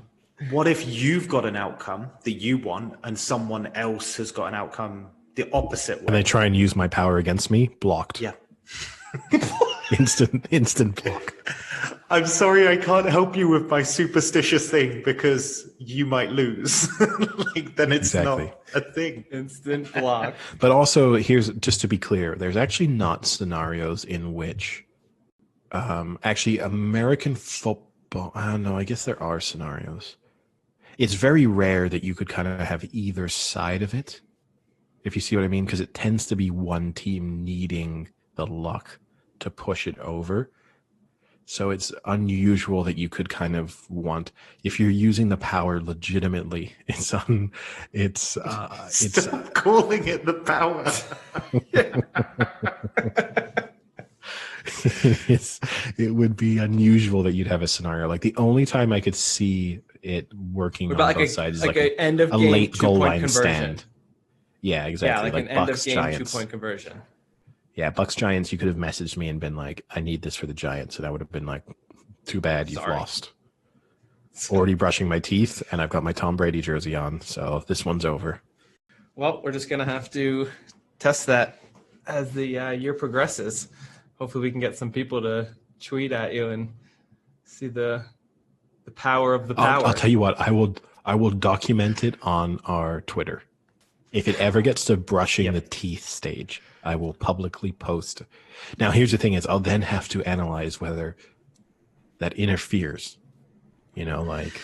What if you've got an outcome that you want and someone else has got an outcome the opposite way? And they try and use my power against me? Blocked. Yeah. Instant block. I'm sorry I can't help you with my superstitious thing because you might lose. Then it's Exactly. not a thing. Instant block. But also, here's just to be clear, there's actually not scenarios in which actually American football, I don't know, I guess there are scenarios. It's very rare that you could kind of have either side of it, if you see what I mean, because it tends to be one team needing the luck to push it over. So it's unusual that you could kind of want, if you're using the power legitimately, Stop it's calling it the power. it would be unusual that you'd have a scenario. Like the only time I could see it working on both sides is like an end of a game late goal 2-point line conversion. stand. Yeah, exactly. Yeah, like an Bucks, end of game Giants. 2-point conversion. Yeah, Bucks Giants, you could have messaged me and been like, I need this for the Giants. And I would have been like, too bad you've lost. Already brushing my teeth, and I've got my Tom Brady jersey on. So this one's over. Well, we're just going to have to test that as the year progresses. Hopefully we can get some people to tweet at you and see the power of the power. I'll tell you what, I will document it on our Twitter. If it ever gets to brushing the teeth stage, I will publicly post. Now, here's the thing is I'll then have to analyze whether that interferes. You know, like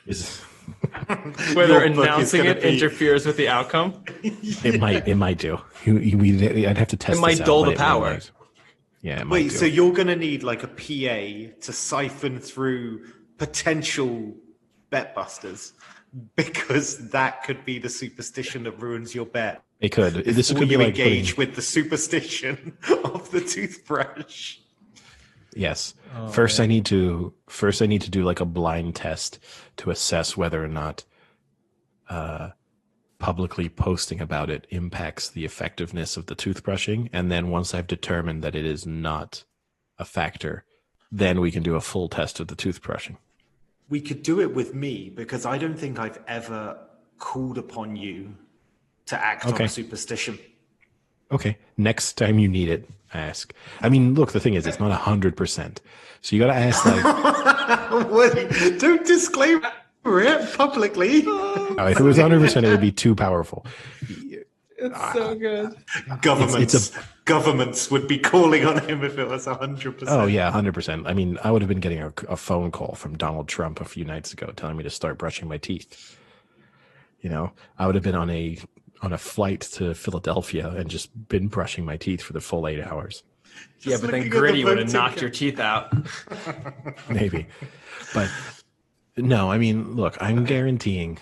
is whether announcing it interferes with the outcome. It might do. I'd have to test. It might dull the power. Yeah. Wait, so you're going to need like a PA to siphon through potential bet busters because that could be the superstition that ruins your bet. It could. This Will could be you like engage with the superstition of the toothbrush? Yes. First, I need to do like a blind test to assess whether or not publicly posting about it impacts the effectiveness of the toothbrushing. And then once I've determined that it is not a factor, then we can do a full test of the toothbrushing. We could do it with me because I don't think I've ever called upon you to act on a superstition. Okay. Next time you need it, ask. I mean, look, the thing is, it's not 100%. So you got to ask, like, don't disclaim it publicly. If it was 100%, it would be too powerful. It's so good. Governments would be calling on him if it was 100%. Oh yeah, 100%. I mean, I would have been getting a phone call from Donald Trump a few nights ago telling me to start brushing my teeth. You know, I would have been on a flight to Philadelphia and just been brushing my teeth for the full 8 hours. Yeah, but then Gritty would have knocked your teeth out. Maybe. But no, I mean, look, I'm guaranteeing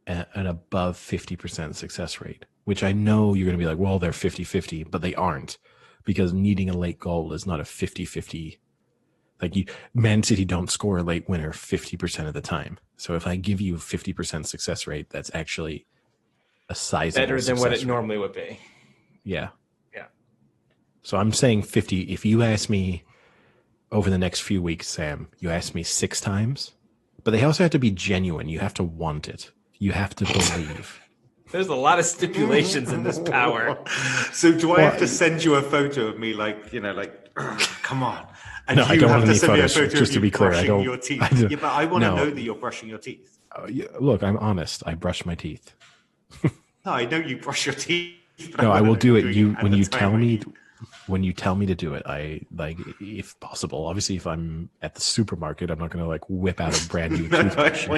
an above 50% success rate, which I know you're going to be like, well, they're 50-50, but they aren't, because needing a late goal is not a 50-50. Like Man City don't score a late winner 50% of the time. So if I give you a 50% success rate, that's actually a sizable better than what it rate. normally would be. Yeah. Yeah. So I'm saying 50. If you ask me over the next few weeks, Sam, you ask me 6 times, but they also have to be genuine. You have to want it. You have to believe. There's a lot of stipulations in this power. So do I have to send you a photo of me, like, come on? And no, I don't want any photos. Photo Just to be clear, I don't. Your teeth. Yeah, but I want to know that you're brushing your teeth. Look, I'm honest. I brush my teeth. No, I know you brush your teeth. No, I will do it. When you tell me, when you tell me to do it, I like, if possible. Obviously, if I'm at the supermarket, I'm not going to like whip out a brand new toothbrush.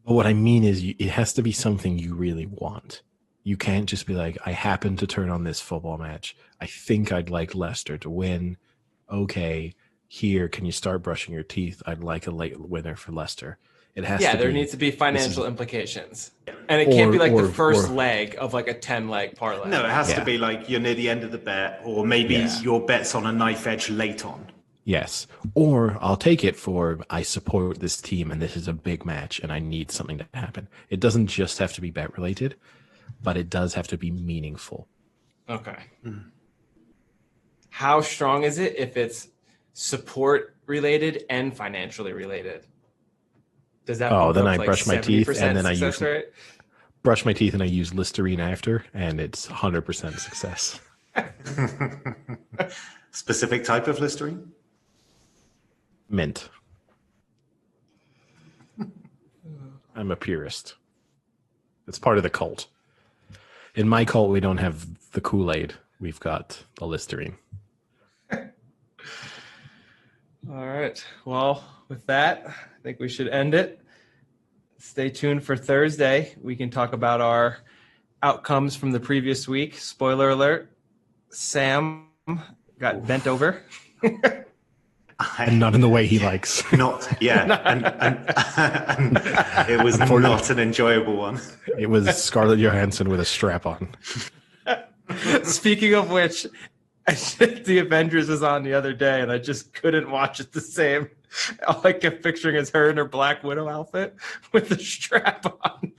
But what I mean is, it has to be something you really want. You can't just be like, I happen to turn on this football match. I think I'd like Leicester to win. Okay, here, can you start brushing your teeth? I'd like a late winner for Leicester. It has to there be, needs to be financial implications. And it can't be like the first leg of like a 10-leg parlay. No, it has to be like you're near the end of the bet, or maybe your bet's on a knife edge late on. Yes. Or I'll take it for, I support this team and this is a big match and I need something to happen. It doesn't just have to be bet related, but it does have to be meaningful. Okay. How strong is it if it's support related and financially related? Does that then I like brush my teeth and then I use brush my teeth and I use Listerine after, and it's 100% success. Specific type of Listerine? Mint. I'm a purist. It's part of the cult. In my cult, we don't have the Kool-Aid. We've got the Listerine. All right. Well, with that, I think we should end it. Stay tuned for Thursday. We can talk about our outcomes from the previous week. Spoiler alert, Sam got bent over. And not in the way he likes. And it was not an enjoyable one. It was Scarlett Johansson with a strap on. Speaking of which, The Avengers was on the other day, and I just couldn't watch it the same. All I kept picturing is her in her Black Widow outfit with the strap on.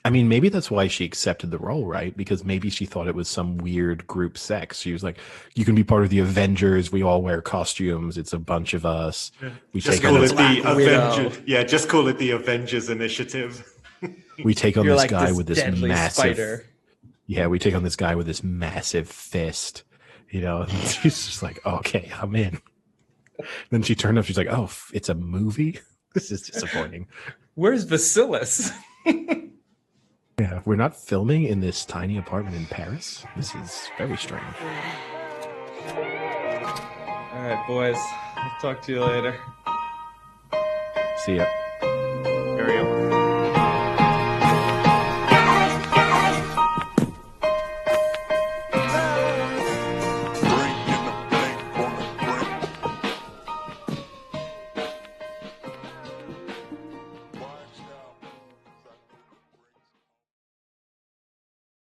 I mean, maybe that's why she accepted the role, right? Because maybe she thought it was some weird group sex. She was like, you can be part of the Avengers. We all wear costumes. It's a bunch of us. We just call it the Avengers. Yeah, just call it the Avengers Initiative. We take on this guy this with this massive spider. Yeah, we take on this guy with this massive fist. You know, she's just like, okay, I'm in. Then she turned up. She's like, oh, it's a movie? This is disappointing. Where's Vasilis? Yeah, we're not filming in this tiny apartment in Paris. This is very strange. All right, boys. I'll talk to you later. See ya. Here we go.